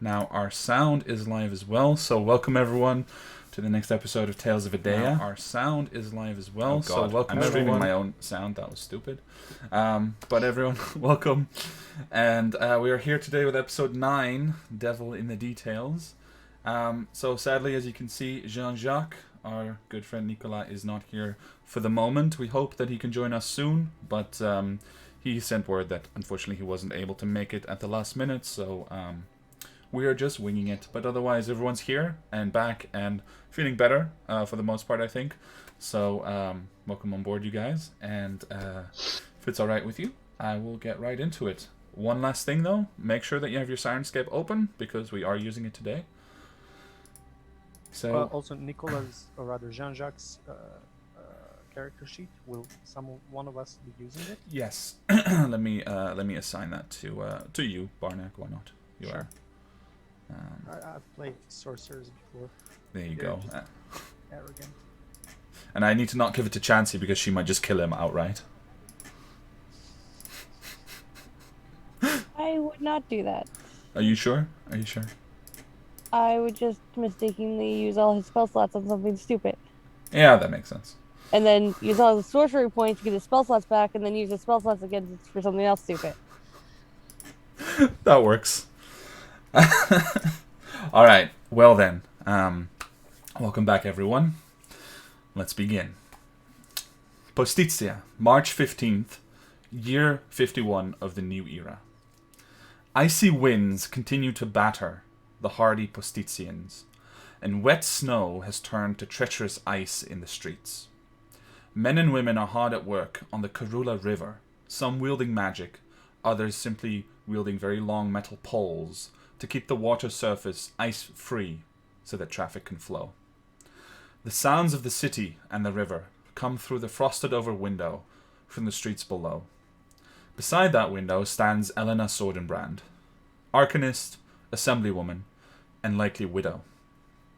Now, our sound is live as well, so welcome everyone to the next episode of Tales of Edeah. Our sound is live as well, so welcome everyone. I'm streaming my own sound, that was stupid. But everyone, welcome. And we are here today with episode 9, Devil in the Details. So sadly, as you can see, Jean-Jacques, our good friend Nicolas, is not here for the moment. We hope that he can join us soon, but he sent word that unfortunately he wasn't able to make it at the last minute, so we are just winging it. But otherwise, everyone's here and back and feeling better for the most part, I think. So welcome on board, you guys. And if it's alright with you, I will get right into it. One last thing, though. Make sure that you have your Sirenscape open, because we are using it today. So also, Nicolas, or rather Jean-Jacques' character sheet. Will one of us be using it? Yes. let me assign that to you, Barnack. Why not? You Sure. are. I've played sorcerers before. There you They're go. just arrogant. And I need to not give it to Chansey because she might just kill him outright. I would not do that. Are you sure? Are you sure? I would just mistakenly use all his spell slots on something stupid. Yeah, that makes sense. And then use all the sorcery points to get his spell slots back, and then use his spell slots again for something else stupid. That works. Alright, well then. Welcome back, everyone. Let's begin. Postizia, March 15th, year 51 of the new era. Icy winds continue to batter the hardy Postizians, and wet snow has turned to treacherous ice in the streets. Men and women are hard at work on the Karula River, some wielding magic, others simply wielding very long metal poles to keep the water surface ice-free so that traffic can flow. The sounds of the city and the river come through the frosted-over window from the streets below. Beside that window stands Elena Sordenbrand, arcanist, assemblywoman, and likely widow.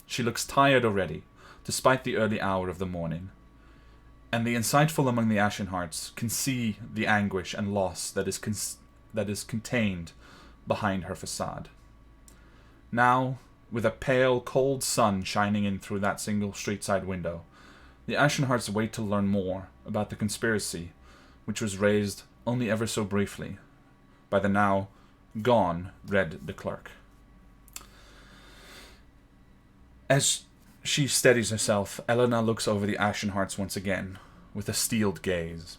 She looks tired already, despite the early hour of the morning, and the insightful among the Ashen Hearts can see the anguish and loss that is contained behind her facade. Now, with a pale, cold sun shining in through that single street-side window, the Ashen Hearts wait to learn more about the conspiracy, which was raised only ever so briefly by the now gone Red de Klerk. As she steadies herself, Elena looks over the Ashen Hearts once again, with a steeled gaze.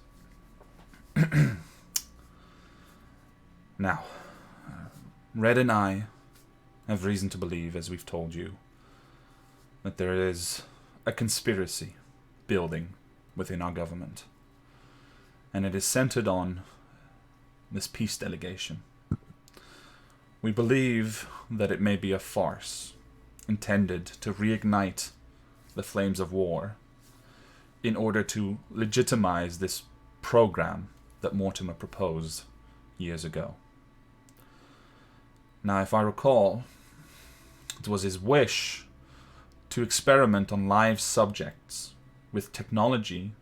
Now, Red and I have reason to believe, as we've told you, that there is a conspiracy building within our government. And it is centered on this peace delegation. We believe that it may be a farce intended to reignite the flames of war in order to legitimize this program that Mortimer proposed years ago. Now, if I recall, it was his wish to experiment on live subjects with technology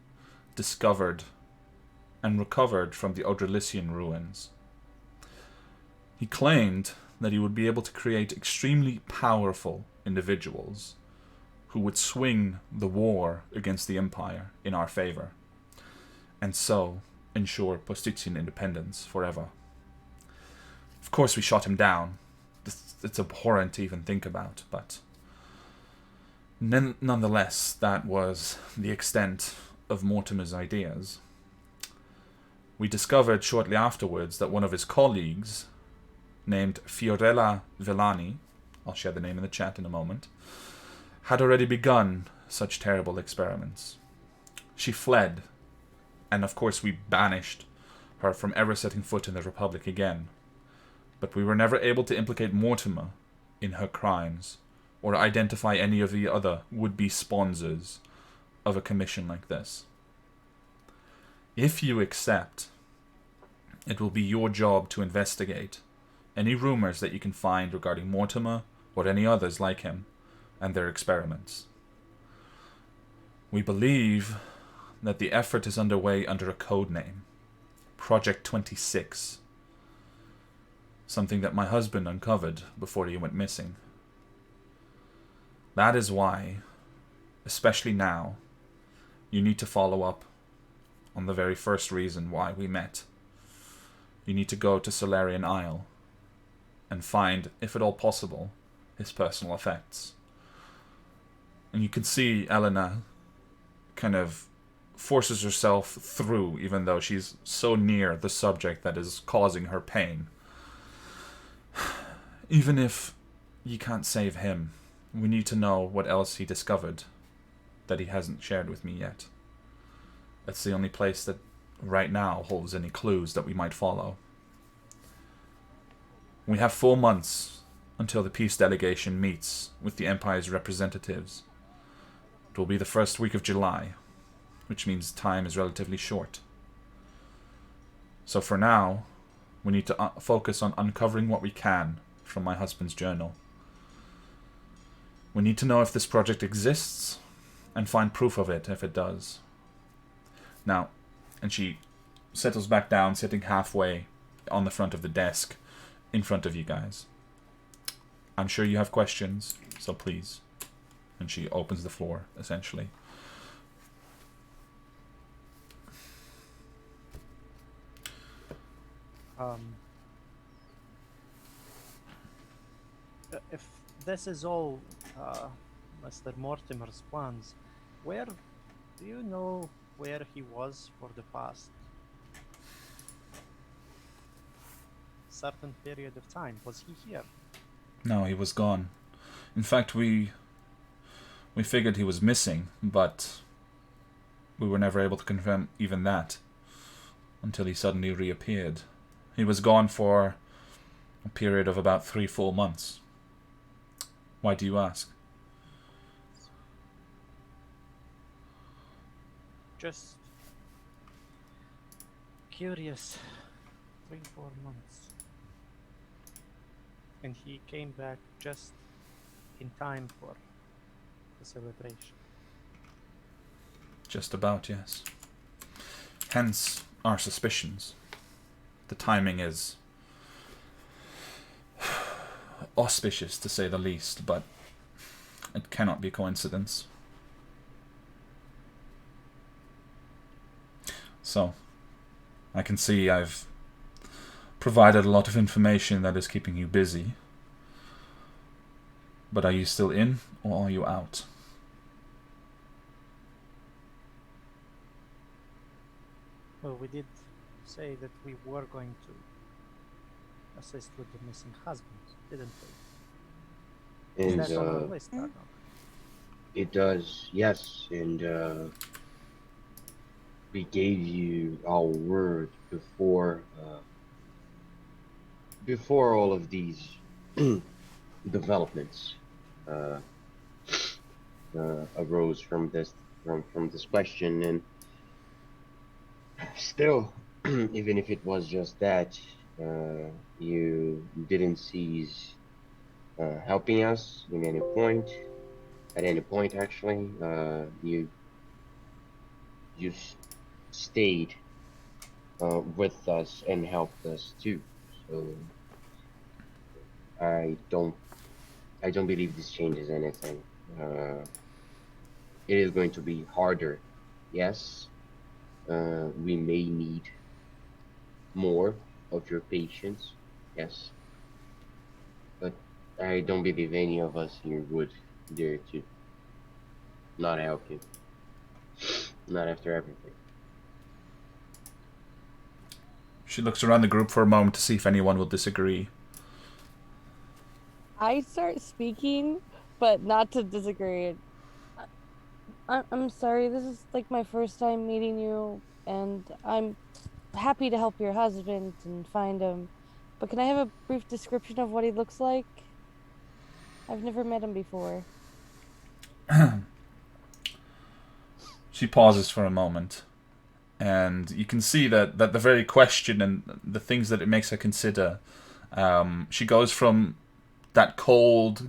discovered and recovered from the Odrilician ruins. He claimed that he would be able to create extremely powerful individuals who would swing the war against the Empire in our favor, and so ensure Postizian independence forever. Of course, we shot him down. It's abhorrent to even think about, but nonetheless, that was the extent of Mortimer's ideas. We discovered shortly afterwards that one of his colleagues, named Fiorella Villani, I'll share the name in the chat in a moment, had already begun such terrible experiments. She fled, and of course we banished her from ever setting foot in the Republic again. But we were never able to implicate Mortimer in her crimes, or identify any of the other would-be sponsors of a commission like this. If you accept, it will be your job to investigate any rumors that you can find regarding Mortimer or any others like him and their experiments. We believe that the effort is underway under a code name, Project 26. something that my husband uncovered before he went missing. That is why, especially now, you need to follow up on the very first reason why we met. You need to go to Solarian Isle and find, if at all possible, his personal effects. And you can see Elena kind of forces herself through, even though she's so near the subject that is causing her pain. Even if you can't save him, we need to know what else he discovered that he hasn't shared with me yet. That's the only place that right now holds any clues that we might follow. We have 4 months until the peace delegation meets with the Empire's representatives. It will be the first week of July, which means time is relatively short. So for now, we need to focus on uncovering what we can from my husband's journal. We need to know if this project exists and find proof of it if it does. Now, and she settles back down, sitting halfway on the front of the desk in front of you guys. I'm sure you have questions, so please. And she opens the floor, essentially. If this is all Mr. Mortimer's plans, where do you know where he was for the past certain period of time? Was he here? No, he was gone. In fact, we figured he was missing, but we were never able to confirm even that until he suddenly reappeared. He was gone for a period of about 3-4 months. Why do you ask? Just curious. 3-4 months. And he came back just in time for the celebration. Just about, yes. Hence our suspicions. The timing is auspicious, to say the least, but it cannot be coincidence. So, I can see I've provided a lot of information that is keeping you busy. But are you still in, or are you out? Well, we did say that we were going to assist with the missing husband, didn't we? Is And that on the list, Arnold? it does, yes, and we gave you our word before all of these developments arose from this question, and still, even if it was just that, you didn't cease helping us in any point. At any point, actually, you stayed with us and helped us too. So I don't believe this changes anything. It is going to be harder, yes. We may need more of your patience, yes. But I don't believe any of us here would dare to not help you. Not after everything. She looks around the group for a moment to see if anyone will disagree. I start speaking, but not to disagree. I'm sorry, this is like my first time meeting you, and I'm happy to help your husband and find him. But can I have a brief description of what he looks like? I've never met him before. She pauses for a moment, and you can see that the very question and the things that it makes her consider, she goes from that cold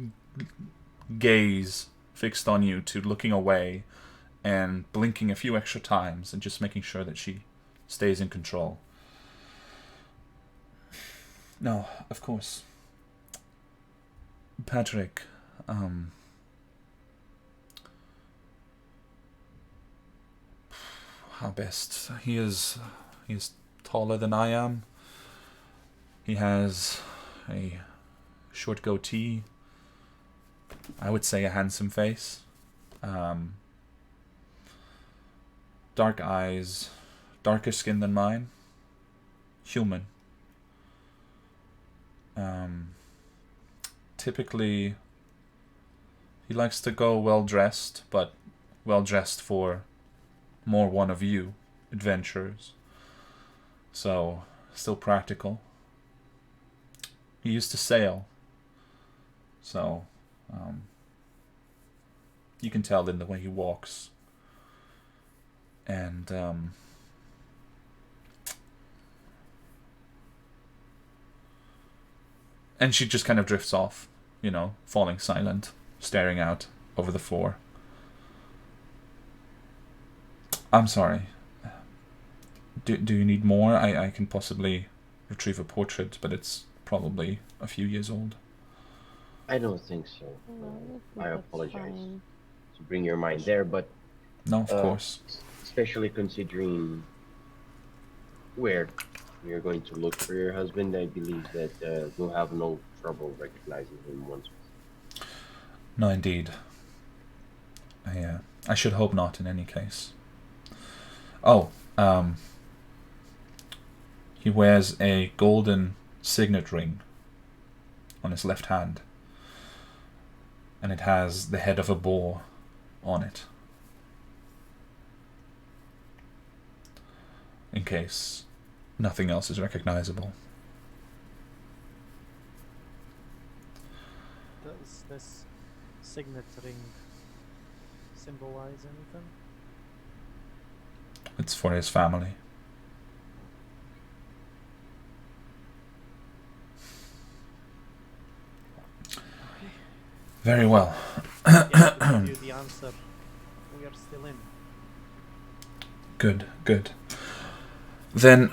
gaze fixed on you to looking away and blinking a few extra times and just making sure that she stays in control. No, of course. Patrick, how best? He is taller than I am. He has a short goatee. I would say a handsome face. Dark eyes, darker skin than mine. Human. Typically, he likes to go well dressed, but well dressed for more one of you adventurers. So, still practical. He used to sail, so you can tell in the way he walks. And she just kind of drifts off, falling silent, staring out over the floor. I'm sorry. Do you need more? I can possibly retrieve a portrait, but it's probably a few years old. I don't think so. No, I that's apologize fine. to bring your mind there, but No, of course. especially considering where you're going to look for your husband, I believe that you'll have no trouble recognizing him once. No, indeed. I should hope not in any case. Oh, he wears a golden signet ring on his left hand, and it has the head of a boar on it. In case nothing else is recognizable. Does this signet ring symbolize anything? It's for his family. Very well. Yes, to give you the answer, we are still in. Good, good. Then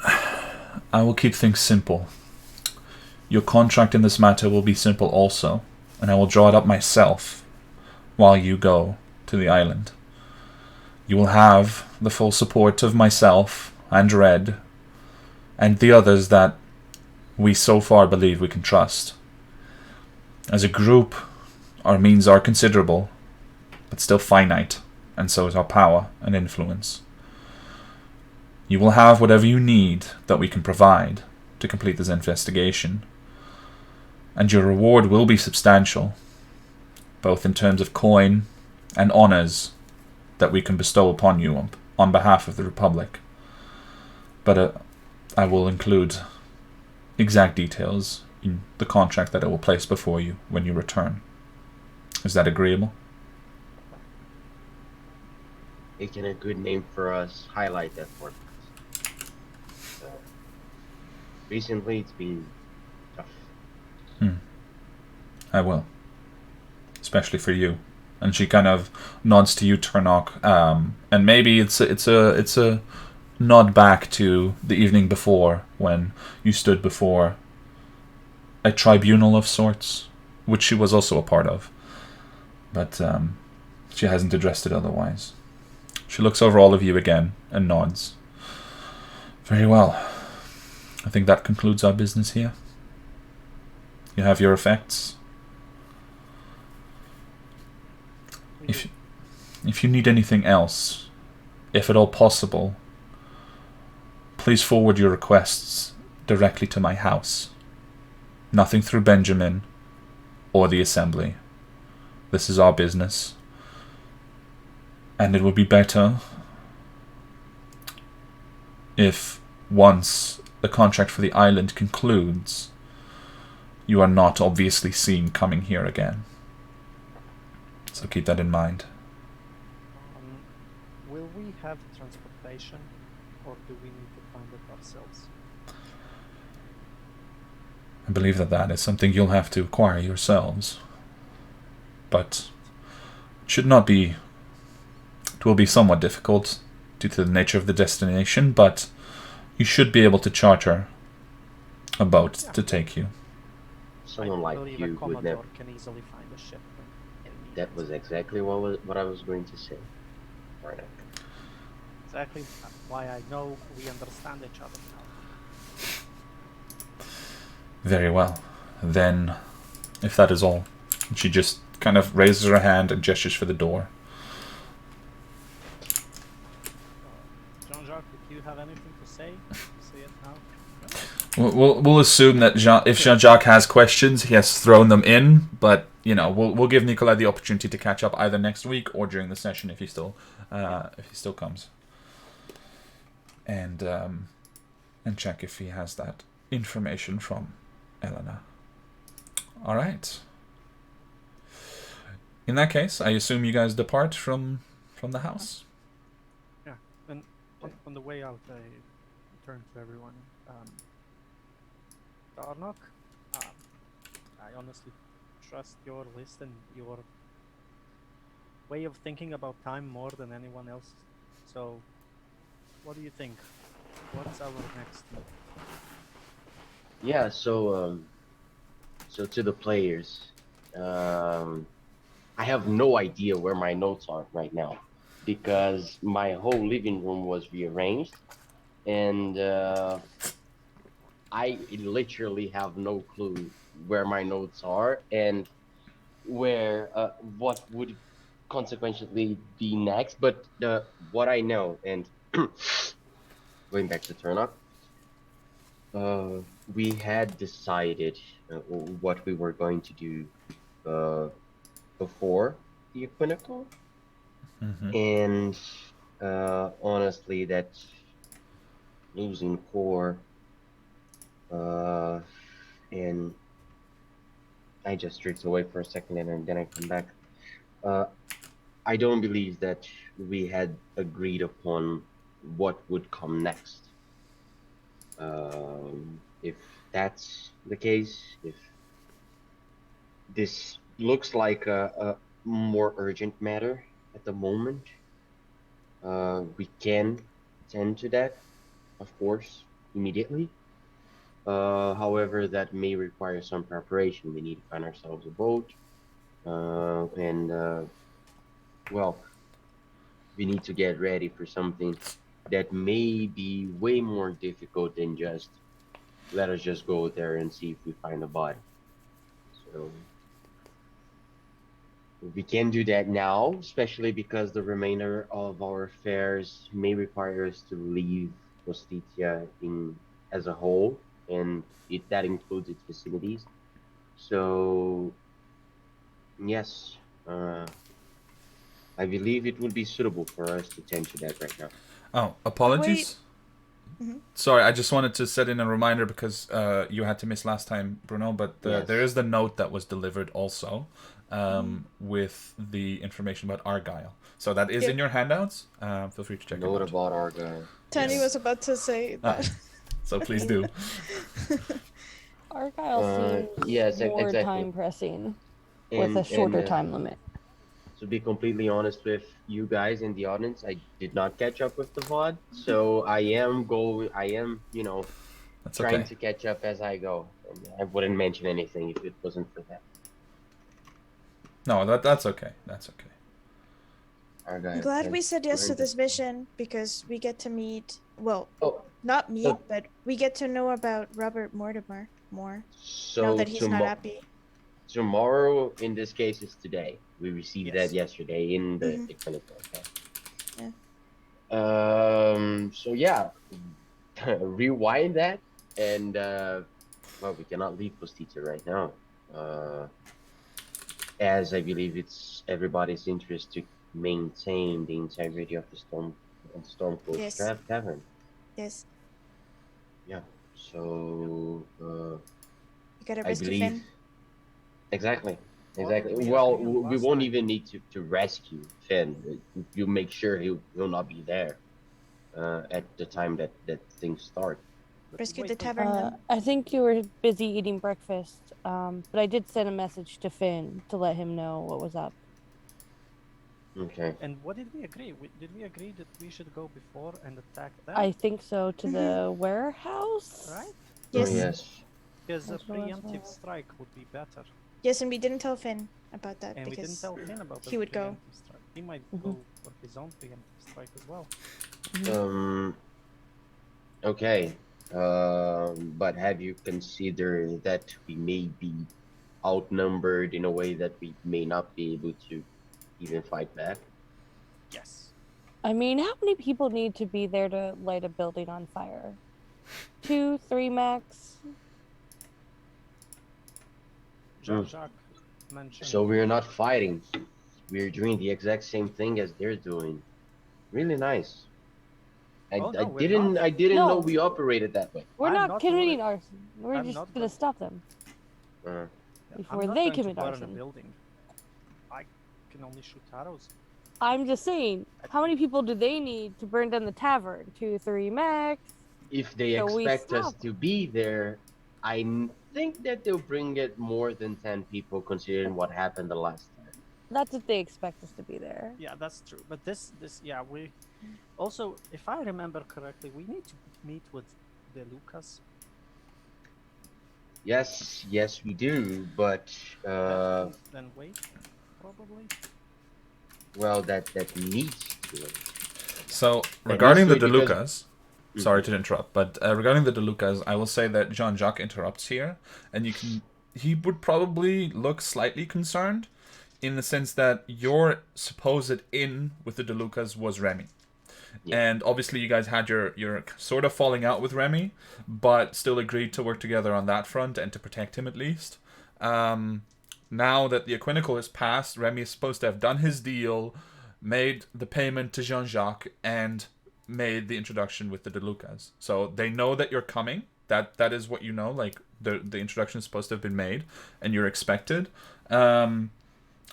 I will keep things simple. Your contract in this matter will be simple also, and I will draw it up myself while you go to the island. You will have the full support of myself and Red and the others that we so far believe we can trust. As a group, our means are considerable, but still finite, and so is our power and influence. You will have whatever you need that we can provide to complete this investigation, and your reward will be substantial, both in terms of coin and honors that we can bestow upon you on behalf of the Republic. But I will include exact details in the contract that I will place before you when you return. Is that agreeable? Making a good name for us, highlight that for us. Recently, it's been tough. I will. Especially for you. And she kind of nods to you, Turnock. And maybe it's a nod back to the evening before when you stood before a tribunal of sorts, which she was also a part of. But she hasn't addressed it otherwise. She looks over all of you again and nods. Very well. I think that concludes our business here. You have your effects. If you need anything else, if at all possible, please forward your requests directly to my house. Nothing through Benjamin or the Assembly. This is our business. And it would be better if once the contract for the island concludes, you are not obviously seen coming here again. So keep that in mind. Will we have transportation, or do we need to find it ourselves? I believe that is something you'll have to acquire yourselves. But it should not be... It will be somewhat difficult due to the nature of the destination, but you should be able to charter a boat Yeah. to take you. Someone I like believe a you would never. commodore can easily find a ship when needed. That was exactly what I was going to say. Right. Exactly why I know we understand each other now. Very well. Then, if that is all, she just kind of raises her hand and gestures for the door. Jean-Jacques, if you have anything to say it now. We'll assume that if Jean-Jacques has questions, he has thrown them in. But we'll give Nikolai the opportunity to catch up either next week or during the session if he still comes, and check if he has that information from Elena. All right. In that case, I assume you guys depart from the house. Yeah, and on the way out, I turn to everyone. Darnok, I honestly trust your list and your way of thinking about time more than anyone else. So, what do you think? What's our next move? Yeah. So to the players, I have no idea where my notes are right now because my whole living room was rearranged, and I literally have no clue where my notes are and where what would consequently be next. But what I know, and going back to turn up, we had decided what we were going to do uh, before the Equinical, and honestly, that losing core, and I just drift away for a second and then I come back. Uh, I don't believe that we had agreed upon what would come next. If that's the case, if this looks like a more urgent matter at the moment, we can tend to that, of course, immediately. However, that may require some preparation. We need to find ourselves a boat, and well, we need to get ready for something that may be way more difficult than just let us just go there and see if we find a body. So we can do that now, especially because the remainder of our affairs may require us to leave Postitia in as a whole, and that includes its facilities. So yes, I believe it would be suitable for us to tend to that right now. Oh, apologies. Sorry, I just wanted to set in a reminder because you had to miss last time, Bruno. But Yes. there is the note that was delivered also with the information about Argyle. So that is in your handouts. Feel free to check Note it out. about Argyle. Tony Yes. was about to say that. So please do. Argyle seems yes, more exactly. time pressing with a shorter time limit. To be completely honest with you guys in the audience, I did not catch up with the VOD, so I am, That's trying okay. to catch up as I go. And I wouldn't mention anything if it wasn't for that. No, that's okay. That's okay. Argyle, I'm glad yes, we said yes we're to in this mission because we get to meet, well, Oh, not meet, so- but we get to know about Robert Mortimer more. so Now that he's not happy. tomorrow, in this case, is today. We received Yes. that yesterday in the Mhm. clinical. Okay. Yeah. So yeah, rewind that, and well, we cannot leave Postita right now. As I believe it's everybody's interest to maintain the integrity of the Stormcloak Yes. Tavern. Yes. Yeah. So We gotta I rescue believe Finn. exactly. What Exactly. did we Well, agree on we last won't time? even need to rescue Finn. You make sure he'll not be there at the time that things start. Rescue Wait, the wait. tavern then. I think you were busy eating breakfast, but I did send a message to Finn to let him know what was up. Okay. And what did we agree? Did we agree that we should go before and attack them? I think so, to the warehouse. Right? Yes. Oh, yes. Because a That's what I was preemptive wondering. strike would be better. Yes, and we didn't tell Finn about that And we didn't because tell Finn about the he would go. preemptive strike. He might Mhm. go for his own preemptive strike as well. Okay. But have you considered that we may be outnumbered in a way that we may not be able to even fight back? Yes. I mean, how many people need to be there to light a building on fire? 2, 3 max? Jean-Jacques mentioned. So we're not fighting. We're doing the exact same thing as they're doing. Really nice. Oh, no, we're not. I didn't know No. we operated that way. We're I'm not not committing worried. arson. We're I'm just not gonna going- stop them Uh, before I'm not they going to commit burn a arson. building. I can only shoot arrows. I'm just saying, how many people do they need to burn down the tavern? 2, 3 max? if they So we expect us stop to be there, think that they'll bring it more than 10 people considering what happened the last time. That's if they expect us to be there. Yeah, that's true. But yeah, we also, if I remember correctly, we need to meet with the Lucas. Yes, we do, but Then wait, probably. well, that needs to. So That regarding the needs to because- DeLucas, sorry to interrupt, but regarding the DeLucas, I will say that Jean-Jacques interrupts here, and he would probably look slightly concerned, in the sense that your supposed in with the DeLucas was Remy. Yeah. And obviously you guys had your sort of falling out with Remy, but still agreed to work together on that front and to protect him at least. Now that the Equinical is passed, Remy is supposed to have done his deal, made the payment to Jean-Jacques, and made the introduction with the DeLucas. So they know that you're coming. That is what you know. Like the introduction is supposed to have been made, and you're expected.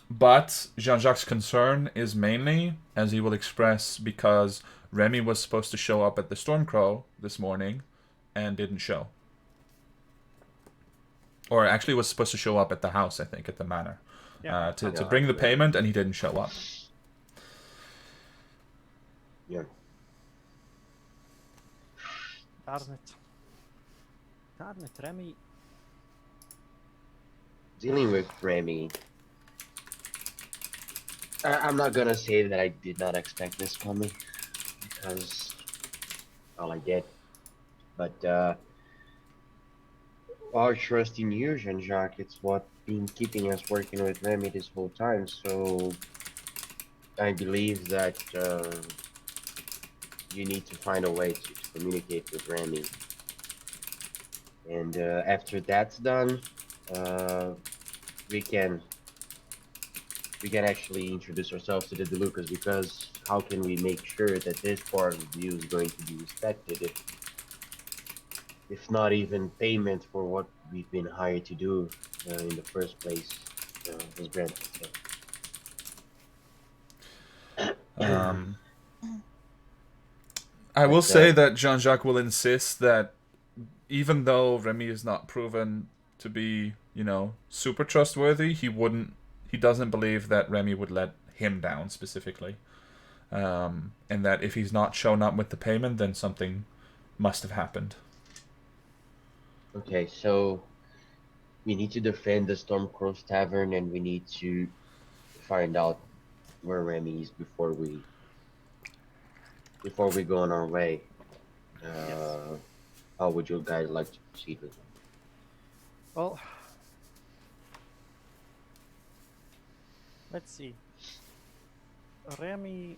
But Jean-Jacques' concern is mainly, as he will express, because Remy was supposed to show up at the Stormcrow this morning and didn't show. Or actually was supposed to show up at the house, I think, at the manor. Yeah. To bring the payment, and he didn't show up. Yeah. Darn it. Darn it, Remy. Dealing with Remy. I'm not gonna say that I did not expect this coming, because, well, I did. But our trust in you, Jean-Jacques, it's what been keeping us working with Remy this whole time. So I believe that you need to find a way to communicate with Remy. And after that's done, we can actually introduce ourselves to the DeLucas, because how can we make sure that this part of the deal is going to be respected if not even payment for what we've been hired to do in the first place was granted. So. I will say that Jean-Jacques will insist that even though Remy is not proven to be, super trustworthy, he doesn't believe that Remy would let him down specifically. And that if he's not shown up with the payment, then something must have happened. Okay, so we need to defend the Stormcrow's Tavern, and we need to find out where Remy is before we go on our way. How would you guys like to proceed with it? Well, let's see. Remy.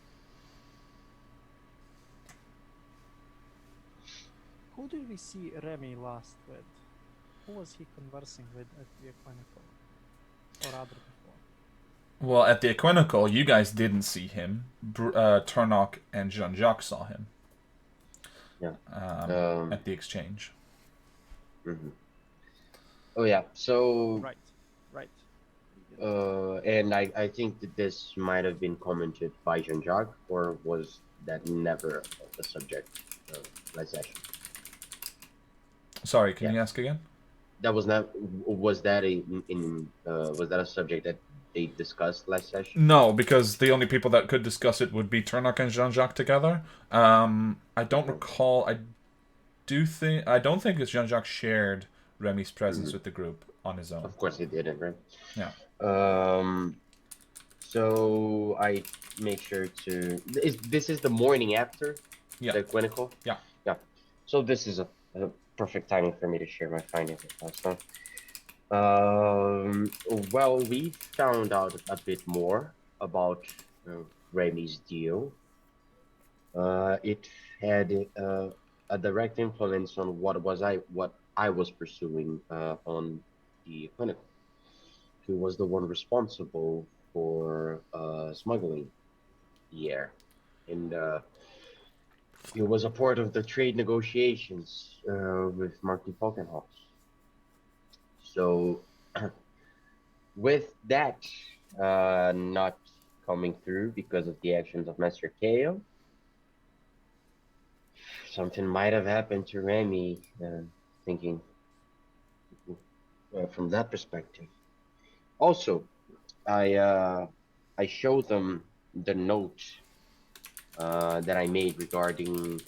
Who did we see Remy last with? Who was he conversing with at the Equinical? Or rather before? Well, at the Equinical, you guys didn't see him. Turnock and Jean-Jacques saw him. Yeah. At the exchange. Mm-hmm. Oh yeah. So. Right. And I think that this might have been commented by Jean-Jacques, or was that never a subject last session? Sorry, can you ask again? That was not. Was that was that a subject that they discussed last session? No, because the only people that could discuss it would be Turnock and Jean-Jacques together. I don't recall. I don't think it's Jean-Jacques shared Remy's presence with the group on his own. Of course he didn't, right? Yeah. So I make sure to. This is the morning after Yeah. the clinical. Yeah. Yeah. So this is a perfect timing for me to share my findings with Milestone. Well, we found out a bit more about Remy's deal. It had a direct influence on what I was pursuing on the clinical. He was the one responsible for smuggling the air, and he was a part of the trade negotiations with Marty Falkenhoff. So, with that not coming through because of the actions of Master Kale, something might have happened to Remy, thinking from that perspective. Also, I showed them the note that I made regarding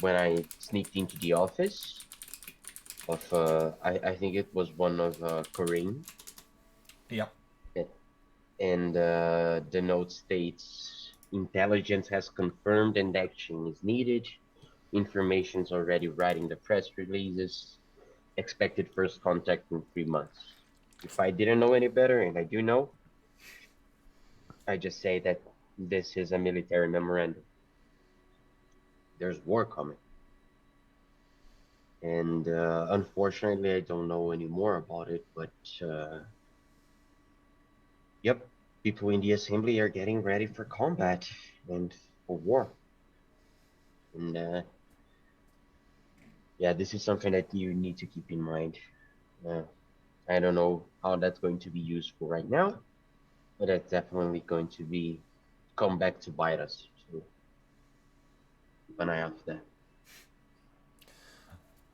when I sneaked into the office of I think it was one of Corinne. Yeah. And the note states intelligence has confirmed and action is needed. Information's already writing the press releases. Expected first contact in 3 months. If I didn't know any better, and I do know, I just say that this is a military memorandum. There's war coming. And unfortunately, I don't know any more about it, but yep, people in the assembly are getting ready for combat and for war. And yeah, this is something that you need to keep in mind. I don't know how that's going to be useful right now, but that's definitely going to be come back to bite us. So keep an eye out for that.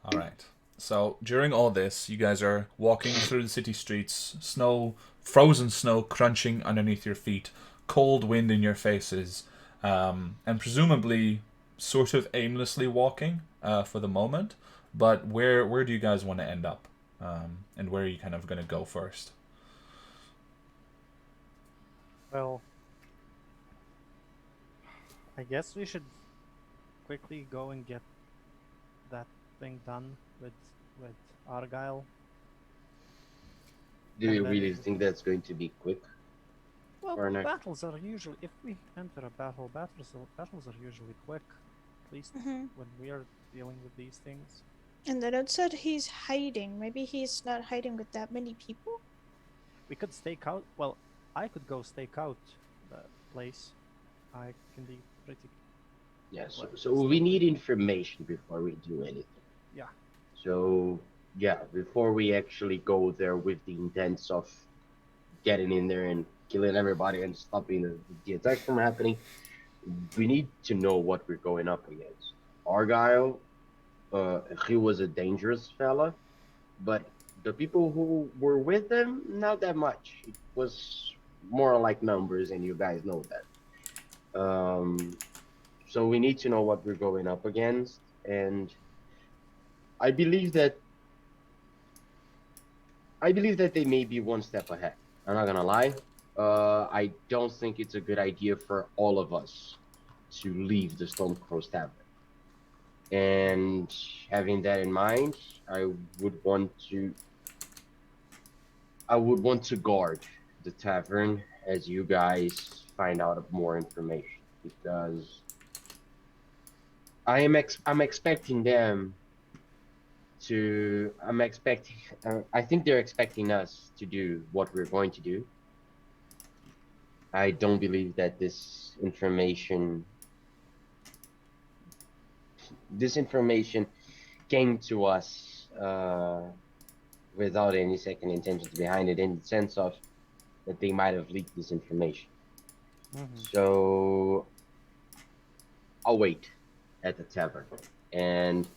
All right. So during all this, you guys are walking through the city streets, frozen snow crunching underneath your feet, cold wind in your faces, and presumably sort of aimlessly walking for the moment. But where do you guys want to end up, and where are you kind of going to go first? Well, I guess we should quickly go and get that thing done with Argyle. Do And you then really we- think that's going to be quick? Well, Or not? battles are usually, if we enter a battle, battles are usually quick. At least Mhm. when we are dealing with these things. And the note said he's hiding. Maybe he's not hiding with that many people? We could stake out. Well, I could go stake out the place. I can be pretty. Yeah, so, Well, so we need information before we do anything. Yeah. So yeah, before we actually go there with the intents of getting in there and killing everybody and stopping the attacks from happening, we need to know what we're going up against. Argyle, he was a dangerous fella, but the people who were with him, not that much. It was more like numbers, and you guys know that. So we need to know what we're going up against, and I believe that they may be one step ahead. I'm not gonna lie. I don't think it's a good idea for all of us to leave the Stormcrow Tavern. And having that in mind, I would want to guard the tavern as you guys find out more information, because I'm expecting them to I think they're expecting us to do what we're going to do. I don't believe that this information came to us without any second intentions behind it, in the sense of that they might have leaked this information. So I'll wait at the tavern, and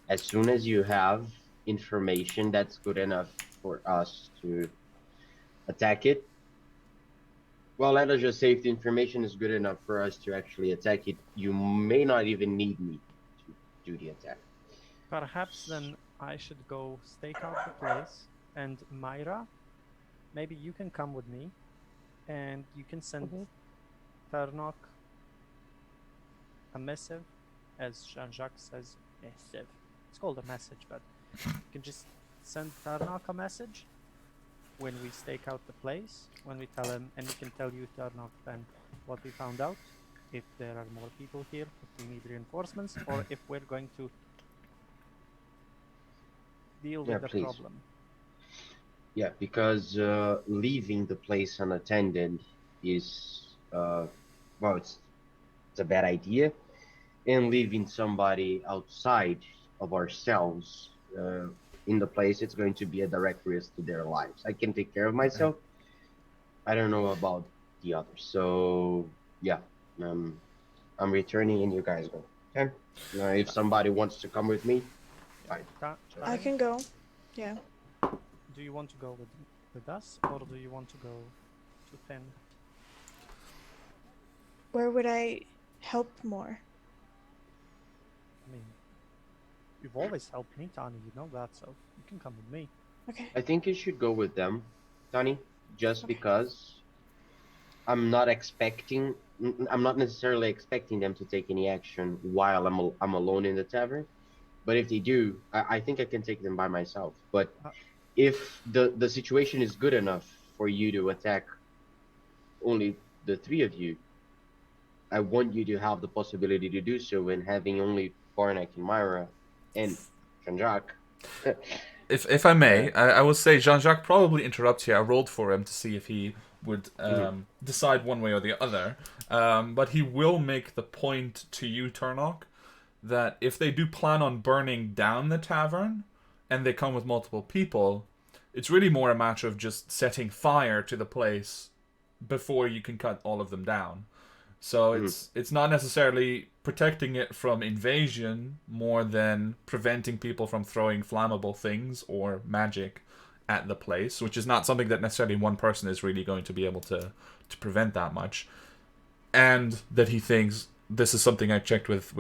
as soon as you have information that's good enough for us to attack it, well, let us just say if the information is good enough for us to actually attack it, you may not even need me to do the attack. Perhaps then I should go stake out the place, and Myra, maybe you can come with me, and you can send Okay. Tarnok a missive, as Jean-Jacques says, missive. It's called a message, but you can just send Tarnok a message when we stake out the place, when we tell him, and we can tell you, Tarnok, then what we found out, if there are more people here, if we need reinforcements, or if we're going to deal Yeah, with the please. problem. Yeah, because leaving the place unattended is, well, it's a bad idea, and leaving somebody outside of ourselves in the place, it's going to be a direct risk to their lives. I can take care of myself. I don't know about the others. So yeah, I'm returning, and you guys go. Okay. If somebody wants to come with me, fine. I can go. Yeah. Do you want to go with us, or do you want to go to Finn? Where would I help more? I mean, you've always helped me, Tani, you know that, so you can come with me. Okay. I think you should go with them, Tani, just Okay. because I'm not expecting. I'm not necessarily expecting them to take any action while I'm alone in the tavern. But if they do, I think I can take them by myself. But Uh, if the situation is good enough for you to attack only the three of you, I want you to have the possibility to do so. And having only Barnack and Myra and Jean-Jacques, If I may, I will say Jean-Jacques probably interrupts here. I rolled for him to see if he would decide one way or the other. But he will make the point to you, Turnok, that if they do plan on burning down the tavern and they come with multiple people, it's really more a matter of just setting fire to the place before you can cut all of them down. So it's not necessarily protecting it from invasion more than preventing people from throwing flammable things or magic at the place, which is not something that necessarily one person is really going to be able to prevent that much. And that he thinks this is something I checked with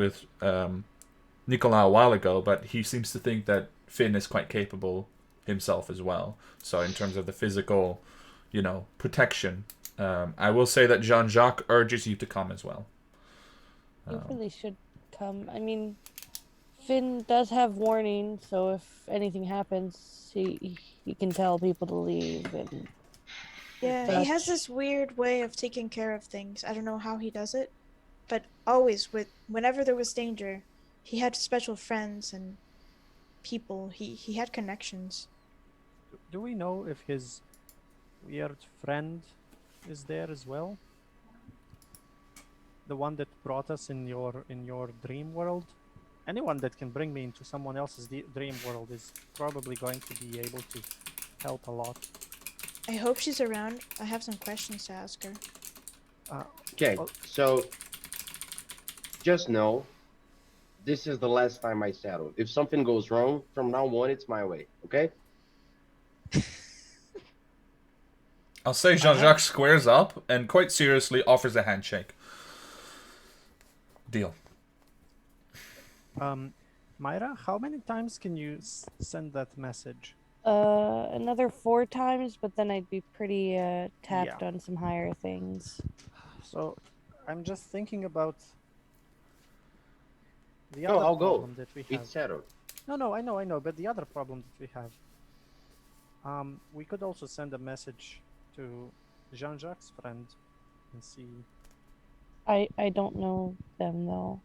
Nicolas a while ago, but he seems to think that Finn is quite capable himself as well. So in terms of the physical, protection, I will say that Jean-Jacques urges you to come as well. You really should come. I mean, Finn does have warning, so if anything happens, he can tell people to leave and Yeah, he has such. this weird way of taking care of things. I don't know how he does it, but always whenever there was danger, he had special friends and people. He had connections. Do we know if his weird friend is there as well? The one that brought us in your dream world? Anyone that can bring me into someone else's dream world is probably going to be able to help a lot. I hope she's around. I have some questions to ask her. okay. Well, So just know this is the last time I settle. If something goes wrong, from now on, it's my way. Okay? I'll say Jean-Jacques squares up and quite seriously offers a handshake. Deal. Myra, how many times can you send that message? Another 4 times, but then I'd be pretty tapped Yeah. on some higher things. So, I'm just thinking about the No, other I'll problem go. that we have. It's settled. No, I know, but the other problem that we have. We could also send a message to Jean-Jacques' friend and see. I don't know them though.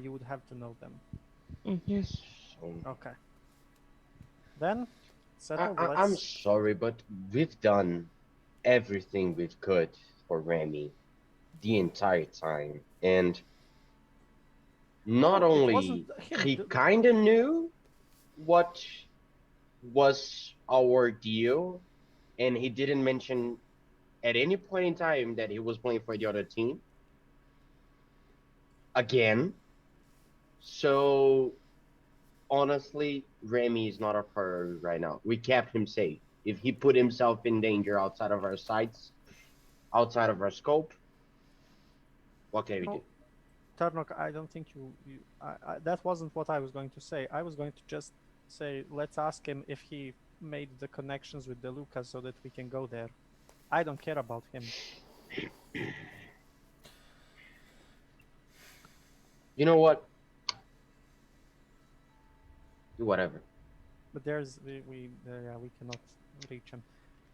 You would have to know them. Mm-hmm. So, Okay. Then, settled. I'm sorry, but we've done everything we could for Remy the entire time, and not No, it only wasn't him. he kind of knew what was our deal, and he didn't mention at any point in time that he was playing for the other team again. So honestly, Remy is not our priority right now. We kept him safe. If he put himself in danger outside of our sights, outside of our scope, what can we do? Tarnok, I don't think that wasn't what I was going to say. I was going to just say, let's ask him if he made the connections with De Luca so that we can go there. I don't care about him. You know what? Do whatever. But we cannot reach him.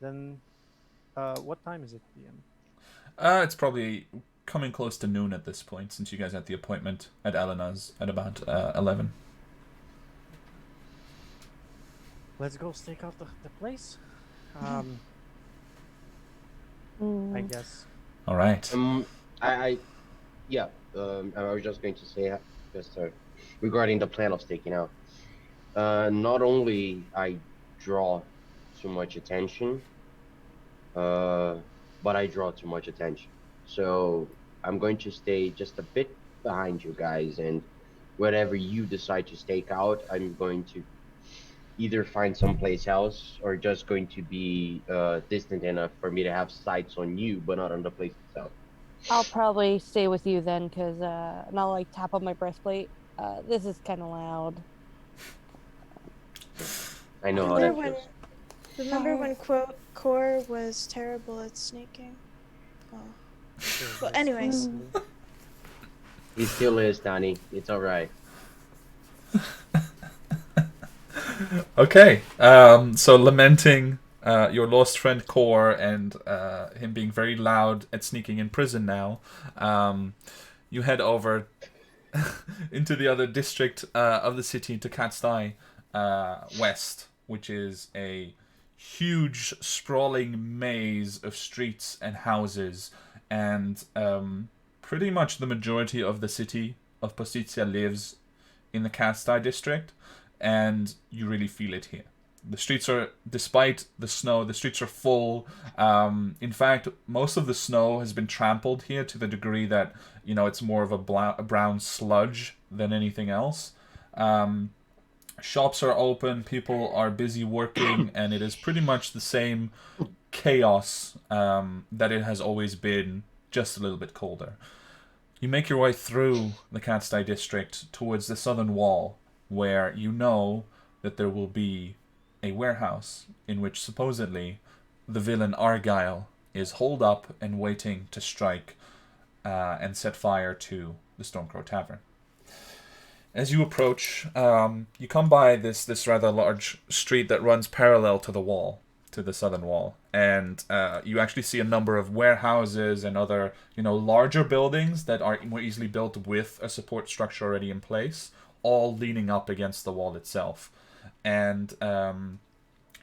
Then, what time is it, PM? It's probably coming close to noon at this point, since you guys had the appointment at Elena's at about 11. Let's go stake out the place. I guess. All right. Yeah. I was just going to say, regarding the plan of staking out. Not only I draw too much attention, but I draw too much attention. So I'm going to stay just a bit behind you guys, and whatever you decide to stake out, I'm going to either find someplace else or just going to be distant enough for me to have sights on you, but not on the place itself. I'll probably stay with you then, cause and I'll like tap on my breastplate. This is kind of loud. I know how that feels. Remember when Core was terrible at sneaking? Oh. Well, anyways. He still is, Danny. It's alright. Okay. So lamenting your lost friend Core and him being very loud at sneaking in prison now, you head over into the other district of the city, into Cat's-Eye West, which is a huge, sprawling maze of streets and houses, and pretty much the majority of the city of Postizia lives in the Cat's-Eye district, and you really feel it here. The streets are, despite the snow, the streets are full. In fact, most of the snow has been trampled here to the degree that, you know, it's more of a brown sludge than anything else. Shops are open, people are busy working, and it is pretty much the same chaos that it has always been, just a little bit colder. You make your way through the Cat's-Eye district towards the southern wall, where you know that there will be a warehouse in which supposedly the villain Argyle is holed up and waiting to strike and set fire to the Stormcrow Tavern. As you approach, you come by this rather large street that runs parallel to the wall, to the southern wall, and you actually see a number of warehouses and other, larger buildings that are more easily built with a support structure already in place, all leaning up against the wall itself. And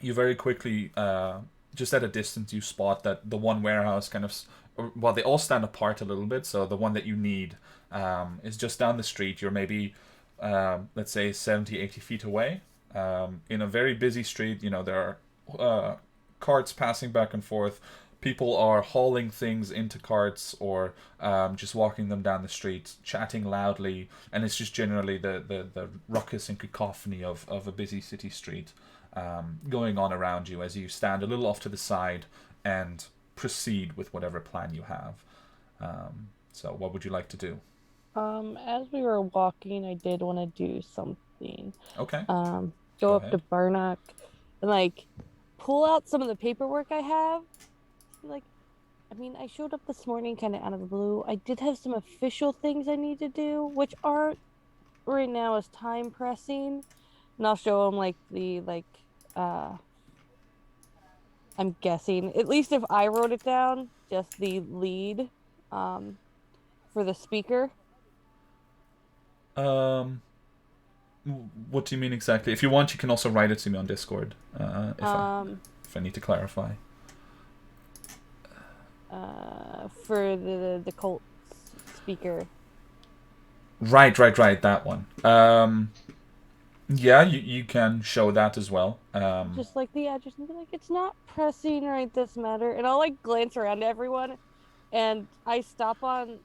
you very quickly, just at a distance, you spot that the one warehouse they all stand apart a little bit, so the one that you need is just down the street. You're maybe, let's say, 70, 80 feet away. In a very busy street, there are carts passing back and forth. People are hauling things into carts or just walking them down the street, chatting loudly, and it's just generally the ruckus and cacophony of a busy city street going on around you as you stand a little off to the side and proceed with whatever plan you have. So what would you like to do? As we were walking, I did want to do something. Okay. Go up to Barnock and pull out some of the paperwork I have. I showed up this morning kind of out of the blue. I did have some official things I need to do, which aren't right now as time pressing. And I'll show them I'm guessing, at least if I wrote it down, just the lead for the speaker. What do you mean exactly? If you want, you can also write it to me on Discord if I need to clarify. For the cult speaker. Right, that one. Yeah, you can show that as well. Just the address and be it's not pressing right this matter. And I'll glance around to everyone, and I stop on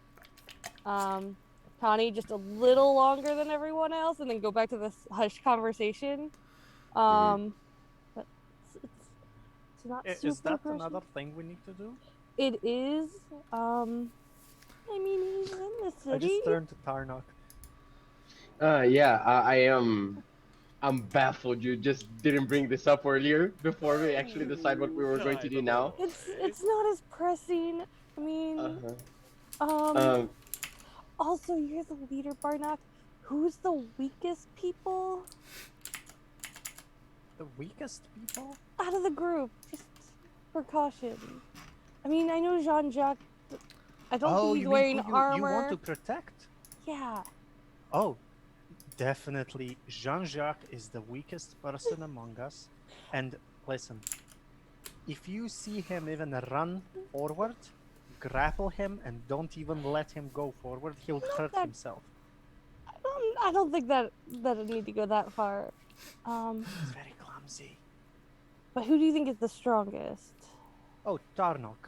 Connie just a little longer than everyone else, and then go back to this hushed conversation. But it's not super Is that personal. another thing we need to do? It is. He's in the city. I just turned to Tarnok. Yeah, I am I'm baffled. You just didn't bring this up earlier before we actually decide what we were going to do I don't know. now. It's not as pressing. I mean, Uh-huh. um. Um, Also, you're the leader, Barnock. Who's the weakest people The weakest people? out of the group? Just precaution. I mean, I know Jean-Jacques. I don't Oh, think he's you mean wearing who you want armor. to protect? Yeah. Oh, definitely. Jean-Jacques is the weakest person among us. And listen, if you see him even run forward, grapple him and don't even let him go forward. He'll Not hurt that- himself. I don't think that it need to go that far. He's very clumsy. But who do you think is the strongest? Oh, Tarnok.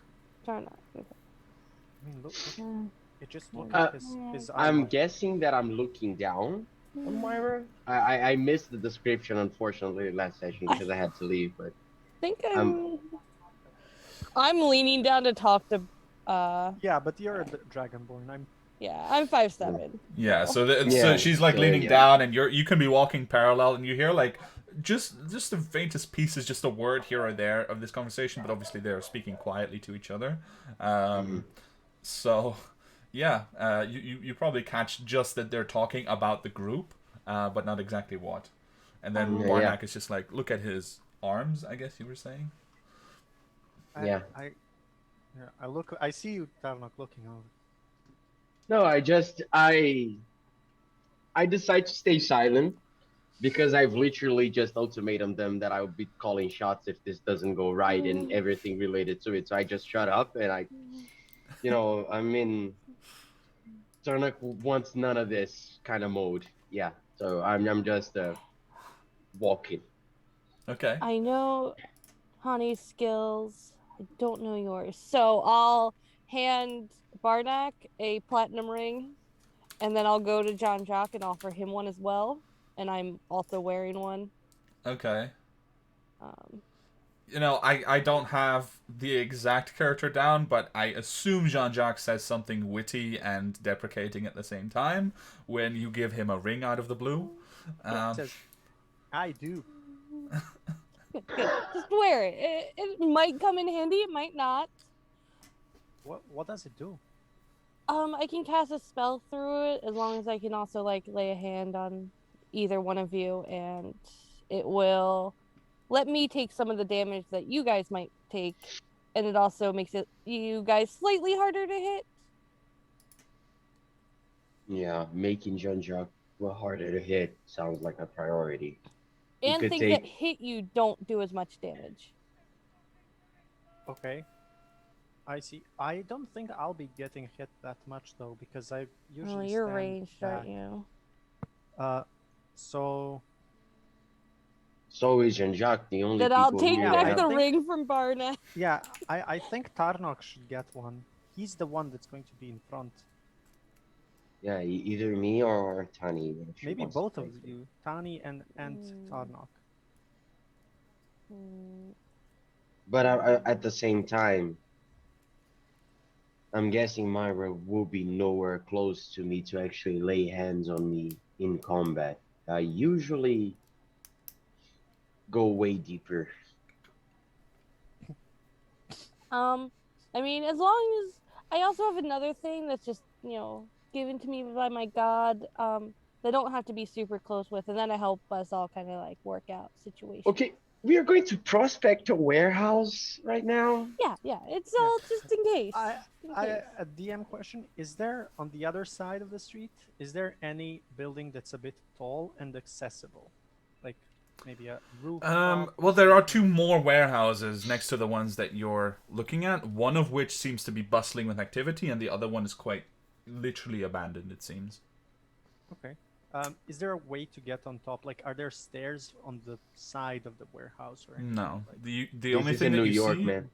Jarnock. Okay. I mean, look Uh, just look Uh, at his I'm armor. guessing that I'm looking down on Myra. I missed the description, unfortunately, last session because I had to leave. But think I'm I'm leaning down to talk to Yeah, but you're a Dragonborn. I'm 5'7". Yeah, so Yeah, she's like so, leaning yeah. down, and you can be walking parallel, and you hear like just the faintest pieces, just a word here or there of this conversation, but obviously they're speaking quietly to each other. So, yeah, you probably catch just that they're talking about the group, but not exactly what. And then Yeah, Barnack yeah. is just like, look at his arms, I guess you were saying. Yeah. I see you, Tarnok, looking over. No, I decide to stay silent because I've literally just ultimatum them that I would be calling shots if this doesn't go right and everything related to it. So I just shut up and I mean, Tarnak wants none of this kind of mode. Yeah, so I'm just walking. Okay. I know Honey's skills. I don't know yours. So I'll hand Barnack a platinum ring, and then I'll go to John Jock and offer him one as well. And I'm also wearing one. Okay. Um, I don't have the exact character down, but I assume Jean-Jacques says something witty and deprecating at the same time when you give him a ring out of the blue. It says, I do. good. Just wear it. It might come in handy. It might not. What does it do? I can cast a spell through it as long as I can also like lay a hand on either one of you, and it will let me take some of the damage that you guys might take, and it also makes you guys slightly harder to hit. Yeah, making Jean-Jacques harder to hit sounds like a priority. He And could things take- that hit you don't do as much damage. Okay. I see. I don't think I'll be getting hit that much though, because I usually You're stand ranged, back. aren't you? So So is Jean-Jacques the only Then I'll people take who Yeah, back I the think- ring from Barnett. yeah, I think Tarnok should get one. He's the one that's going to be in front. Yeah, either me or Tani. if she Maybe wants to both of take it. you, Tani and Tarnok. But at the same time, I'm guessing Myra will be nowhere close to me to actually lay hands on me in combat. I usually go way deeper. I mean, as long as I also have another thing that's just, given to me by my god, they don't have to be super close with, and then I help us all kind of like work out situations. Okay, we are going to prospect a warehouse right now. Yeah, it's all just in case. A DM question: is there on the other side of the street? Is there any building that's a bit tall and accessible, like maybe a roof? Well, there are two more warehouses next to the ones that you're looking at, one of which seems to be bustling with activity, and the other one is quite literally abandoned, it seems. Okay. Is there a way to get on top? Like, are there stairs on the side of the warehouse or anything? No. Like, The This only is thing in that New you York, see... man.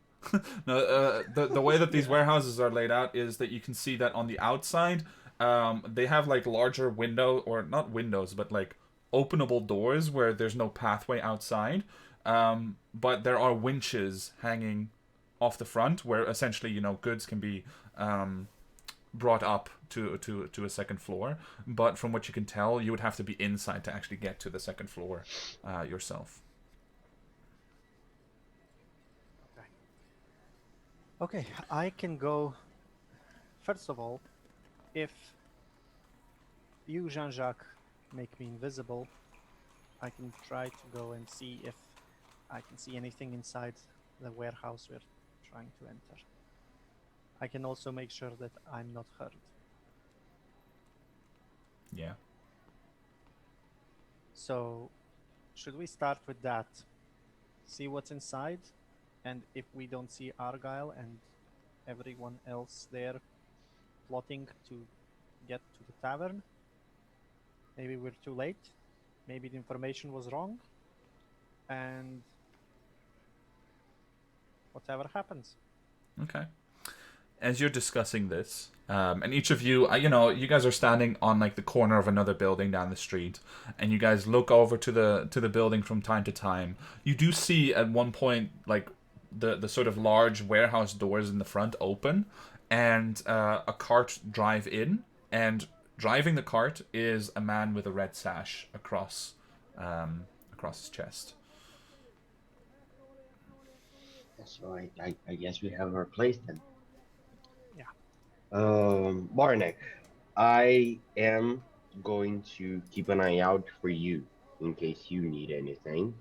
No, the way that these warehouses are laid out is that you can see that on the outside, they have like larger window, or not windows, but like openable doors where there's no pathway outside. But there are winches hanging off the front where essentially, goods can be brought up to a second floor, but from what you can tell, you would have to be inside to actually get to the second floor yourself. Okay, I can go. First of all, if you, Jean-Jacques, make me invisible, I can try to go and see if I can see anything inside the warehouse we're trying to enter. I can also make sure that I'm not heard. Yeah. So, should we start with that? See what's inside, and if we don't see Argyle and everyone else there plotting to get to the tavern, maybe we're too late. Maybe the information was wrong, and whatever happens. Okay. As you're discussing this, and each of you, you guys are standing on like the corner of another building down the street, and you guys look over to the building from time to time. You do see at one point like the sort of large warehouse doors in the front open, and a cart drive in, and driving the cart is a man with a red sash across his chest. So I guess we have our place then. Yeah. Barnek, I am going to keep an eye out for you in case you need anything.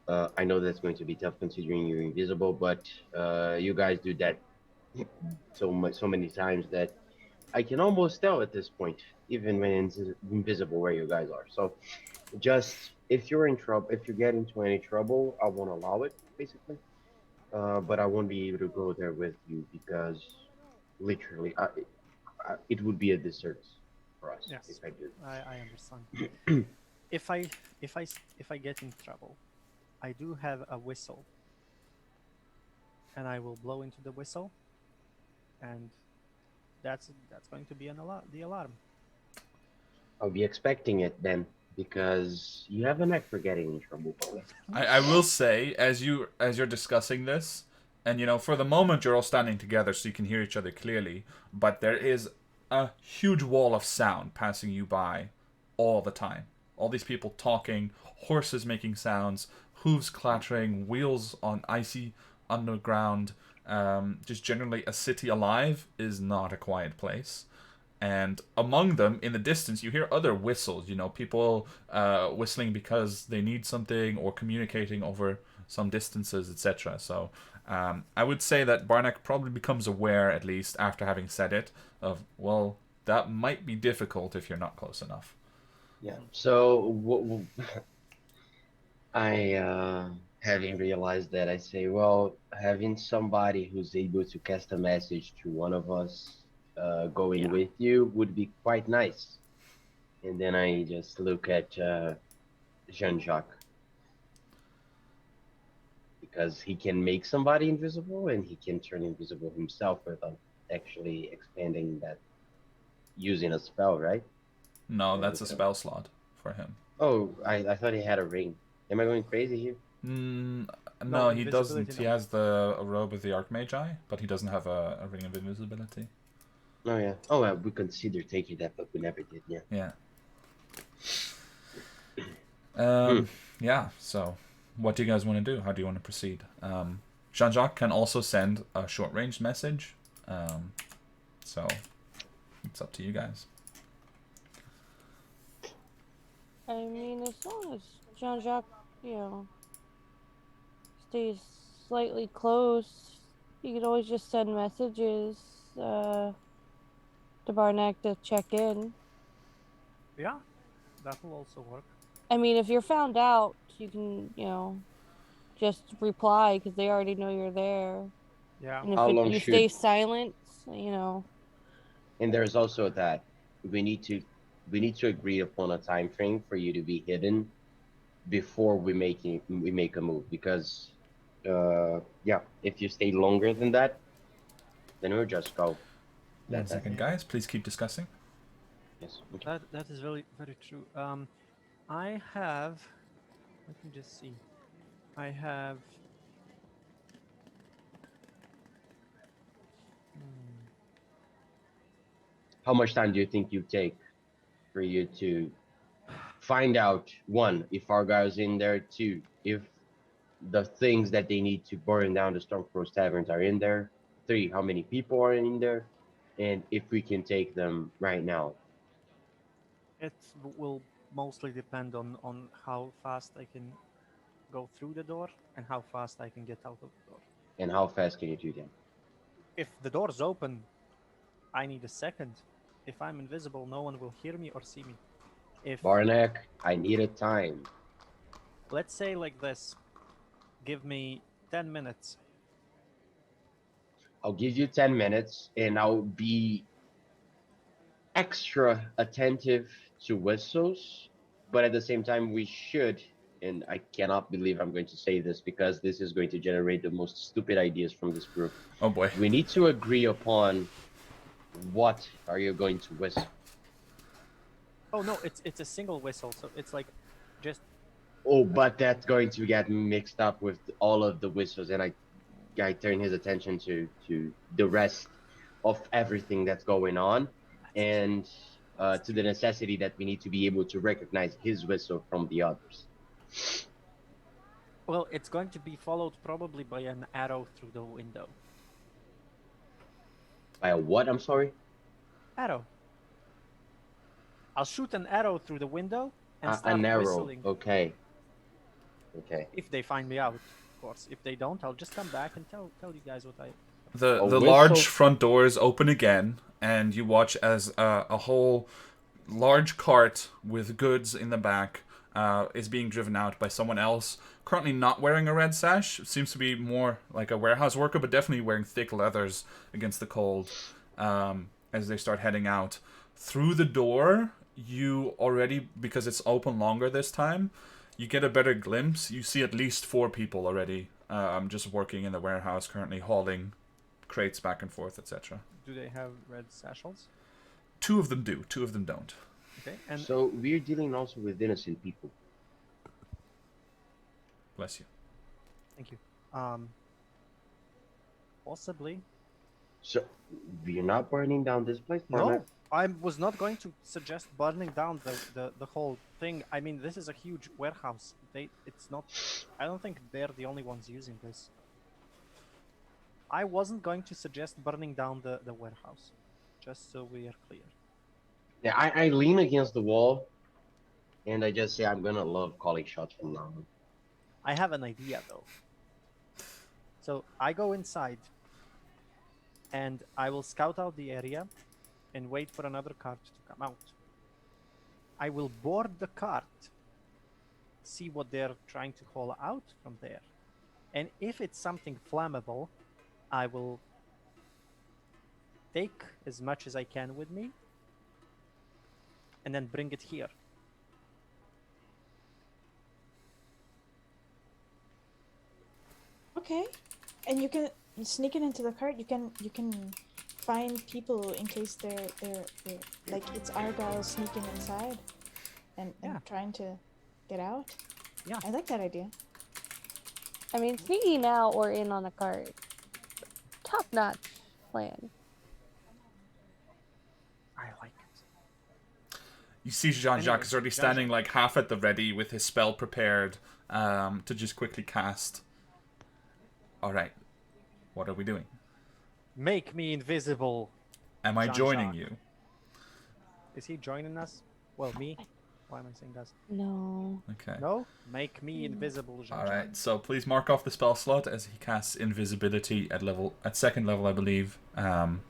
I know that's going to be tough considering you're invisible, but you guys do that so many times that I can almost tell at this point, even when invisible, where you guys are. So just if you're in trouble, if you get into any trouble, I won't allow it, basically. But I won't be able to go there with you because literally, it would be a disservice for us Yes, if I do. I understand. If I get in trouble, I do have a whistle, and I will blow into the whistle, and that's going to be the alarm. I'll be expecting it then because you have a knack for getting in trouble. I will say, as you're discussing this, and for the moment you're all standing together so you can hear each other clearly, but there is a huge wall of sound passing you by all the time. All these people talking, horses making sounds, hooves clattering, wheels on icy underground. Just generally, a city alive is not a quiet place. And among them, in the distance, you hear other whistles. People whistling because they need something or communicating over some distances, etc. So I would say that Barnack probably becomes aware, at least after having said it, of, well, that might be difficult if you're not close enough. Yeah. So having realized that, I say, well, having somebody who's able to cast a message to one of us going with you would be quite nice. And then I just look at Jean-Jacques because he can make somebody invisible and he can turn invisible himself without actually expanding that using a spell, right? No, that's a spell slot for him. Oh, I thought he had a ring. Am I going crazy here? No, he doesn't. He has a robe with the Archmagi, but he doesn't have a ring of invisibility. Oh, yeah. Oh, well, we considered taking that, but we never did, yeah. Yeah. Yeah, so what do you guys want to do? How do you want to proceed? Jean-Jacques can also send a short-range message, so it's up to you guys. I mean, as long as Jean-Jacques, stays slightly close, you could always just send messages to Barnack to check in. Yeah, that will also work. I mean, if you're found out, you can, just reply because they already know you're there. Yeah. And if you stay silent, And there's also that we need to agree upon a time frame for you to be hidden before we make a move, because if you stay longer than that, then we'll just go. 1 second, guys. Please keep discussing. Yes. Okay. That is very, very true. I have. Let me just see. I have. How much time do you think you take for you to find out, one, if Argyle's in there, two, if the things that they need to burn down the Stormcrows taverns are in there, three, how many people are in there, and if we can take them right now, It will mostly depend on how fast I can go through the door and how fast I can get out of the door. and how fast can you do that? If the door's open, I need a second. If I'm invisible, no one will hear me or see me. If, Barnack, I need a time. let's say like this, give me 10 minutes. I'll give you 10 minutes and I'll be extra attentive to whistles, but at the same time, we should, and I cannot believe I'm going to say this because this is going to generate the most stupid ideas from this group. Oh boy. We need to agree upon what are you going to whistle. Oh no, it's a single whistle, so it's like just Oh, but that's going to get mixed up with all of the whistles, and I turn his attention to the rest of everything that's going on, and to the necessity that we need to be able to recognize his whistle from the others. well, it's going to be followed probably by an arrow through the window. By a what? I'm sorry. Arrow. I'll shoot an arrow through the window and start An arrow. whistling. Okay. Okay. If they find me out, of course. If they don't, I'll just come back and tell you guys what I. The A large whistle- front doors open again, and you watch as a whole large cart with goods in the back is being driven out by someone else. Currently not wearing a red sash. Seems to be more like a warehouse worker, but definitely wearing thick leathers against the cold as they start heading out. Through the door, you already, because it's open longer this time, you get a better glimpse. You see at least 4 people already just working in the warehouse, currently hauling crates back and forth, etc. Do they have red satchels? 2 of them do, 2 of them don't. Okay, and So we're dealing also with innocent people. Bless you. thank you. Possibly. So we're not burning down this place, No, Barnack? I was not going to suggest burning down the whole thing. I mean, this is a huge warehouse. It's not. I don't think they're the only ones using this. I wasn't going to suggest burning down the warehouse, just so we are clear. Yeah, I lean against the wall, and I just say I'm gonna love calling shots from now on. I have an idea though. So I go inside, and I will scout out the area, and wait for another cart to come out. I will board the cart, see what they're trying to haul out from there, and if it's something flammable, I will take as much as I can with me, and then bring it here. Okay, and you can sneak it into the cart. You can find people in case they're like it's Argyle sneaking inside, and Yeah. trying to get out. Yeah. I like that idea. I mean, sneaking out or in on a cart. Top notch plan. I like it. You see Jean-Jacques Anyway, is already standing like half at the ready with his spell prepared to just quickly cast. Alright. What are we doing? Make me invisible. Am I joining Jean-Jacques. you? Is he joining us? Well, me. Why am I saying us? No. Okay. No? Make me invisible, Jean-Jacques. Alright, so please mark off the spell slot as he casts invisibility at second level, I believe, on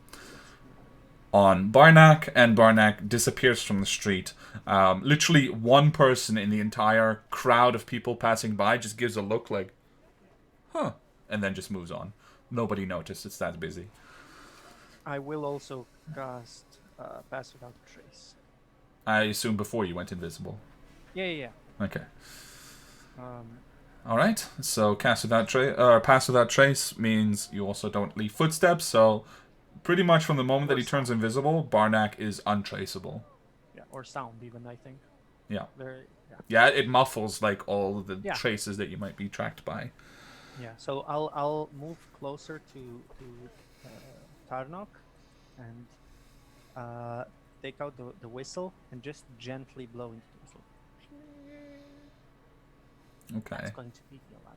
Barnack, and Barnack disappears from the street. Literally one person in the entire crowd of people passing by just gives a look like, huh, and then just moves on. Nobody noticed, it's that busy. I will also cast Pass Without Trace. I assume before you went invisible. Yeah. Okay. Um, Alright, so pass without trace means you also don't leave footsteps, so pretty much from the moment that he turns invisible, Barnack is untraceable. yeah, or sound even, I think. Yeah. Very, yeah. Yeah, it muffles like all the Yeah. traces that you might be tracked by. Yeah, so I'll move closer to Tarnok and take out the whistle and just gently blow into the whistle. Okay. It's going to be a lot.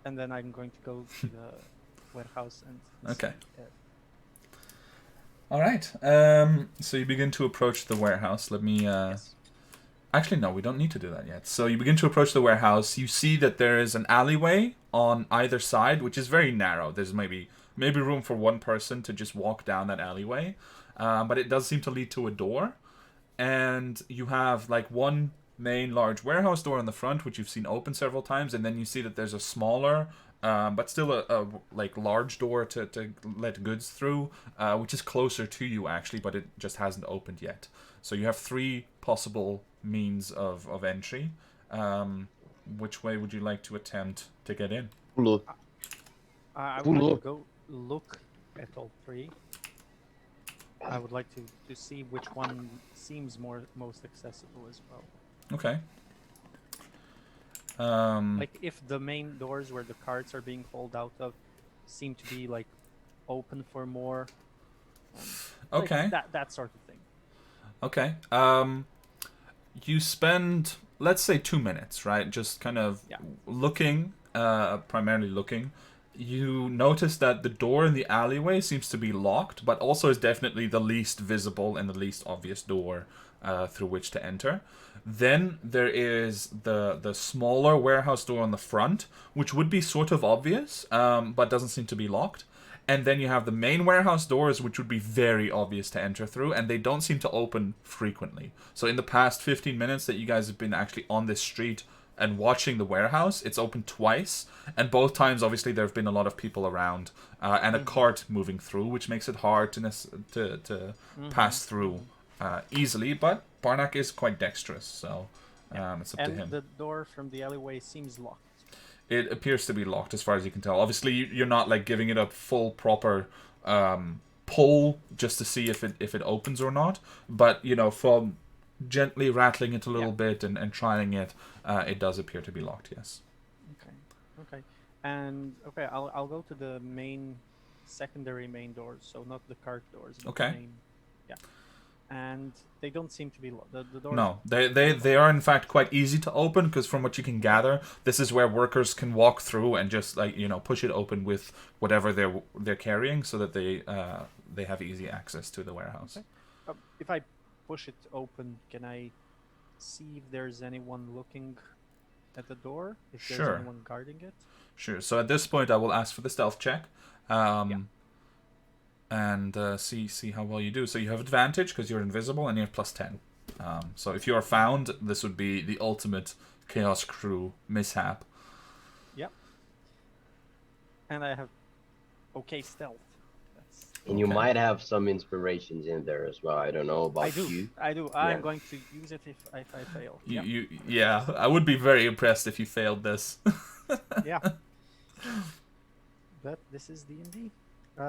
And then I'm going to go to the warehouse and Okay. see, All right. So you begin to approach the warehouse. Let me. yes. Actually, no, we don't need to do that yet. So you begin to approach the warehouse. You see that there is an alleyway on either side, which is very narrow. There's maybe room for one person to just walk down that alleyway, but it does seem to lead to a door. And you have like one main large warehouse door in the front, which you've seen open several times, and then you see that there's a smaller, but still a like large door to let goods through, which is closer to you actually, but it just hasn't opened yet. So you have 3 possible means of entry. Which way would you like to attempt to get in? Look. I would like to go look at all 3. I would like to see which one seems most accessible as well. Okay. Like if the main doors where the carts are being hauled out of seem to be like open for more. Okay. Like that sort of thing. Okay. You spend, let's say, 2 minutes, right? Just kind of looking, primarily looking. You notice that the door in the alleyway seems to be locked, but also is definitely the least visible and the least obvious door through which to enter. Then there is the smaller warehouse door on the front, which would be sort of obvious, but doesn't seem to be locked. And then you have the main warehouse doors, which would be very obvious to enter through, and they don't seem to open frequently. So in the past 15 minutes that you guys have been actually on this street and watching the warehouse, it's opened twice, and both times, obviously, there have been a lot of people around, and a cart moving through, which makes it hard to pass through easily, but Barnack is quite dexterous, so it's up to him. And the door from the alleyway seems locked. It appears to be locked as far as you can tell. Obviously, you're not like giving it a full proper pull just to see if it opens or not. But from gently rattling it a little bit and trying it, it does appear to be locked. Yes. Okay. And I'll go to the secondary main doors. So not the cart doors. But Okay. The main, and they don't seem to be locked. The doors. No, they are in fact quite easy to open because from what you can gather, this is where workers can walk through and just push it open with whatever they're carrying, so that they have easy access to the warehouse. Okay. If I push it open, can I see if there's anyone looking at the door? If there's Sure. anyone guarding it? Sure. So at this point, I will ask for the stealth check. And see how well you do. So you have advantage because you're invisible, and you have +10. So if you are found, this would be the ultimate Chaos Crew mishap. Yep. And I have okay stealth. And you might have some inspirations in there as well. I don't know about I do. you. I'm going to use it if I fail. Yeah, I would be very impressed if you failed this. Yeah. But this is D&D.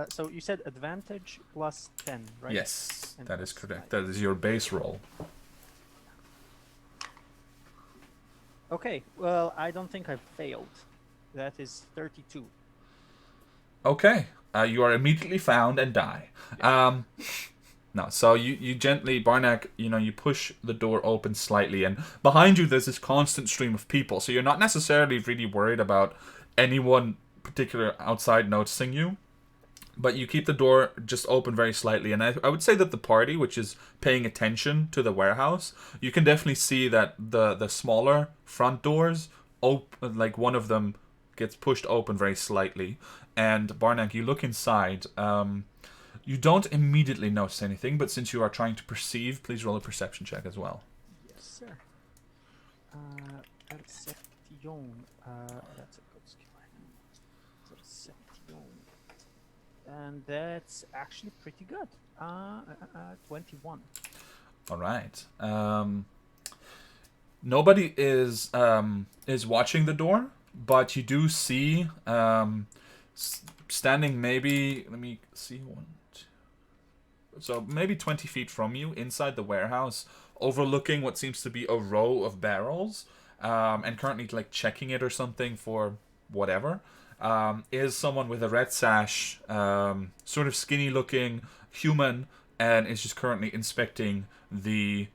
So you said advantage +10, right? Yes, And that is +5. correct. That is your base roll. Okay, well, I don't think I've failed. That is 32. Okay, you are immediately found and die. No, so you gently, Barnack, you push the door open slightly, and behind you there's this constant stream of people, so you're not necessarily really worried about anyone particular outside noticing you. But you keep the door just open very slightly, and I would say that the party, which is paying attention to the warehouse, you can definitely see that the smaller front doors, like one of them gets pushed open very slightly. And Barnack, you look inside. You don't immediately notice anything, but since you are trying to perceive, please roll a perception check as well. Yes, sir. Perception. That's a good skill. Perception. And that's actually pretty good. 21. All right. Nobody is watching the door, but you do see standing maybe. Let me see one. So maybe 20 feet from you, inside the warehouse, overlooking what seems to be a row of barrels, and currently like checking it or something for whatever. Is someone with a red sash, sort of skinny looking, human and is just currently inspecting the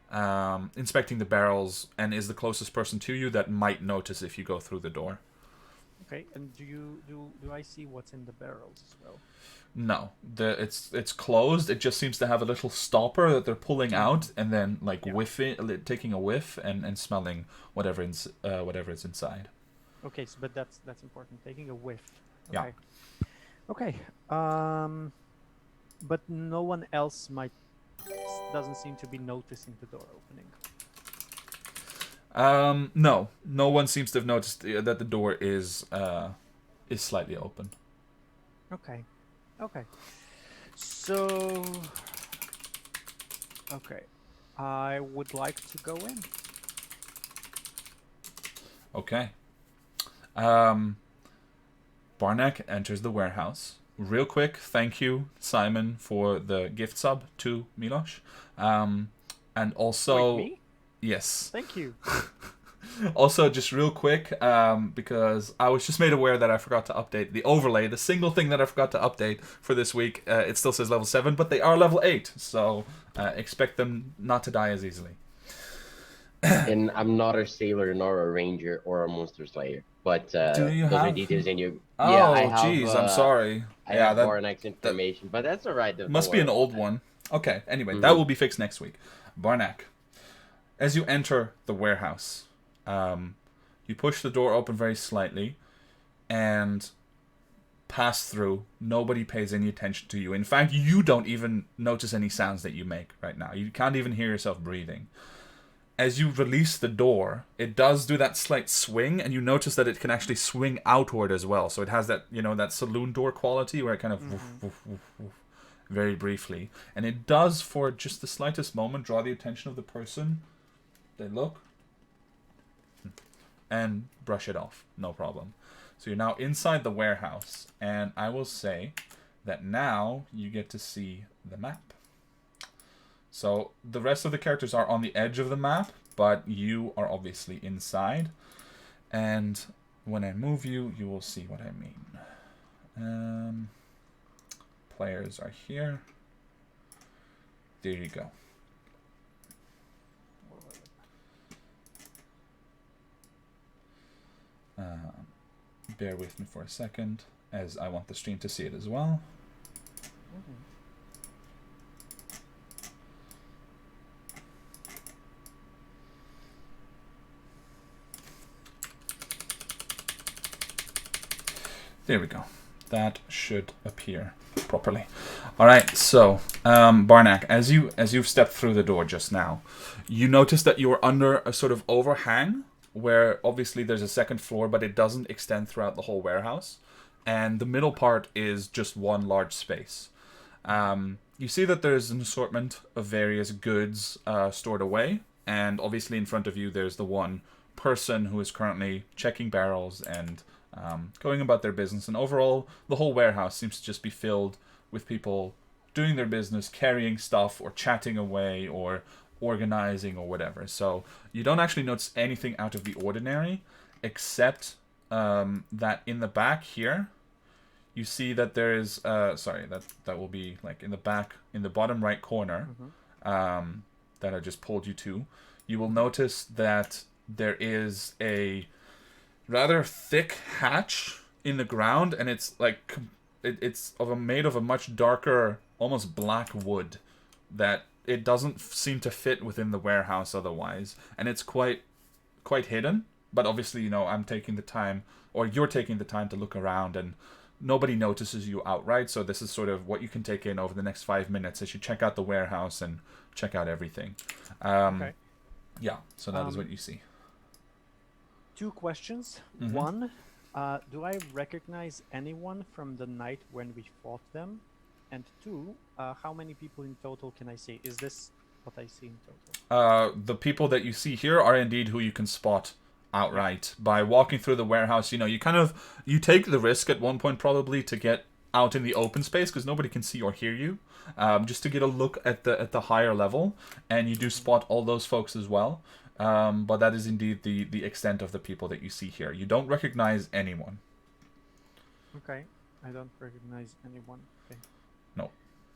barrels and is the closest person to you that might notice if you go through the door. Okay, and do I see what's in the barrels as well? No, it's closed. It just seems to have a little stopper that they're pulling out and then whiffing, taking a whiff and smelling whatever is inside. Okay, so but that's important. Taking a whiff. Yeah. Okay. Okay. But no one else doesn't seem to be noticing the door opening. No one seems to have noticed that the door is slightly open. Okay. Okay. So. Okay. I would like to go in. Okay. Barnack enters the warehouse. Real quick, thank you, Simon, for the gift sub to Milosh. And also... Wait, me? Yes. Thank you. Also, just real quick, because I was just made aware that I forgot to update the overlay. The single thing that I forgot to update for this week, it still says level 7, but they are level 8. So expect them not to die as easily. And I'm not a sailor, nor a ranger, or a monster slayer. But Do you those are have... details in your... Oh, yeah, I have, jeez, I'm sorry. I have Barnack's information, but that's alright. Must be an old one. Okay, anyway, that will be fixed next week. Barnack, as you enter the warehouse, you push the door open very slightly and pass through. Nobody pays any attention to you. In fact, you don't even notice any sounds that you make right now. You can't even hear yourself breathing. As you release the door, it does do that slight swing, and you notice that it can actually swing outward as well. So it has that, that saloon door quality where it kind of woof, woof, woof, woof, very briefly. And it does, for just the slightest moment, draw the attention of the person. They look and brush it off. No problem. So you're now inside the warehouse, and I will say that now you get to see the map. So the rest of the characters are on the edge of the map, but you are obviously inside. And when I move you, you will see what I mean. Players are here. There you go. Bear with me for a second, as I want the stream to see it as well. There we go. That should appear properly. All right. So, Barnack, as you've stepped through the door just now, you notice that you are under a sort of overhang, where obviously there's a second floor, but it doesn't extend throughout the whole warehouse, and the middle part is just one large space. You see that there's an assortment of various goods stored away, and obviously in front of you there's the one person who is currently checking barrels and going about their business. And overall, the whole warehouse seems to just be filled with people doing their business, carrying stuff, or chatting away, or organizing, or whatever. So you don't actually notice anything out of the ordinary, except that in the back here, you see that there is that will be like in the back, in the bottom right corner, that I just pulled you to. You will notice that there is a rather thick hatch in the ground, and it's like it's made of a much darker, almost black wood that it doesn't seem to fit within the warehouse otherwise, and it's quite hidden. But obviously, I'm taking the time, or you're taking the time to look around, and nobody notices you outright. So this is sort of what you can take in over the next 5 minutes as you check out the warehouse and check out everything. Okay. Yeah. So that is what you see. 2 questions. One, do I recognize anyone from the night when we fought them? And 2, how many people in total can I see? Is this what I see in total? The people that you see here are indeed who you can spot outright by walking through the warehouse. You take the risk at one point probably to get out in the open space because nobody can see or hear you, just to get a look at the higher level, and you do spot all those folks as well. But that is indeed the extent of the people that you see here. You don't recognize anyone. Okay, I don't recognize anyone. Okay. No.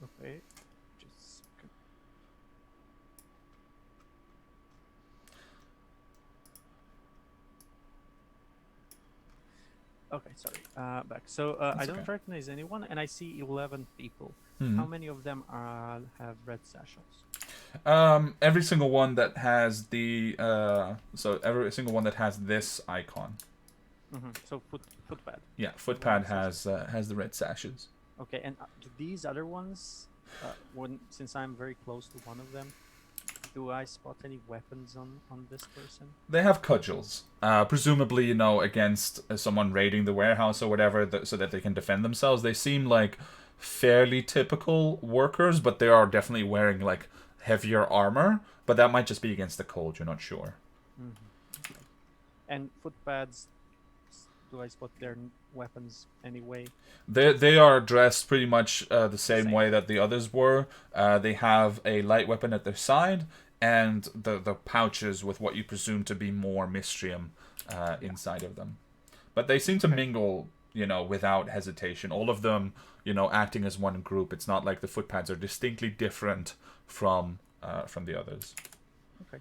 Okay. Just. Okay, sorry. Back. So I That's don't okay. recognize anyone, and I see 11 people. Mhm. How many of them have red satchels? Every single one that has the so every single one that has this icon. So footpad. Yeah, The one footpad that says has the red sashes. okay, and do these other ones, when since I'm very close to one of them, do I spot any weapons on this person? They have cudgels, presumably against someone raiding the warehouse or whatever, so that they can defend themselves. They seem like fairly typical workers, but they are definitely wearing like heavier armor. But that might just be against the cold. You're not sure. Okay. And footpads, do I spot their weapons anyway? They are dressed pretty much the same Same. way that the others were. They have a light weapon at their side and the pouches with what you presume to be more Mystrium inside of them. But they seem to mingle, without hesitation. All of them, acting as one group. It's not like the footpads are distinctly different from the others. Okay.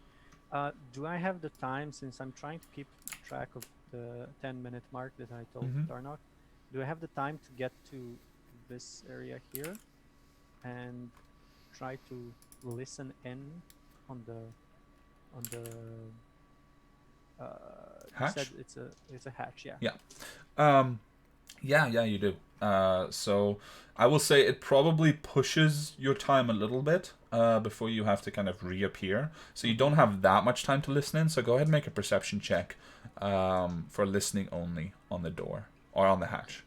Do I have the time, since I'm trying to keep track of the 10-minute mark that I told Darnok? Do I have the time to get to this area here and try to listen in on the you Hatch? said it's a hatch, yeah. Yeah, you do. So I will say it probably pushes your time a little bit before you have to kind of reappear. So you don't have that much time to listen in. So go ahead and make a perception check for listening only on the door or on the hatch.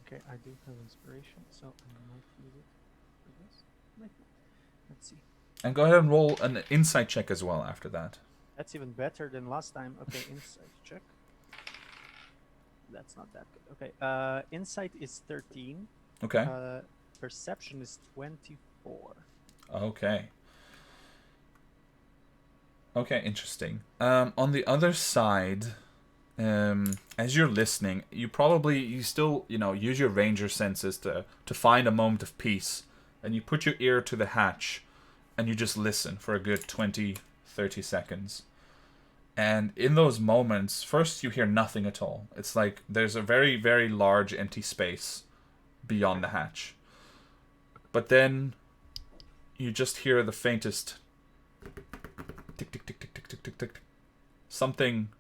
Okay, I do have inspiration, so I might use it for this. Might not. Let's see. And go ahead and roll an insight check as well after that. That's even better than last time. Okay, insight check. That's not that good. Okay, insight is 13. Okay. Perception is 24. Okay. Okay, interesting. On the other side, as you're listening, you still use your ranger senses to find a moment of peace, and you put your ear to the hatch, and you just listen for a good 20-30 seconds. And in those moments, first you hear nothing at all. It's like there's a very, very large empty space beyond the hatch. But then you just hear the faintest tick, tick, tick, tick, tick, tick, tick, tick. Something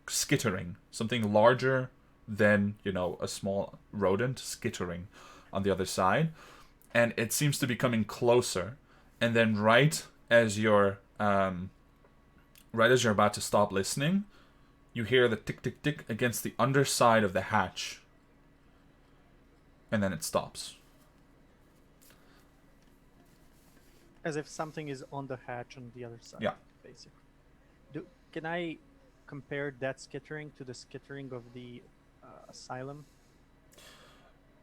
skittering. Something larger than, a small rodent skittering on the other side. And it seems to be coming closer. And then right as you're about to stop listening, you hear the tick, tick, tick against the underside of the hatch. And then it stops. As if something is on the hatch on the other side. Yeah. Basically. Can I compare that skittering to the skittering of the asylum?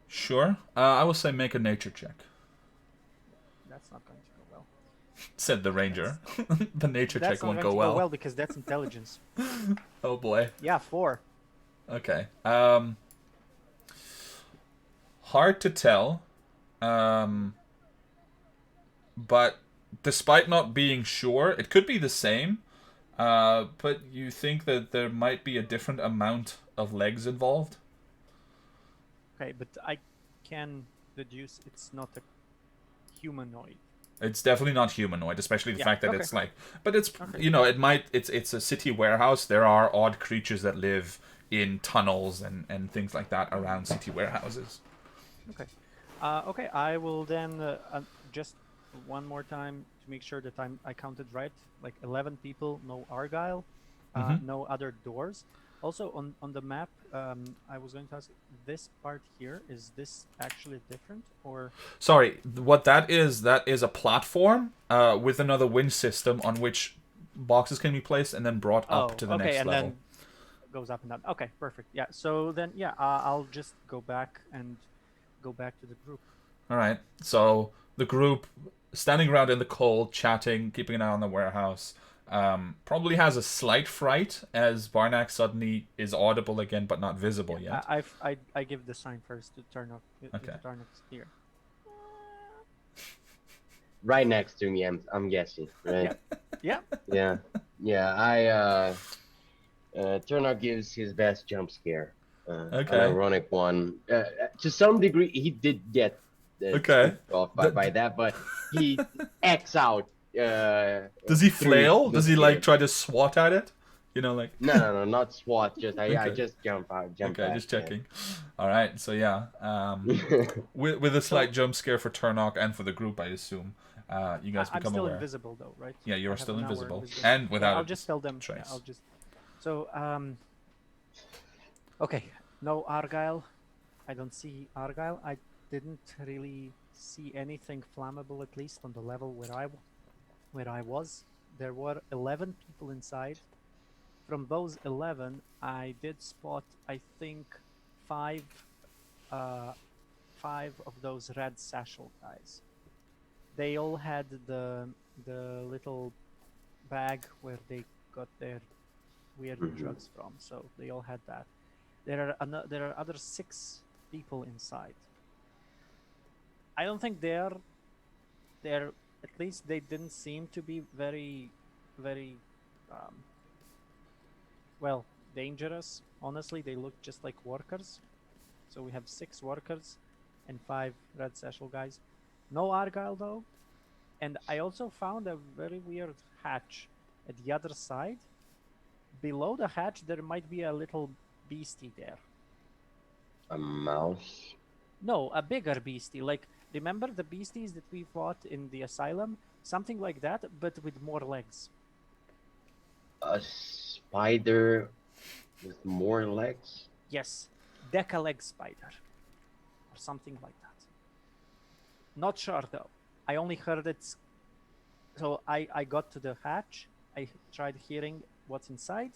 Sure. I will say make a nature check. That's not going to go well. Said the ranger. The nature That's check not won't going go to well. go well because that's intelligence. Oh boy. Yeah, 4. Okay. Hard to tell. But despite not being sure, it could be the same. But you think that there might be a different amount of legs involved? Okay, but I can deduce it's not a humanoid. It's definitely not humanoid, especially the fact that it's like, but it's Okay. it's a city warehouse. There are odd creatures that live in tunnels and things like that around city warehouses. Okay. Okay, I will then just one more time to make sure that I counted right. Like 11 people, no Argyle, no other doors. Also on the map, I was going to ask, this part here, is this actually different or? Sorry, what that is a platform with another winch system on which boxes can be placed and then brought up to the next and level. then goes up and down. Okay, perfect. Yeah. So then, yeah, I'll just go back to the group. All right. So the group standing around in the cold, chatting, keeping an eye on the warehouse. probably has a slight fright as Barnack suddenly is audible again but not visible yet. I give the sign first to turn off. Okay. To turn off here. Right next to me, I'm guessing, right? Yeah. Yeah. Yeah, Turnout gives his best jump scare. Okay. An ironic one. To some degree, he did get Okay. spooked off by that, but he X out. Does he through flail? the Does he scare. like try to swat at it? You know, like. No, not SWAT. Just I Okay. just jump out, jump Okay, back. just checking. All right, so yeah, Yeah. with a slight jump scare for Turnock and for the group, I assume. You guys I'm become still aware. invisible though, right? Yeah, you I are have still an hour invisible invisibility. and without I'll a just tell them. trace. Yeah, I'll just. So okay, no Argyle. I don't see Argyle. I didn't really see anything flammable, at least on the level where I was. There were 11 people inside. From those 11, I did spot, I think, five, uh, five of those red satchel guys. They all had the little bag where they got their weird drugs from, so they all had that. There are other 6 people inside. I don't think they're at least they didn't seem to be very um, well dangerous. Honestly, they look just like workers. So we have 6 workers and 5 red satchel guys. No Argyle though. And I also found a very weird hatch at the other side. Below the hatch there might be a little beastie there. A mouse. No, a bigger beastie. Like, remember the beasties that we fought in the asylum? Something like that, but with more legs. A spider with more legs. Yes, deca-leg spider. Or something like that. Not sure though. I only heard it. So I got to the hatch. I tried hearing what's inside.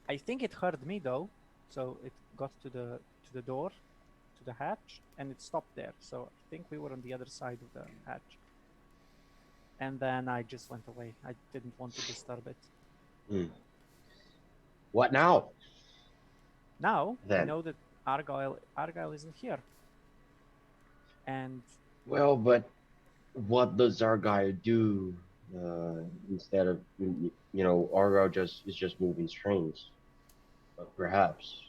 I think it heard me though. So it got to the door, to the hatch, and it stopped there. So I think we were on the other side of the hatch. And then I just went away. I didn't want to disturb it. What now? Now Then. we know that Argyle isn't here. And Well, but what does Argyle do instead of Argyle is just moving strings? Perhaps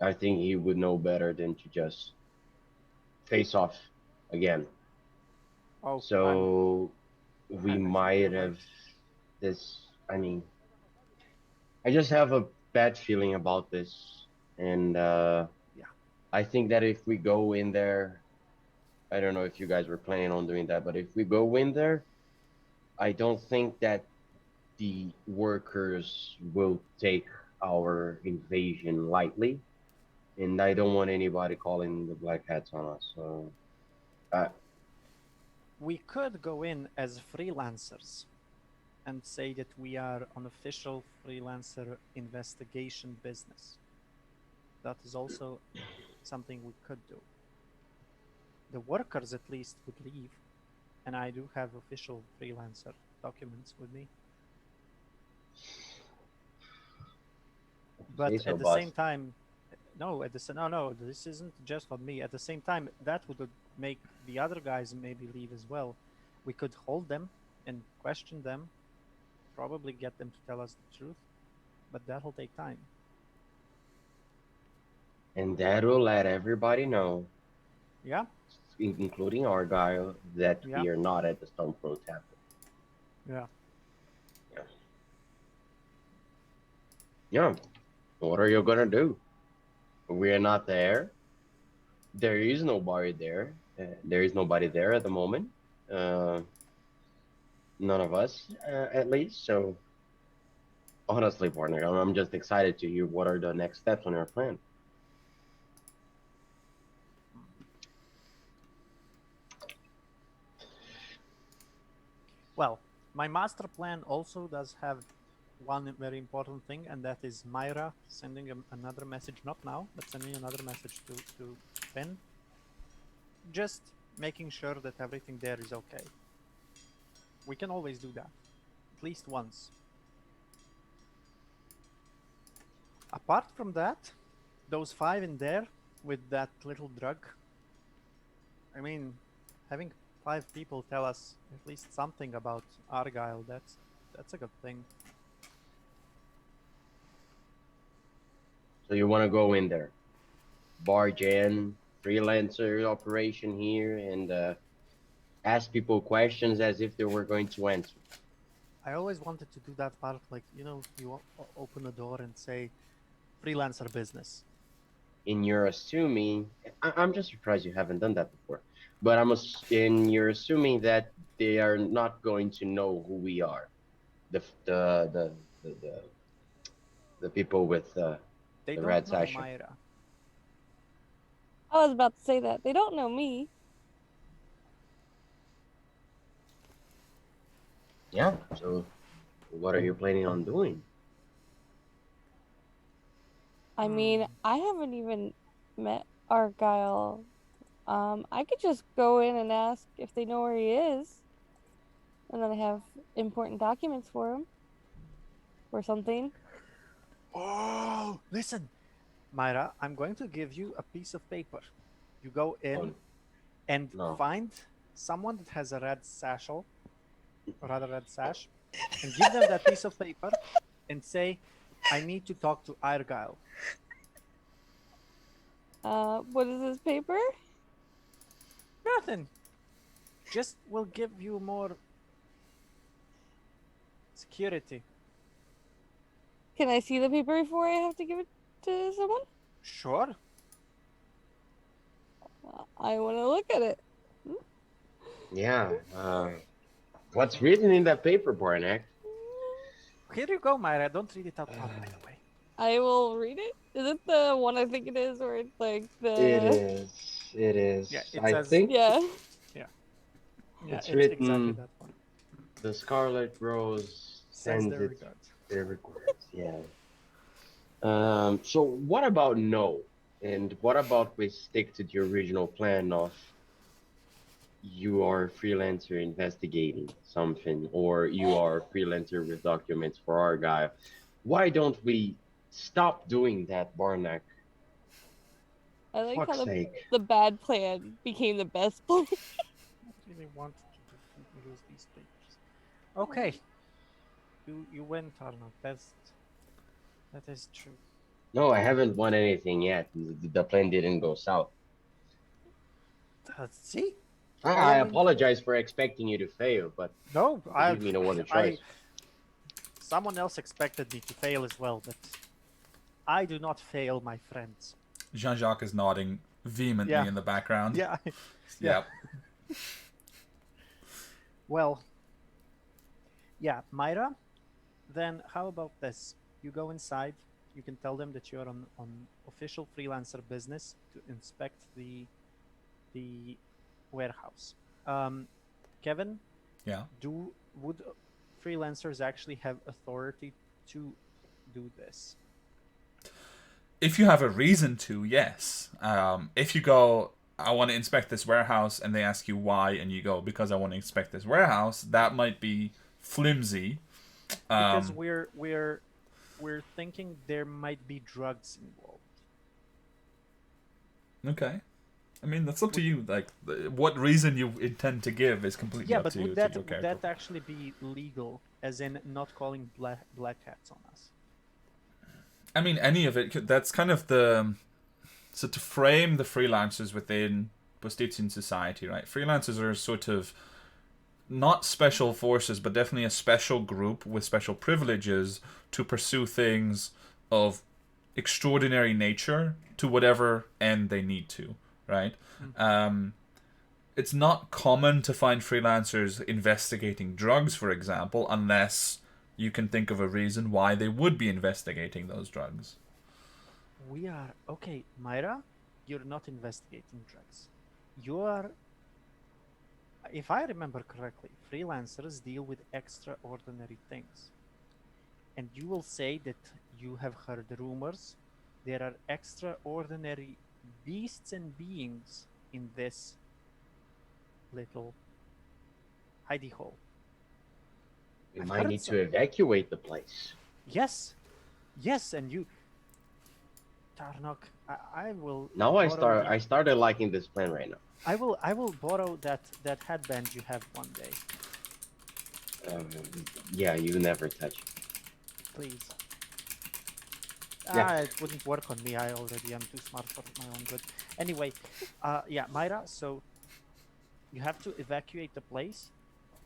I think he would know better than to just face off again. oh, So we I think might you're right. have this. I mean, I just have a bad feeling about this, and I think that if we go in there, I don't know if you guys were planning on doing that, but if we go in there, I don't think that the workers will take our invasion lightly, and I don't want anybody calling the black hats on us. So, We could go in as freelancers and say that we are an official freelancer investigation business. That is also something we could do. The workers at least would leave, and I do have official freelancer documents with me. But say so, at the boss. same time, no, this isn't just on me. At the same time, that would make the other guys maybe leave as well. We could hold them and question them, probably get them to tell us the truth, but that'll take time. And that will let everybody know, Yeah, including Argyle, that Yeah. we are not at the Stormfront Tavern. yeah. Yeah. What are you gonna do? We are not there. There is nobody there. There is nobody there at the moment. None of us, at least. So, honestly, partner, I'm just excited to hear what are the next steps on your plan. Well, my master plan also does have one very important thing, and that is Myra sending another message, not now, but sending another message to Ben. Just making sure that everything there is okay. We can always do that, at least once. Apart from that, those 5 in there with that little drug. I mean, having 5 people tell us at least something about Argyle, that's a good thing. So you want to go in there, barge in, freelancer operation here, and ask people questions as if they were going to answer. I always wanted to do that part, like, you open the door and say, freelancer business. And you're assuming, I'm just surprised you haven't done that before, but you're assuming that they are not going to know who we are, the f- the the people with They the don't red know sasha. Myra. I was about to say that. They don't know me. Yeah. So, what are you planning on doing? I mean, Hmm. I haven't even met Argyle. I could just go in and ask if they know where he is, and then I have important documents for him or something. Oh, listen, Myra, I'm going to give you a piece of paper. You go in Oh and no. find someone that has a red satchel, or rather red sash, and give them that piece of paper and say, I need to talk to Argyle. What is this paper? Nothing. Just will give you more security. Can I see the paper before I have to give it to someone? Sure. I want to look at it. Yeah. What's written in that paper, Barnack? Here you go, Myra. Don't read it out loud, by the way. I will read it. Is it the one I think it is, where it's like It the is. It is. Yeah, it I says, think yeah? yeah, it's it's exactly written. that one. The Scarlet Rose Says sends their its regards. their regards. Yeah. So what about no? And what about we stick to the original plan of you are a freelancer investigating something, or you are a freelancer with documents for Argyle? Why don't we stop doing that, Barnack? I like how Fuck's sake. the bad plan became the best plan. I really wanted to use these papers. Okay, you win, Tarnak. That is true. No, I haven't won anything yet. The plan didn't go south. See, I following. apologize for expecting you to fail, but No, you leave me no other choice. Someone else expected me to fail as well, but I do not fail, my friends. Jean-Jacques is nodding vehemently Yeah. in the background. Yeah. Yep. Well, yeah, Myra. Then how about this? You go inside. You can tell them that you're on official freelancer business to inspect the warehouse. Kevin, Yeah. would freelancers actually have authority to do this? If you have a reason to, yes. If you go, I want to inspect this warehouse, and they ask you why, and you go, because I want to inspect this warehouse, that might be flimsy. Because we're thinking there might be drugs involved. Okay. I mean, that's up to you. Like, what reason you intend to give is completely Yeah, up but to, would to that your would character. that actually be legal? As in not calling black hats on us? I mean, any of it. That's kind of the. So to frame the freelancers within Bostitian society, right? Freelancers are sort of not special forces, but definitely a special group with special privileges to pursue things of extraordinary nature to whatever end they need to, right? It's not common to find freelancers investigating drugs, for example, unless you can think of a reason why they would be investigating those drugs. We are okay, Myra. You're not investigating drugs. You are, if I remember correctly, freelancers deal with extraordinary things. And you will say that you have heard rumors. There are extraordinary beasts and beings in this little hidey hole. We I've might heard need some. to evacuate the place. Yes, yes, and Tarnok, I will. Now borrow I started liking this plan right now. I will borrow that headband you have one day, Um, yeah, you never touch it. please. Yeah. It wouldn't work on me. I already am too smart for my own good. Anyway, yeah, Myra. So you have to evacuate the place,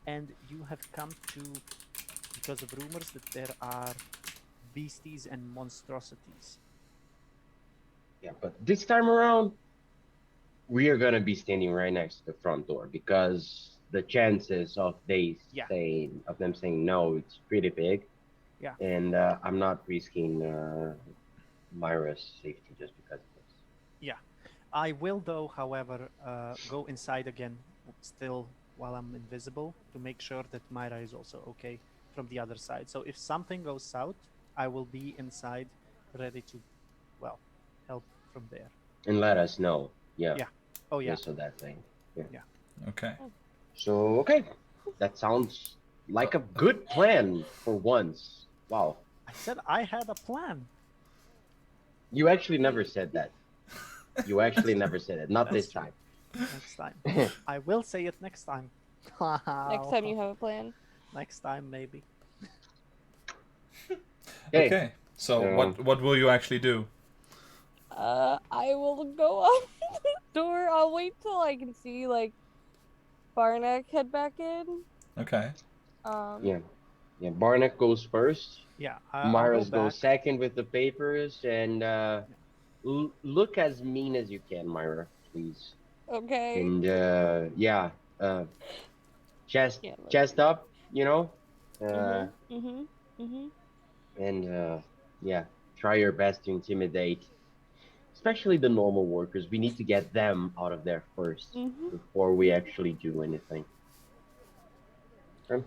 and you have come to because of rumors that there are beasties and monstrosities. Yeah, but this time around, we are gonna be standing right next to the front door because the chances of Yeah. them saying no, it's pretty big. Yeah. And I'm not risking Myra's safety just because of this. Yeah. I will, though, however, go inside again, still while I'm invisible, to make sure that Myra is also okay from the other side. So if something goes south, I will be inside, ready to, well, help from there. And let us know. Yeah. Yeah. Oh, yeah. Just so that thing. Yeah. Yeah. Okay. So okay, that sounds like a good plan for once. Wow. I said I had a plan. You actually never said that. You actually never said it. Not That's this true. time. Next time. I will say it next time. Next time you have a plan. Next time, maybe. Hey, Okay. So So- what will you actually do? I will go up the door. I'll wait till I can see like Barnack head back in. Okay. Yeah. Yeah, Barnack goes first. Yeah. I'll Myra's go back. goes second with the papers, and look as mean as you can, Myra, please. Okay. And yeah, chest Yeah, let's chest up, you know, and yeah, try your best to intimidate, especially the normal workers. We need to get them out of there first before we actually do anything. Okay?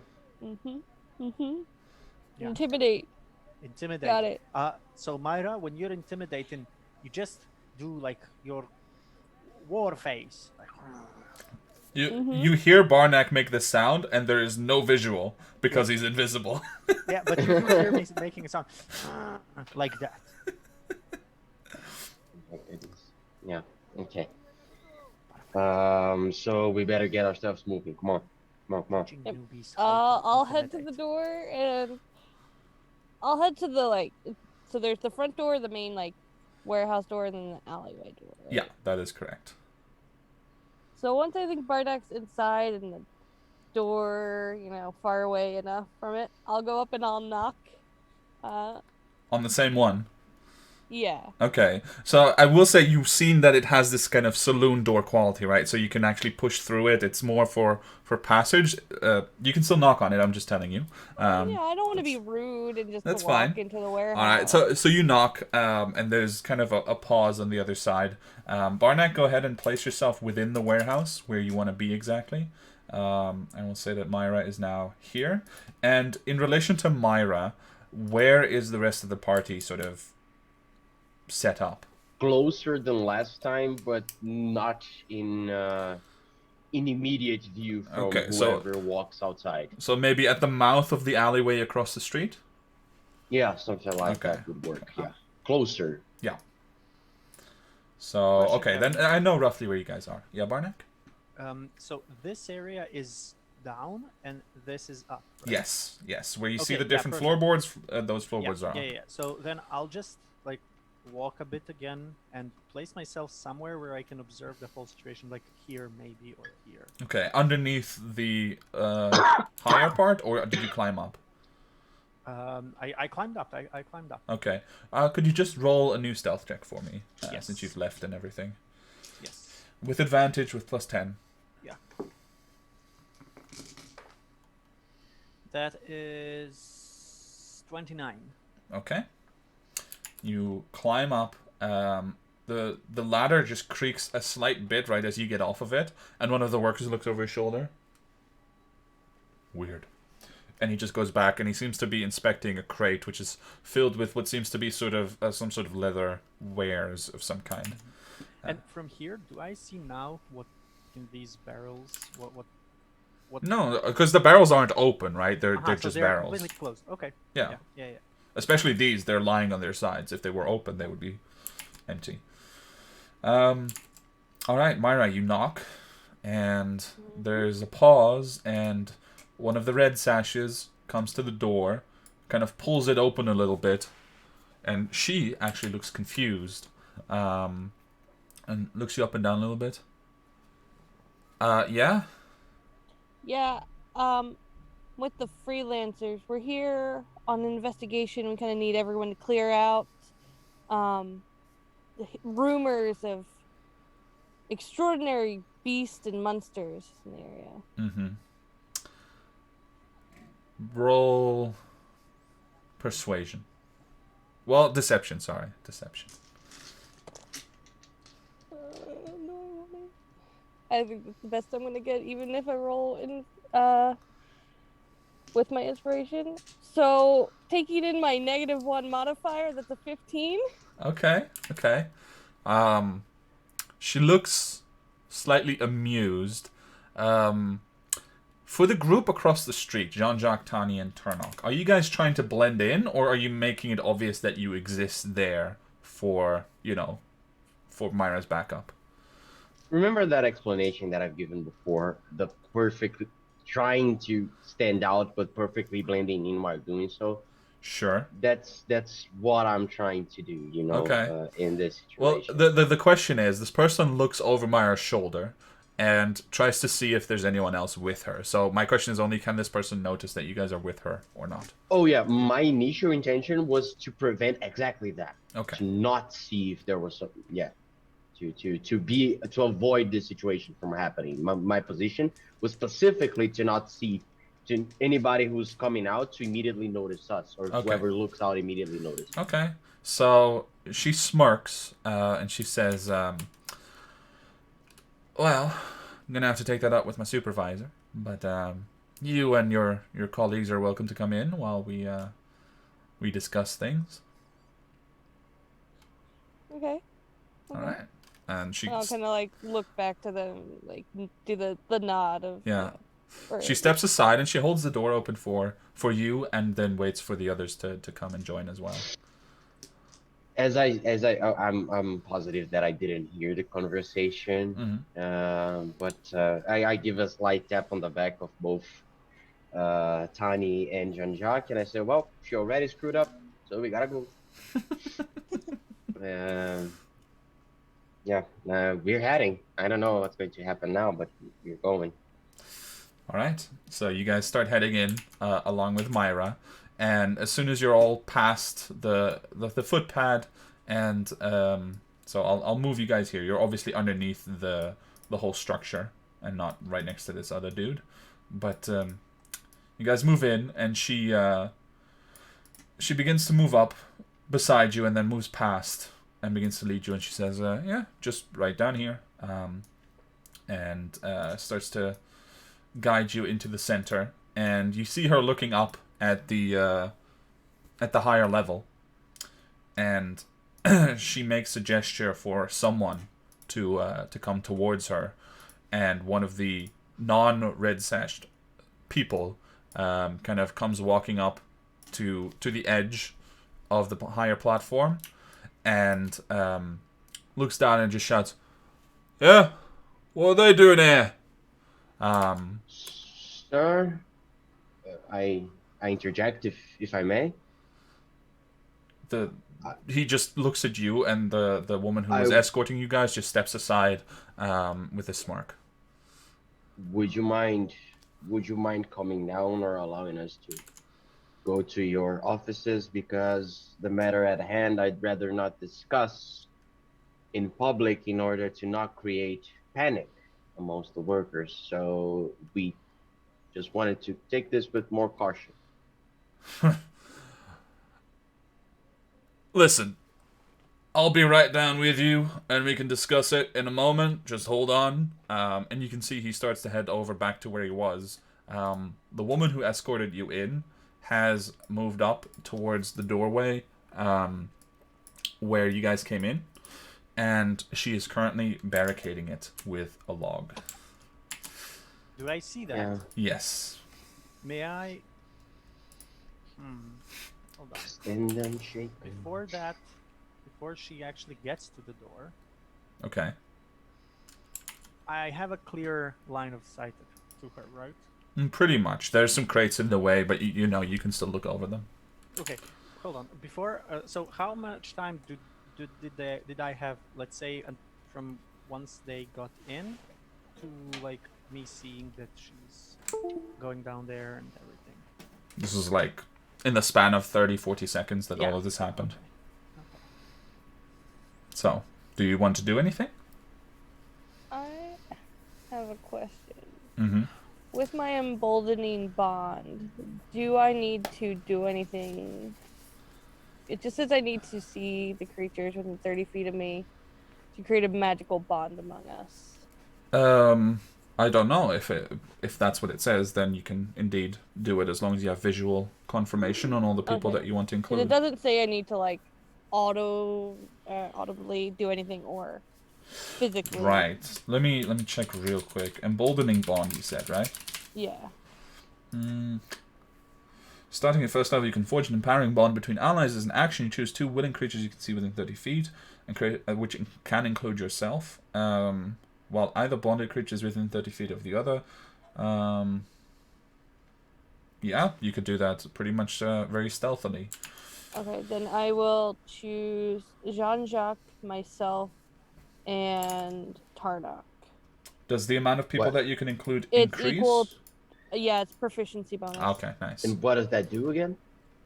Yeah. Intimidate. Intimidate. Got it. So Myra, when you're intimidating, you just do like your war face. Like, You hear Barnack make the sound, and there is no visual because he's invisible. yeah, but you do hear me making a sound like that. Yeah. Okay. So we better get ourselves moving. Come on. Come on. Teaching newbies how to I'll head to the intimidate. door and I'll head to the like. So there's the front door, the main like warehouse door, and then the alleyway door. Right? Yeah, that is correct. So once I think Barnack's inside and the door, far away enough from it, I'll go up and I'll knock. On the same one. Yeah. Okay. So I will say you've seen that it has this kind of saloon door quality, right? So you can actually push through it. It's more for passage. You can still knock on it, I'm just telling you. Yeah, I don't want to be rude and just that's to walk fine. into the warehouse. All right, so you knock, and there's kind of a pause on the other side. Barnack, go ahead and place yourself within the warehouse where you want to be exactly. And we'll say that Myra is now here. And in relation to Myra, where is the rest of the party sort of set up? Closer than last time, but not in immediate view from Okay, so- whoever walks outside. So maybe at the mouth of the alleyway across the street? Yeah, something like Okay. that would work. Yeah, closer. Yeah. So, Question, okay, then I know roughly where you guys are. Yeah, Barnack? So this area is down and this is up. Right? Yes. Where you see Okay, the yeah, different perfect. floorboards, those Yeah, floorboards are up. yeah. So then I'll just like walk a bit again and place myself somewhere where I can observe the whole situation, like here maybe or here. Okay, underneath the higher part, or did you climb up? I climbed up. I climbed up. Okay. Could you just roll a new stealth check for me, Yes. since you've left and everything? Yes. With advantage, with plus 10. Yeah. That is 29. Okay. You climb up. The ladder just creaks a slight bit right as you get off of it, and one of the workers looks over his shoulder. Weird. And he just goes back, and he seems to be inspecting a crate, which is filled with what seems to be sort of some sort of leather wares of some kind. And from here, do I see now what in these barrels? What? No, because the barrels aren't open, right? They're So just they're barrels. completely closed. Okay. Yeah. Yeah. Especially these, they're lying on their sides. If they were open, they would be empty. All right, Myra, you knock, and there's a pause, and one of the red sashes comes to the door, kind of pulls it open a little bit, and she actually looks confused, and looks you up and down a little bit. Yeah? Yeah, with the freelancers, we're here on an investigation. We kind of need everyone to clear out rumors of extraordinary beasts and monsters in the area. Mm-hmm. Roll persuasion. Well, deception, sorry. Deception. No, I think that's the best I'm gonna get, even if I roll in with my inspiration. So taking in my -1 modifier, that's a 15. Okay. She looks slightly amused. For the group across the street, Jean-Jacques, Tani, and Turnok, are you guys trying to blend in, or are you making it obvious that you exist there for, for Myra's backup? Remember that explanation that I've given before? The perfect, trying to stand out, but perfectly blending in while doing so. Sure. That's what I'm trying to do, Okay. in this Well, situation. the question is, this person looks over Myra's shoulder and tries to see if there's anyone else with her. So my question is only, can this person notice that you guys are with her or not? Oh yeah, my initial intention was to prevent exactly that. Okay. To not see if there was something. Yeah. To avoid this situation from happening. My position was specifically to not see to anybody who's coming out to immediately notice us, or Okay. whoever looks out immediately notice. Okay. So she smirks and she says, well, I'm going to have to take that up with my supervisor. But you and your colleagues are welcome to come in while we discuss things. Okay. All right. And she I'll kind of like look back to them, like do the nod of She steps aside and she holds the door open for you, and then waits for the others to come and join as well. I'm positive that I didn't hear the conversation, but I give a slight tap on the back of both Tani and Jean-Jacques, and I say, well, she already screwed up, so we gotta go. Yeah, we're heading. I don't know what's going to happen now, but we're going. All right. So you guys start heading in along with Myra, and as soon as you're all past the footpad, and so I'll move you guys here. You're obviously underneath the whole structure and not right next to this other dude, but you guys move in, and she begins to move up beside you, and then moves past and begins to lead you, and she says, yeah, just right down here, and starts to guide you into the center, and you see her looking up at the higher level, and she makes a gesture for someone to come towards her, and one of the non-red sashed people kind of comes walking up to the edge of the higher platform, and looks down and just shouts, yeah, what are they doing here? Sir, I interject if I may. He just looks at you, and the woman who was escorting you guys just steps aside with a smirk. Would you mind coming down or allowing us to go to your offices, because the matter at hand I'd rather not discuss in public in order to not create panic amongst the workers. So we just wanted to take this with more caution. Listen, I'll be right down with you, and we can discuss it in a moment. Just hold on. And you can see he starts to head over back to where he was. The woman who escorted you in has moved up towards the doorway where you guys came in, and she is currently barricading it with a log. Do I see that? Yeah. Yes. May I? Hold on. Stand and shake. Before before she actually gets to the door, Okay. I have a clear line of sight to her, right? Pretty much. There's some crates in the way, but you know you can still look over them. Okay, hold on. Before, so how much time did I have? Let's say from once they got in to like me seeing that she's going down there and everything. This is like in the span of 30, 40 seconds that Yeah. all of this happened. Okay. So, do you want to do anything? I have a question. Mm-hmm. With my emboldening bond, do I need to do anything? It just says I need to see the creatures within 30 feet of me to create a magical bond among us. I don't know if that's what it says. Then you can indeed do it as long as you have visual confirmation on all the people Okay. that you want to Because it include. doesn't say I need to like audibly do anything or physically. Right. Let me check real quick. Emboldening bond, you said, right? Yeah. Starting at first level, you can forge an empowering bond between allies as an action. You choose 2 willing creatures you can see within 30 feet, and create which can include yourself. While either bonded creatures within 30 feet of the other. Yeah, you could do that pretty much very stealthily. Okay, then I will choose Jean-Jacques, myself, and Tarnak. Does the amount of people What? that you can include It's increase? equal. Yeah, it's proficiency bonus. Okay, nice. And what does that do again?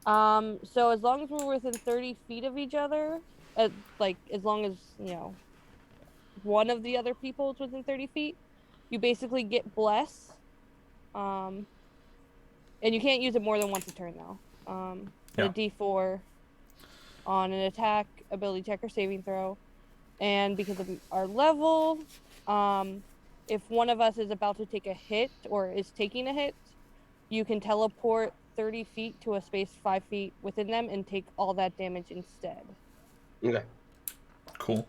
So as long as we're within 30 feet of each other, like as long as one of the other people is within 30 feet, you basically get bless. And you can't use it more than once a turn though. Put a D4 on an attack, ability check, or saving throw, and because of our level, if one of us is about to take a hit or is taking a hit, you can teleport 30 feet to a space 5 feet within them and take all that damage instead. Okay. Cool.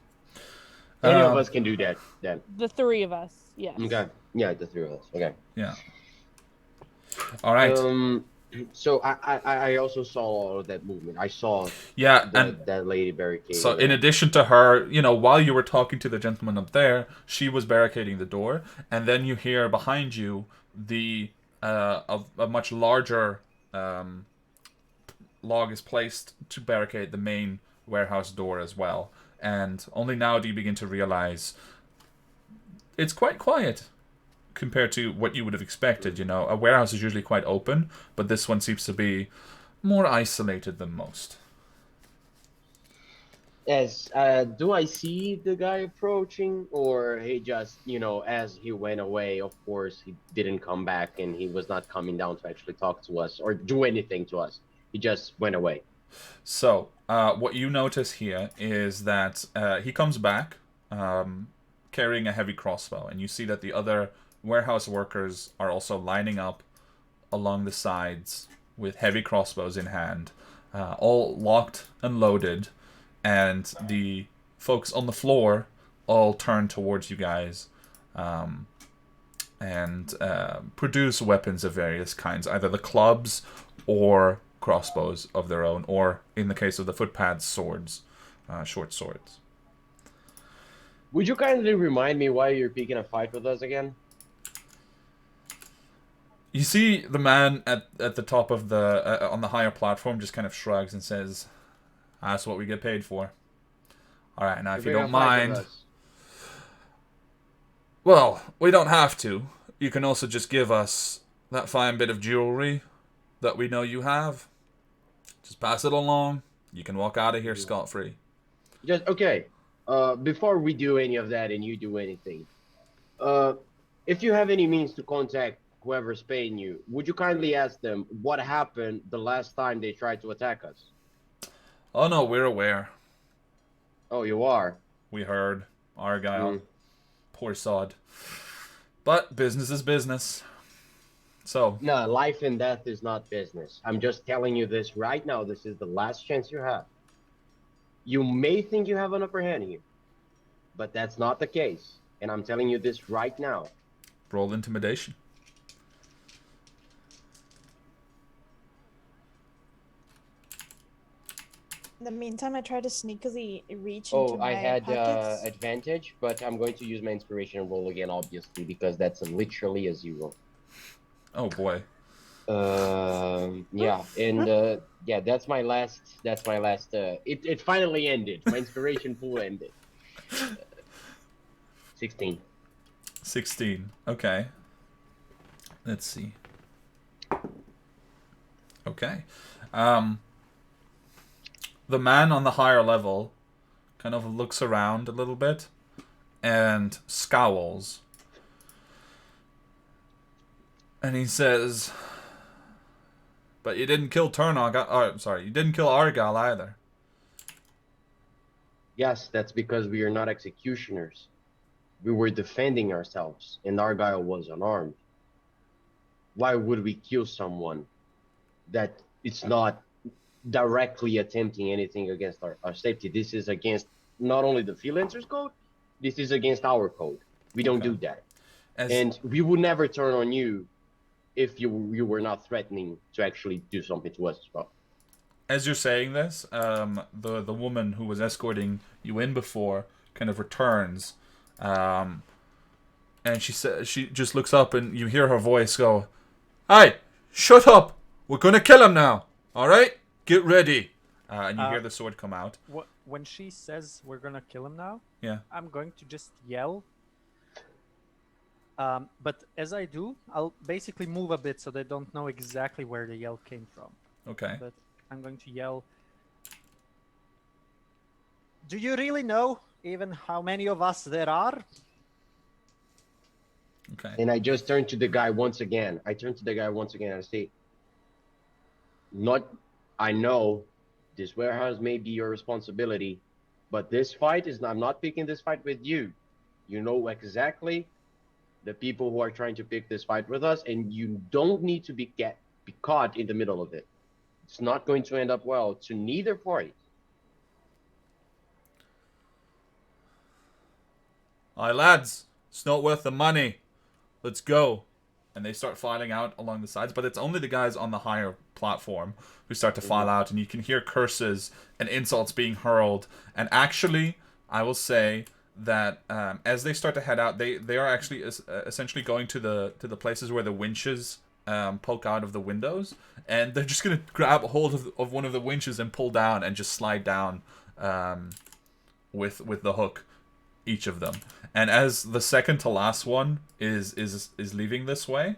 Any of us can do that then. The 3 of us, yes. Okay. Yeah, the 3 of us. Okay. Yeah. All right. So I also saw all of that movement. I saw that lady barricade. So in addition to her, while you were talking to the gentleman up there, she was barricading the door, and then you hear behind you a much larger log is placed to barricade the main warehouse door as well. And only now do you begin to realize it's quite quiet compared to what you would have expected. A warehouse is usually quite open, but this one seems to be more isolated than most. Yes. Do I see the guy approaching, or he just, as he went away, of course, he didn't come back and he was not coming down to actually talk to us or do anything to us. He just went away. So, what you notice here is that he comes back carrying a heavy crossbow, and you see that the other warehouse workers are also lining up along the sides with heavy crossbows in hand, all locked and loaded, and the folks on the floor all turn towards you guys and produce weapons of various kinds, either the clubs or crossbows of their own, or in the case of the footpads, swords, short swords. Would you kindly remind me why you're picking a fight with us again? You see the man at the top of the on the higher platform just kind of shrugs and says, "That's what we get paid for." All right, now if you don't mind, well, we don't have to. You can also just give us that fine bit of jewelry that we know you have. Just pass it along. You can walk out of here scot-free. Just okay. Before we do any of that and you do anything, if you have any means to contact whoever's paying you, would you kindly ask them what happened the last time they tried to attack us? Oh no, we're aware. Oh, you are? We heard. Argyle. Poor sod. But business is business. So. No, life and death is not business. I'm just telling you this right now. This is the last chance you have. You may think you have an upper hand here, but that's not the case. And I'm telling you this right now. Roll intimidation. In the meantime, I try to sneakily reach into Oh, I my had pockets. advantage, but I'm going to use my inspiration roll again, obviously, because that's literally a 0. Oh boy. Yeah, and yeah, that's my last. That's my last. It finally ended. My inspiration pool ended. 16. 16. Okay. Let's see. Okay. Um, the man on the higher level kind of looks around a little bit and scowls. And he says, "But you didn't kill Turnog. Oh, sorry, you didn't kill Argal either." Yes, that's because we are not executioners. We were defending ourselves, and Argyle was unarmed. Why would we kill someone that it's not directly attempting anything against our safety? This is against not only the freelancers code, this is against our code. We don't Okay. do that. As And we would never turn on you if you were not threatening to actually do something to us as well. as you're saying this, the woman who was escorting you in before kind of returns, and she just looks up and you hear her voice go, "Hey, shut up! We're gonna kill him now. All right, get ready." And you hear the sword come out. When she says we're gonna kill him now, Yeah. I'm going to just yell. But as I do, I'll basically move a bit so they don't know exactly where the yell came from. Okay. But I'm going to yell. Do you really know even how many of us there are? Okay. And I just turn to the guy once again. I say, not, I know this warehouse may be your responsibility, but this fight is, I'm not picking this fight with you. You know exactly the people who are trying to pick this fight with us, and you don't need to be caught in the middle of it. It's not going to end up well to neither party. Aye, lads, it's not worth the money. Let's go. And they start filing out along the sides, but it's only the guys on the higher platform who start to file out, and you can hear curses and insults being hurled. And actually, I will say that as they start to head out, they are actually essentially going to the places where the winches poke out of the windows, and they're just gonna grab hold of one of the winches and pull down and just slide down with the hook, each of them. And as the second to last one is leaving this way,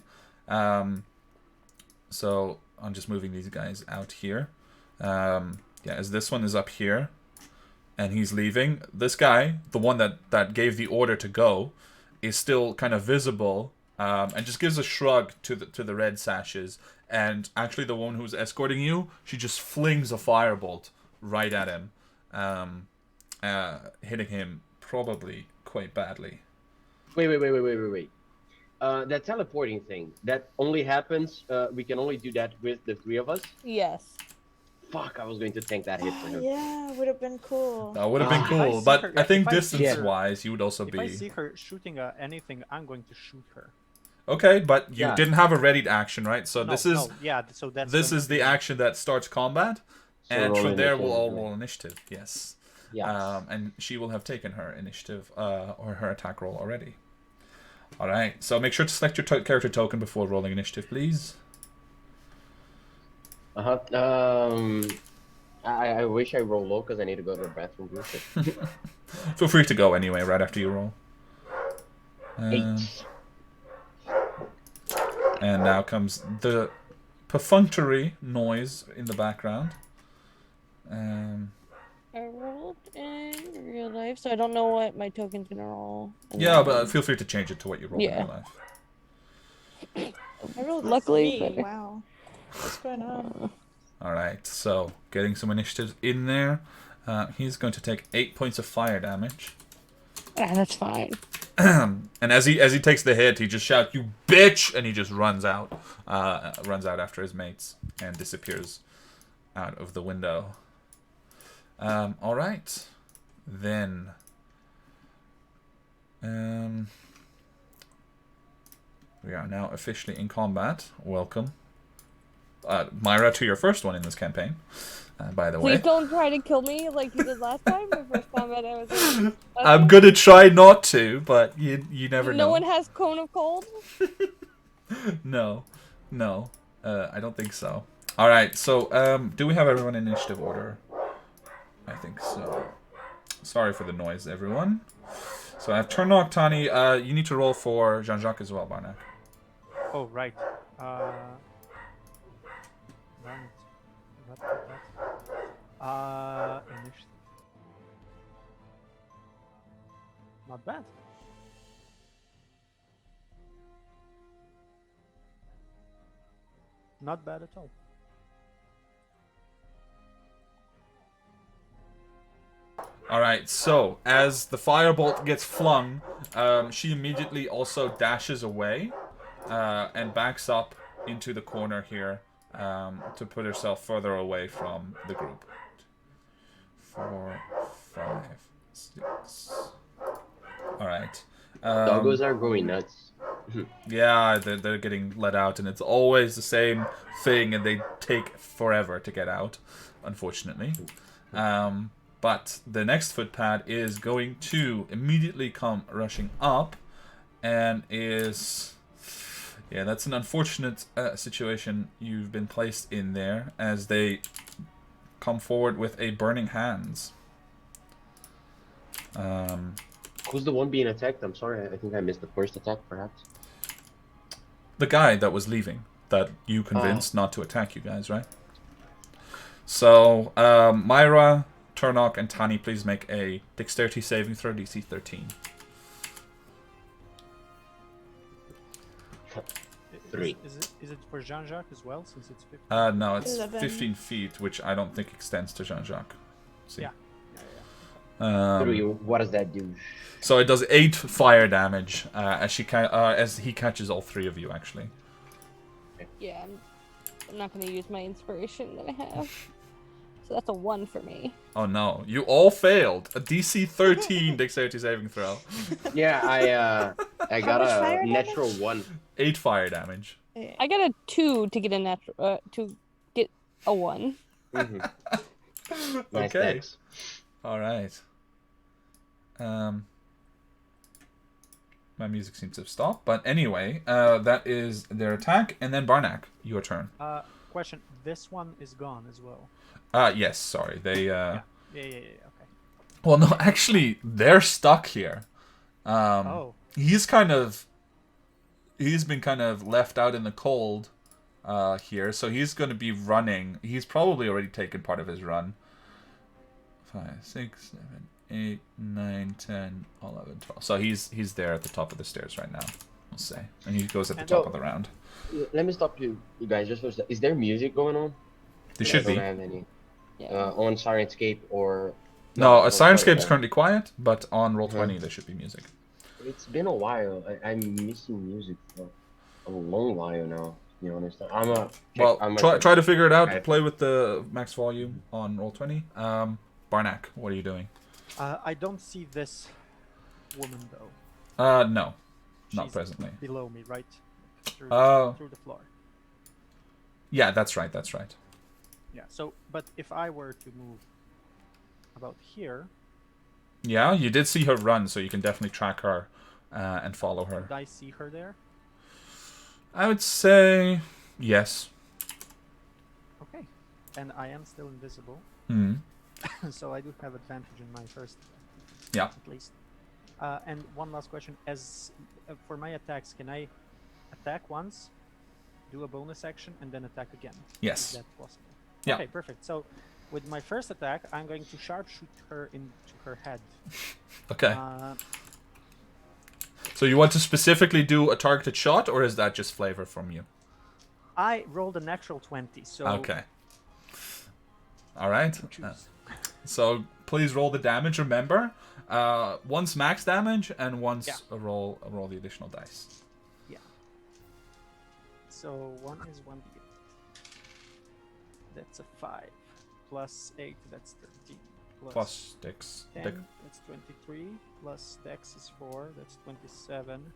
so I'm just moving these guys out here. Yeah, as this one is up here, and he's leaving, this guy, the one that gave the order to go, is still kind of visible, and just gives a shrug to the red sashes. And actually, the one who's escorting you, she just flings a firebolt right at him, hitting him probably quite badly. Wait. That teleporting thing, that only happens, we can only do that with the 3 of us? Yes. Fuck, I was going to tank that hit for him. Yeah, would have been cool. That would have been If I cool, see but her- I think if I see her- distance-wise, you would also If I be... see her shooting anything, I'm going to shoot her. Okay, but you Yeah. didn't have a readied action, right? So No, this is no, yeah. So that's this going is to the be- action that starts combat, So and roll from there we'll initiative, all yeah. roll initiative. Yes. Yes. And she will have taken her initiative or her attack roll already. All right. So make sure to select your character token before rolling initiative, please. I wish I roll low because I need to go to the bathroom real quick. Feel free to go anyway right after you roll. 8. And now comes the perfunctory noise in the background. I rolled in real life, so I don't know what my token's gonna roll. Yeah, but feel free to change it to what you roll in Yeah. real life. I rolled Luckily, 3. better. Wow. What's going on? Alright, so getting some initiatives in there. He's going to take 8 points of fire damage. That's fine. And as he takes the hit, he just shouts, "You bitch!" and he just runs out after his mates and disappears out of the window. Alright. Then we are now officially in combat. Welcome. Myra, to your first one in this campaign, by the way. Please don't try to kill me like you did last time. The first combat I was in. I'm gonna try not to, but you never know. No one has Cone of Cold? No. I don't think so. Alright, so, do we have everyone in initiative order? I think so. Sorry for the noise, everyone. So I have Turnok, Tani. You need to roll for Jean-Jacques as well, Barnack. Oh, right. Darn it. Forgot about that. Initiative. Not bad. Not bad at all. Alright, so as the firebolt gets flung, she immediately also dashes away and backs up into the corner here to put herself further away from the group. 4, 5, 6. Alright. Doggos are going nuts. Yeah, they're getting let out, and it's always the same thing, and they take forever to get out, unfortunately. But the next footpad is going to immediately come rushing up, and is... Yeah, that's an unfortunate situation you've been placed in there, as they come forward with a Burning Hands. Who's the one being attacked? I'm sorry, I think I missed the first attack, perhaps. The guy that was leaving, that you convinced not to attack you guys, right? So, Myra, Turnok, and Tani, please make a dexterity saving throw, DC 13. 3. Is it for Jean-Jacques as well, since it's 15? No, it's 11. 15 feet, which I don't think extends to Jean-Jacques. See? Yeah. 3, what does that do? So it does 8 fire damage as he catches all 3 of you, actually. Yeah, I'm not going to use my inspiration that I have. So that's a 1 for me. Oh no, you all failed. A DC 13 dexterity saving throw. Yeah, I got much a fire natural 1. 8 fire damage. I got a 2 to get a natural, to get a 1. Mm-hmm. Nice Okay. dex. Alright. My music seems to have stopped, but anyway, that is their attack, and then Barnack, your turn. Question. This one is gone as well. Yes, sorry, they, Yeah, okay. Well, no, actually, they're stuck here. He's been kind of left out in the cold, here, so he's going to be running. He's probably already taken part of his run. 5, 6, 7, 8, 9, 10, 11, 12. So he's there at the top of the stairs right now, we'll say. And he goes at the top of the round. Let me stop you guys just for a second. Is there music going on? There should I don't be. have any. Yeah. On Sirenscape or... No, oh, Sirenscape is sorry, currently quiet, but on Roll20 there should be music. It's been a while. I'm missing music for a long while now, to be honest. Try to figure it out. Play with the max volume on Roll20. Barnack, what are you doing? I don't see this woman though. No. Not She's presently. Below me, right? Through the floor. Yeah, that's right. Yeah. So, but if I were to move about here, Yeah, you did see her run, so you can definitely track her and follow her. did I see her there? I would say yes. Okay. And I am still invisible, Hmm. so I do have advantage in my first. Yeah. At least. And one last question: as for my attacks, can I attack once, do a bonus action, and then attack again? Yes. Is that possible? Yeah. Okay, perfect. So, with my first attack, I'm going to sharpshoot her into her head. Okay. Uh, So you want to specifically do a targeted shot, or is that just flavor from you? I rolled a natural 20, so Okay. All right. choose. So please roll the damage. Remember, once max damage and once Yeah. roll the additional dice. Yeah. So one is 1d8. That's a 5. Plus 8, that's 13. Plus dex. 10, that's 23. Plus dex is 4, that's 27.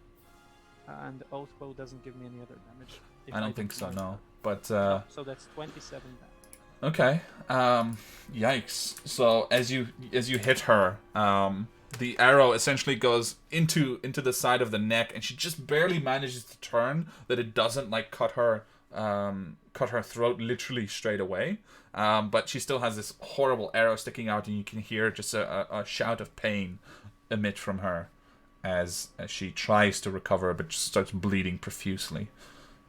And Oathbow doesn't give me any other damage. if I don't think so. mark No. that. But So that's 27 damage. okay. Yikes. So as you hit her, the arrow essentially goes into the side of the neck, and she just barely manages to turn that it doesn't like cut her throat literally straight away. But she still has this horrible arrow sticking out, and you can hear just a shout of pain emit from her as she tries to recover, but just starts bleeding profusely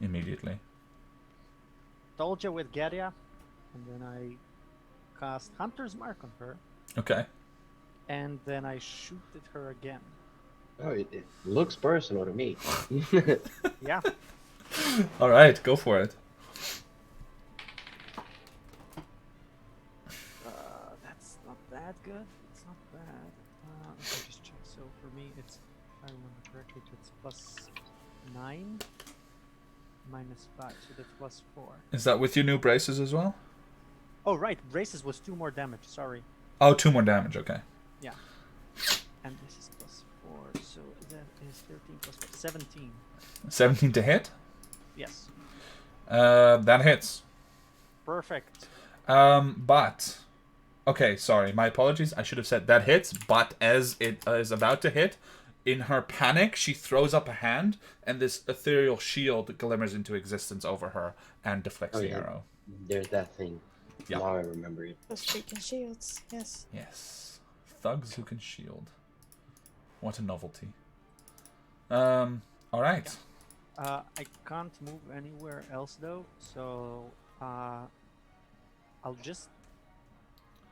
immediately. Told you with Edeah, and then I cast Hunter's Mark on her, Okay. and then I shoot at her again. Oh, it looks personal to me. Yeah. All right, go for it. That's not that good. It's not bad. Let me just check. So for me, it's, if I remember correctly, it's +9 -5, so that's +4. Is that with your new braces as well? Oh right, braces was 2 more damage. Sorry. Oh, 2 more damage. Okay. Yeah. And this is +4, so that is 13 +4, 17. 17 to hit. Yes. That hits. Perfect. But okay, sorry, my apologies. I should have said that hits. But as it is about to hit, in her panic, she throws up a hand, and this ethereal shield glimmers into existence over her and deflects the arrow. There's that thing. Yeah. Now I remember it. Those freaking shields. Yes. Yes, thugs who can shield. What a novelty. All right. I can't move anywhere else though, so I'll just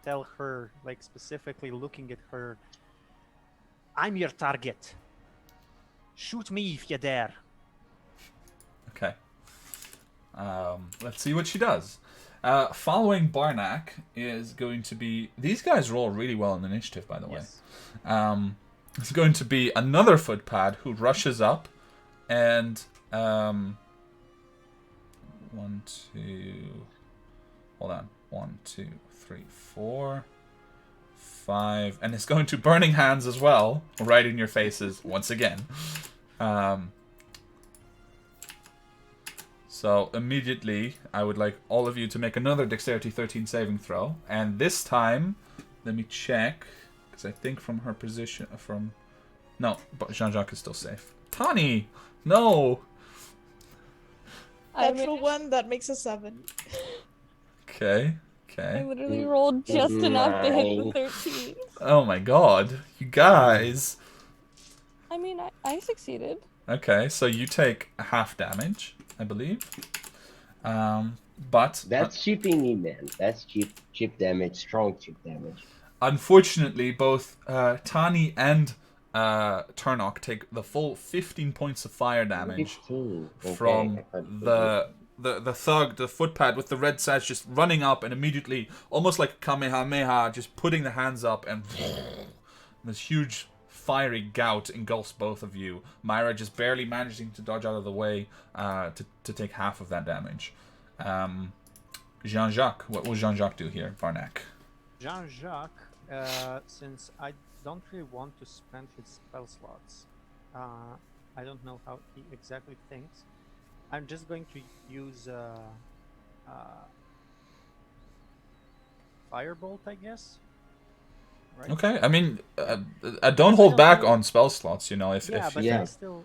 tell her, like specifically looking at her, I'm your target. Shoot me if you dare. Okay. Let's see what she does. Following Barnack is going to be... These guys roll really well in initiative, by the way. Yes. It's going to be another footpad who rushes up and... 1, 2... Hold on. 1, 2, 3, 4... 5... And it's going to Burning Hands as well. Right in your faces, once again. So immediately, I would like all of you to make another Dexterity 13 saving throw. And this time, let me check, because I think from her position, no, but Jean-Jacques is still safe. Tani, no. Natural one, that makes a 7. Okay. I literally rolled just enough to hit the 13. Oh my god, you guys. I mean, I succeeded. Okay, so you take half damage, I believe. But That's cheaping me, man. That's cheap damage, strong cheap damage. unfortunately, both Tani and Turnock take the full 15 points of fire damage 15. Okay, from I thought the thug, the footpad with the red sash, just running up and immediately, almost like Kamehameha, just putting the hands up, and this huge fiery gout engulfs both of you. Myra just barely managing to dodge out of the way to take half of that damage. Jean-Jacques, what will Jean-Jacques do here, Varnak? Jean-Jacques, since I don't really want to spend his spell slots, I don't know how he exactly thinks. I'm just going to use Firebolt, I guess. Right? Okay, I mean, don't hold back on spell slots, you know, if Yeah, you but Yeah. I still,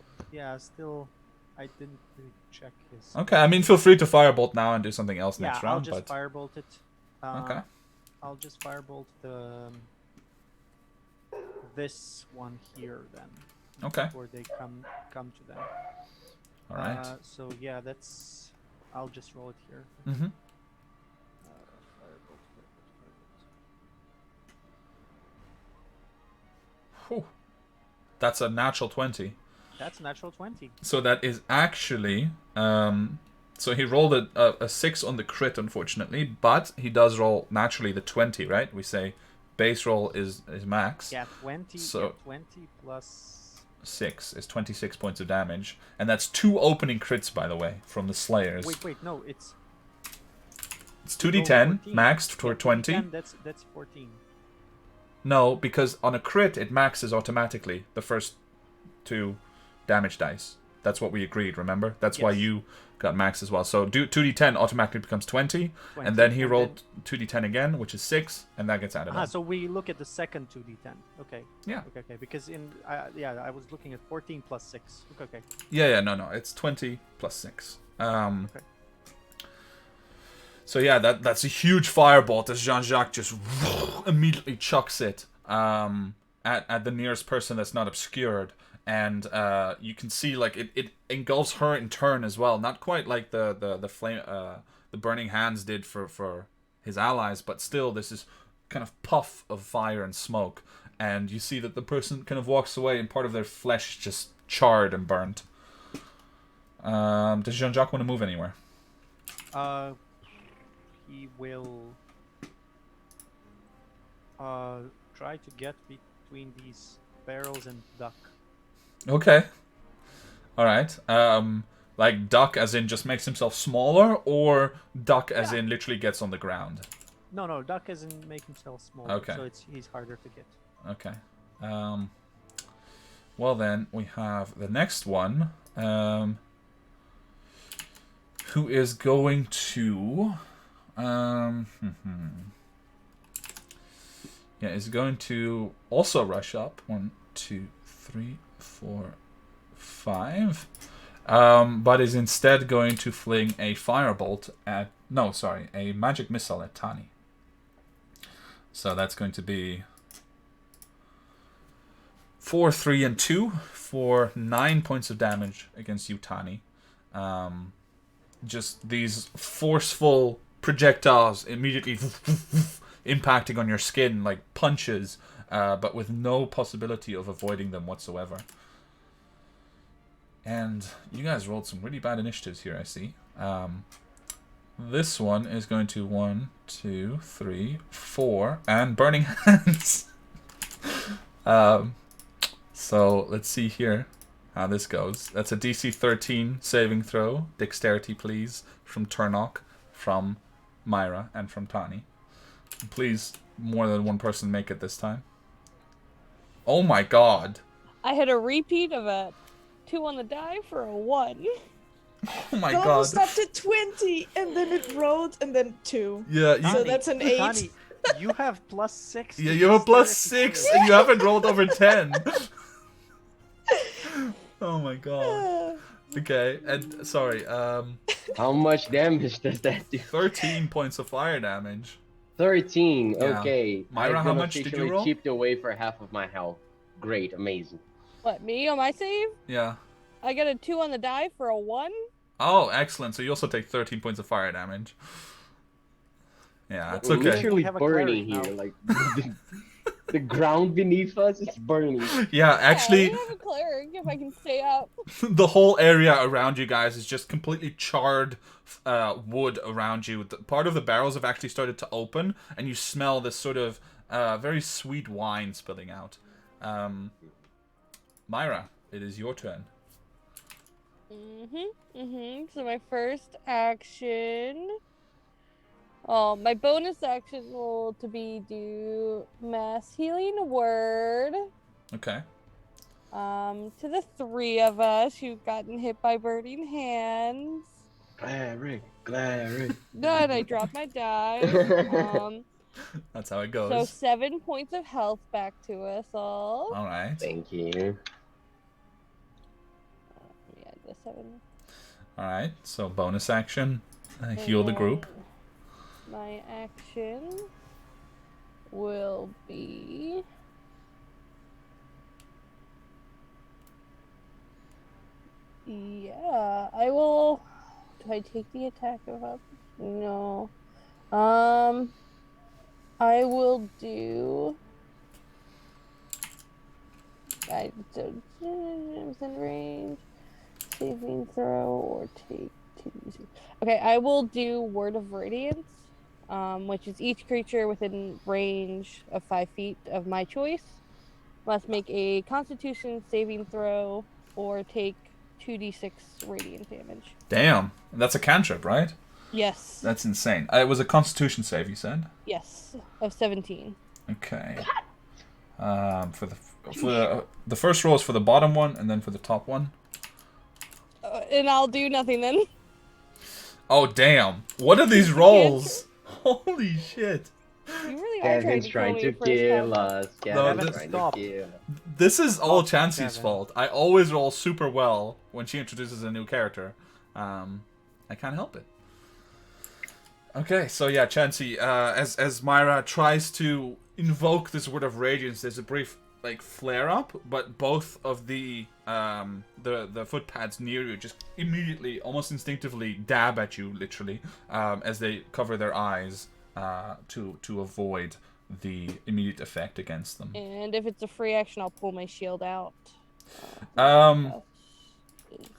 I didn't really check his. Okay, I mean, feel free to firebolt now and do something else Yeah, next I'll round, just but... firebolt it. Okay. I'll just firebolt this one here then. Okay. Before they come to them. All right. So yeah, that's. I'll just roll it here. Mm-hmm. Firebolt. Whew. That's a natural 20. That's natural 20. So that is actually... so he rolled a 6 on the crit, unfortunately, but he does roll naturally the 20, right? We say base roll is max. Yeah, 20. So- Yeah, 20 plus. 6 is 26 points of damage. And that's 2 opening crits, by the way, from the Slayers. Wait, no, it's. It's 2d10, 14. maxed for Yeah, 20. 10, that's 14. No, because on a crit, it maxes automatically the first 2 damage dice. That's what we agreed, remember? That's why Yes. you got max as well. So 2d10 automatically becomes 20, 20, and then he and rolled 2d10 again, which is 6, and that gets added on. So we look at the second 2d10. Okay. Yeah. Okay. Because I was looking at 14 plus 6. Okay. Yeah, no. It's 20 plus 6. Okay. So yeah, that's a huge firebolt as Jean-Jacques just immediately chucks it at the nearest person that's not obscured. And you can see like it engulfs her in turn as well. Not quite like the flame the burning hands did for his allies, but still this is kind of puff of fire and smoke. And you see that the person kind of walks away and part of their flesh just charred and burnt. Does Jean-Jacques want to move anywhere? He will try to get between these barrels and duck. Okay. Alright. Like duck as in just makes himself smaller, or duck as in literally gets on the ground? No, duck doesn't make himself smaller, Okay. so he's harder to get. Okay. Well then, we have the next one, who is going to... is going to also rush up. 1, 2, 3, 4, 5. But is instead going to fling a firebolt at... No, sorry. A magic missile at Tani. So that's going to be 4, 3, and 2 for 9 points of damage against you, Tani. Just these forceful projectiles immediately impacting on your skin like punches, but with no possibility of avoiding them whatsoever. And you guys rolled some really bad initiatives here, I see. This one is going to 1, 2, 3, 4, and burning hands. So let's see here how this goes. That's a DC 13 saving throw. Dexterity, please, from Turnok, from Myra, and from Tani. Please, more than one person make it this time. Oh my god. I had a repeat of a 2 on the die for a 1. Oh my It god. almost stopped at 20, and then it rolled, and then 2. Yeah, you, So that's an 8. Tani, you have plus 6. yeah, you have a plus 6, and you haven't rolled over 10. Oh my god. Okay, and sorry, How much damage does that do? 13 points of fire damage. 13. Yeah. Okay. Myra, I've how been much did you officially roll? chipped away for half of my health. Great, amazing. What, me on my save? Yeah. I got a 2 on the die for a 1. Oh, excellent. So you also take 13 points of fire damage. Yeah, it's We're okay. literally We have a burning cleric here. now. Like the ground beneath us is burning. Yeah, I actually, have a cleric if I can stay up. the whole area around you guys is just completely charred wood around you. Part of the barrels have actually started to open, and you smell this sort of very sweet wine spilling out. Myra, it is your turn. So my first action. Oh, my bonus action will to be do mass healing word. Okay. To the 3 of us who've gotten hit by burning hands. Cleric. Good, I dropped my die. That's how it So goes. 7 points of health back to us all. All right. Thank you. Yeah, the 7. All right. So bonus action, heal the group. My action will be I will. Do I take the attack of up? No. I will do. I don't within range. Saving throw or take 2. Okay, I will do Word of Radiance, which is each creature within range of 5 feet of my choice must make a Constitution saving throw or take 2d6 radiant damage. Damn, that's a cantrip, right? Yes. That's insane. It was a Constitution save, you said. Yes, of 17. Okay. For the first roll is for the bottom one, and then for the top one. And I'll do nothing then. Oh, damn. What are these rolls? Holy shit. You really are trying Kevin's to kill trying me to first kill time. us. No, Kevin's this- trying Stop. to kill. This is all Stop, Chansey's Kevin. fault. I always roll super well when she introduces a new character. I can't help it. Okay, so yeah, Chansey, as Myra tries to invoke this word of radiance, there's a brief like flare up, but both of the footpads near you just immediately, almost instinctively, dab at you, literally, as they cover their eyes to avoid the immediate effect against them. And if it's a free action, I'll pull my shield out.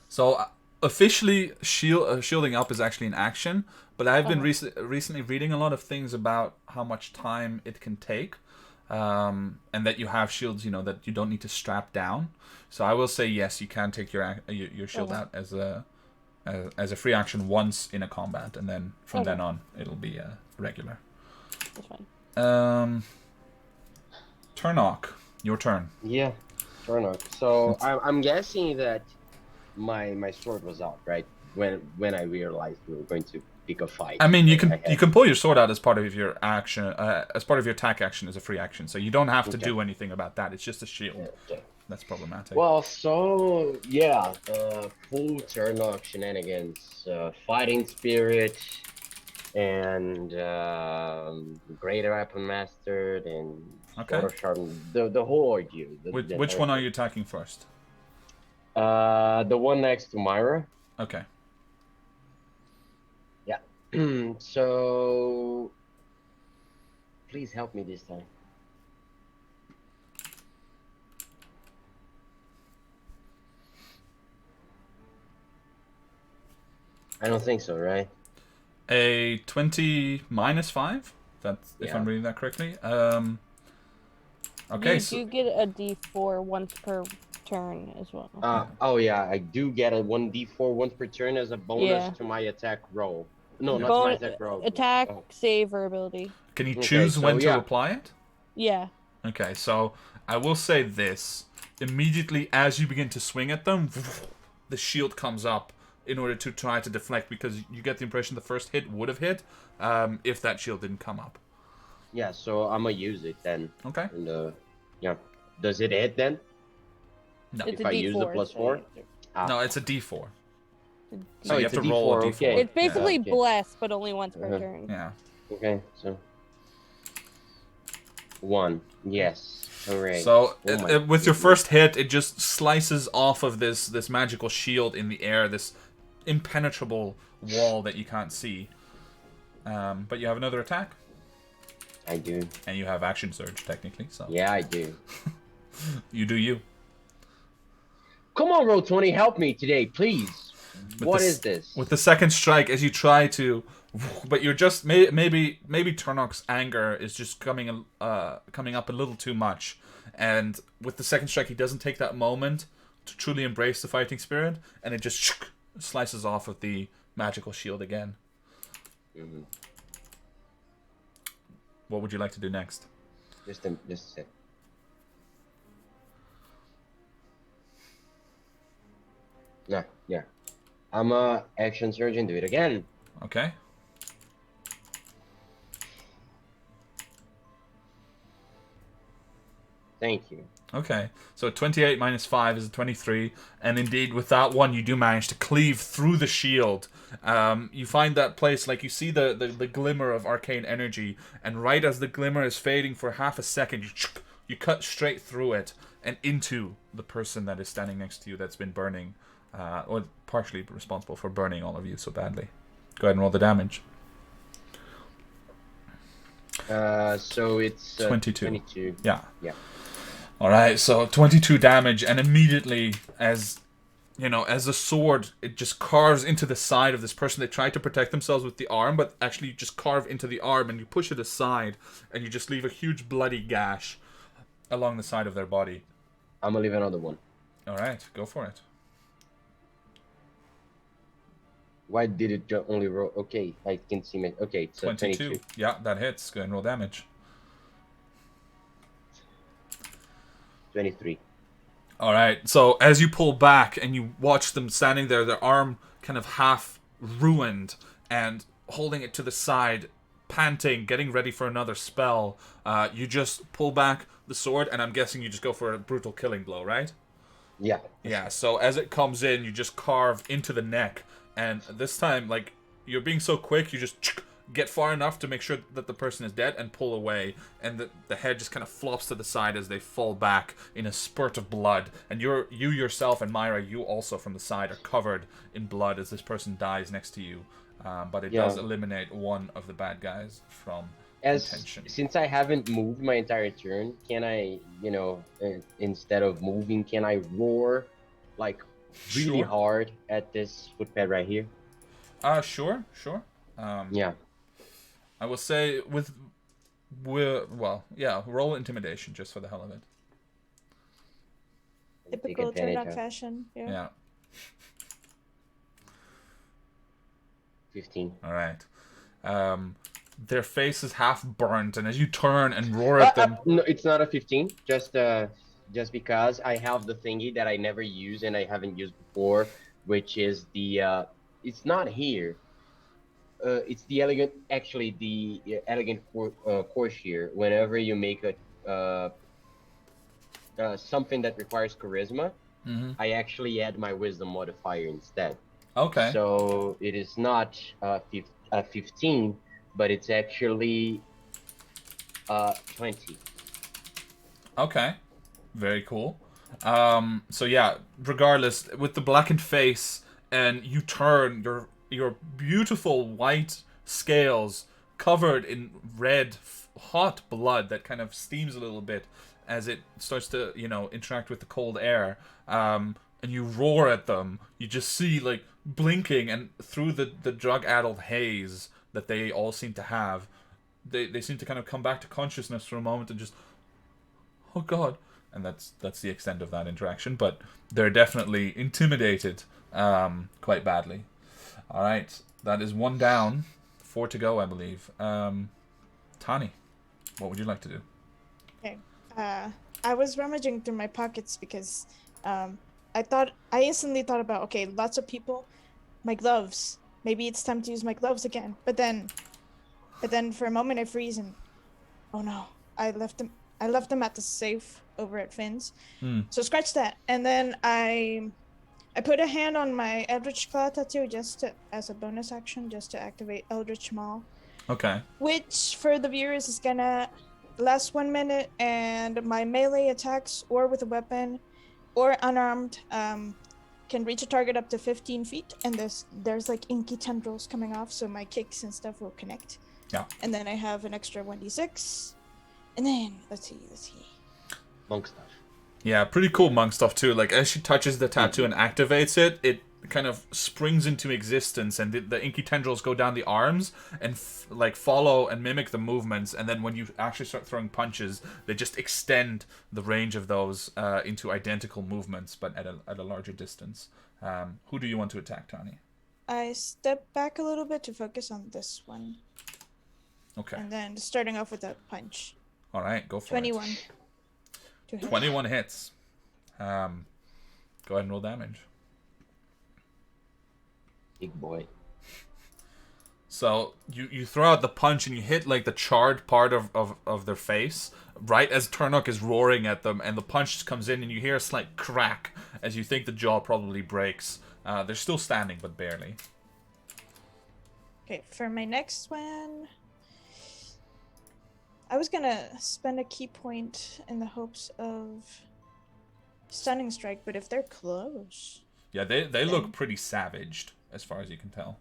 So officially, shielding up is actually an action, but I've been recently reading a lot of things about how much time it can take, and that you have shields, that you don't need to strap down. So I will say yes, you can take your shield out as a free action once in a combat, and then from then on it'll be regular. That's fine. Turnock, your turn. Yeah, Turnock. So I'm guessing that my sword was out, right? When I realized we were going to pick a fight. I mean, you can pull your sword out as part of your action, as part of your attack action as a free action. So you don't have to do anything about that. It's just a shield. Okay. That's problematic. Well, so yeah, full Turnock shenanigans, fighting spirit, and greater weapon mastered, and sword of sharpened, the whole ordeal. Which one are you attacking first? The one next to Myra. Okay. Yeah. So please help me this time. I don't think so, right? A 20 minus 5? That's if I'm Yeah. reading that correctly. Okay. You get a D4 once per turn as well. Oh yeah, I do get a 1d4 once per turn as a bonus to my attack roll. No, not to my attack roll. Attack, Oh. save, or ability. Can you choose when to yeah. apply it? Yeah. Okay, so I will say this. Immediately as you begin to swing at them, the shield comes up in order to try to deflect, because you get the impression the first hit would have hit if that shield didn't come up. Yeah, so I'm gonna use it then. Okay. And yeah, does it hit then? No. It's If a I D4. use the +4? No, it's a D4. So Oh, you it's have a to roll a D4, D4. okay. It's basically Okay. blessed, but only once per turn. Yeah. Okay, so 1. Yes. Hooray. So Oh my with your goodness. first hit, it just slices off of this magical shield in the air, this impenetrable wall that you can't see. But you have another attack, I do. and you have action surge technically. So Yeah, I do. you do you. Come on, Roll20, help me today, please. What this- is this? With the second strike, as you try to, but you're just maybe Turnock's anger is just coming up a little too much, and with the second strike, he doesn't take that moment to truly embrace the fighting spirit, and it just slices off of the magical shield again. Mhm. What would you like to do next? Just a sec. Nah, yeah. I'm a action surgeon. Do it again. Okay. Thank you. Okay, so 28 minus 5 is 23, and indeed with that one you do manage to cleave through the shield. You find that place, like you see the glimmer of arcane energy, and right as the glimmer is fading for half a second, you cut straight through it and into the person that is standing next to you that's been burning, or partially responsible for burning all of you so badly. Go ahead and roll the damage. So it's 22. 22. Yeah. Yeah. Alright, so 22 damage, and immediately as the sword, it just carves into the side of this person. They tried to protect themselves with the arm, but actually you just carve into the arm and you push it aside, and you just leave a huge bloody gash along the side of their body. I'm gonna leave another one. Alright, go for it. Why did it only roll? Okay, I can see me. Okay, it's 22. Yeah, that hits. Go ahead and roll damage. 23. All right. So as you pull back and you watch them standing there, their arm kind of half ruined and holding it to the side, panting, getting ready for another spell, you just pull back the sword, and I'm guessing you just go for a brutal killing blow, right? Yeah. Yeah. So as it comes in, you just carve into the neck, and this time, like, you're being so quick, you just get far enough to make sure that the person is dead and pull away, and the head just kind of flops to the side as they fall back in a spurt of blood. And you yourself and Myra, you also from the side are covered in blood as this person dies next to you. But it does eliminate one of the bad guys from contention. Since I haven't moved my entire turn, can I, instead of moving, can I roar like really Sure. hard at this footpad right here? Sure. Yeah. I will say roll intimidation just for the hell of it. Typical Take advantage Turdock of fashion. Yeah. Yeah. 15. All right. Their face is half burnt, and as you turn and roar at them, No, it's not a 15. Just because I have the thingy that I never use and I haven't used before, which is the it's not here. It's the elegant, actually the elegant courtier. Whenever you make a something that requires charisma, I actually add my wisdom modifier instead. okay. So it is not 15, but it's actually 20. Okay. Very cool. So yeah, regardless, with the blackened face, and you turn your beautiful white scales covered in red, hot blood that kind of steams a little bit as it starts to, interact with the cold air. And you roar at them. You just see, like, blinking, and through the drug-addled haze that they all seem to have, they seem to kind of come back to consciousness for a moment and just, oh god. And that's the extent of that interaction, but they're definitely intimidated quite badly. All right, that is one down, 4 to go, I believe. Tani, what would you like to do? Okay. I was rummaging through my pockets because I instantly thought about, okay, lots of people, my gloves. Maybe it's time to use my gloves again. But then for a moment I freeze and, oh no, I left them at the safe over at Finn's. So scratch that. And then I put a hand on my Eldritch Claw tattoo as a bonus action, just to activate Eldritch Maw. Okay. Which, for the viewers, is gonna last 1 minute, and my melee attacks, or with a weapon, or unarmed, can reach a target up to 15 feet, and there's like inky tendrils coming off, so my kicks and stuff will connect. Yeah. And then I have an extra 1d6, and then, let's see. Monk stuff. Yeah, pretty cool monk stuff too. Like, as she touches the tattoo and activates it, it kind of springs into existence, and the inky tendrils go down the arms and follow and mimic the movements. And then when you actually start throwing punches, they just extend the range of those into identical movements, but at a larger distance. Who do you want to attack, Tani? I step back a little bit to focus on this one. Okay. And then starting off with a punch. All right, go for 21. it. To hit. 21 hits. Go ahead and roll damage. Big boy. So you throw out the punch and you hit like the charred part of their face right as Turnok is roaring at them, and the punch comes in and you hear a slight crack as you think the jaw probably breaks. They're still standing, but barely. Okay, for my next one, I was gonna spend a key point in the hopes of stunning strike, but if they're close, Yeah, they look pretty savaged as far as you can tell.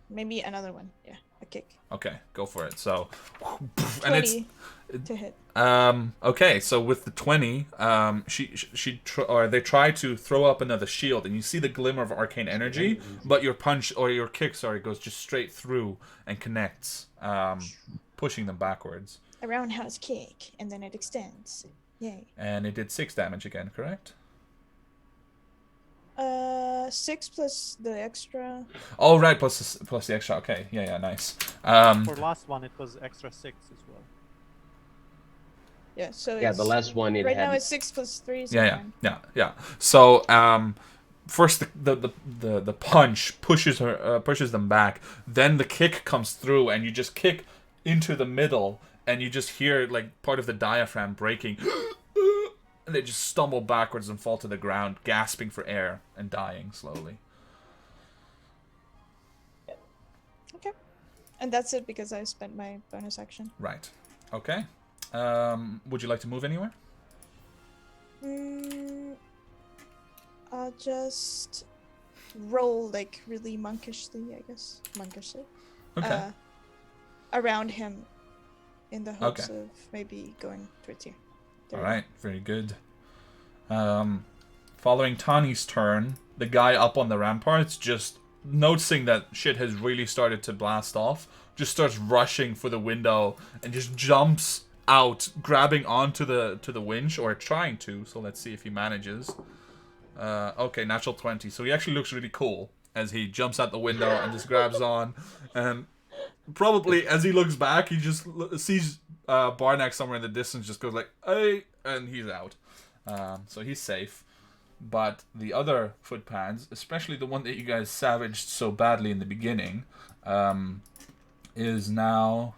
maybe another one. Yeah, a kick. Okay, go for it. So, 20 and it's to hit. okay. So with the 20, they try to throw up another shield, and you see the glimmer of arcane energy, but your punch or your kick, goes just straight through and connects, pushing them backwards. A roundhouse kick, and then it extends. Yay. And it did 6 damage again, correct? 6 plus the extra. Oh right, plus the extra. Okay, yeah, nice. For last one, it was extra 6 as well. Yeah, so Yeah, it's the last one it right had. now it's 6 plus 3, so Yeah, 9. yeah. So first the punch pushes them back. Then the kick comes through, and you just kick into the middle, and you just hear like part of the diaphragm breaking, and they just stumble backwards and fall to the ground, gasping for air and dying slowly. Okay. And that's it because I spent my bonus action. Right. Okay. Would you like to move anywhere? I'll just roll like really monkishly, I guess. Monkishly. Okay. Around him in the hopes Okay. of maybe going towards here. There All we go. right. Very good. Following Tani's turn, the guy up on the ramparts, just noticing that shit has really started to blast off, just starts rushing for the window and just jumps out, grabbing onto the winch, or trying to. So let's see if he manages. Okay, natural 20. So he actually looks really cool as he jumps out the window and just grabs on. And probably as he looks back, he just sees Barnack somewhere in the distance, just goes like, "Hey," and he's out. So he's safe. But the other footpads, especially the one that you guys savaged so badly in the beginning, is now...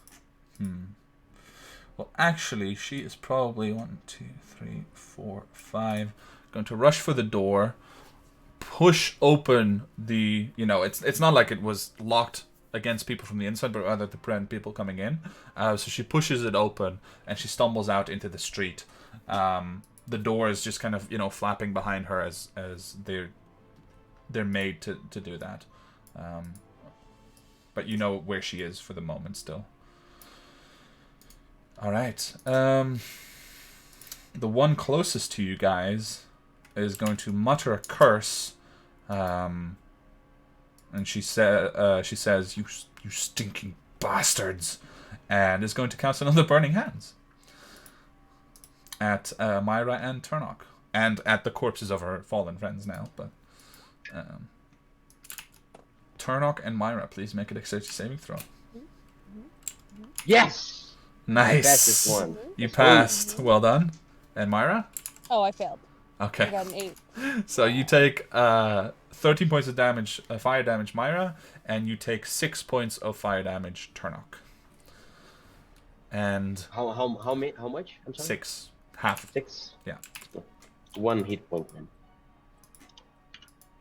Well, actually, she is probably 1, 2, 3, 4, 5... going to rush for the door, push open the... it's not like it was locked against people from the inside, but rather to prevent people coming in. So she pushes it open, and she stumbles out into the street. The door is just kind of, flapping behind her as they're made to do that. But you know where she is for the moment still. Alright. The one closest to you guys is going to mutter a curse. And she says, you stinking bastards. And is going to cast another Burning Hands at Myra and Turnock, and at the corpses of her fallen friends now. But Turnock and Myra, please make a dexterity saving throw. Yes! Nice. That's this one. You passed. Well done. And Myra? Oh, I failed. I Okay. got an 8. So you take 13 points of damage, fire damage, Myra, and you take 6 points of fire damage, Turnock. And How much? I'm sorry. 6. Half. 6. Yeah. 1 hit point then.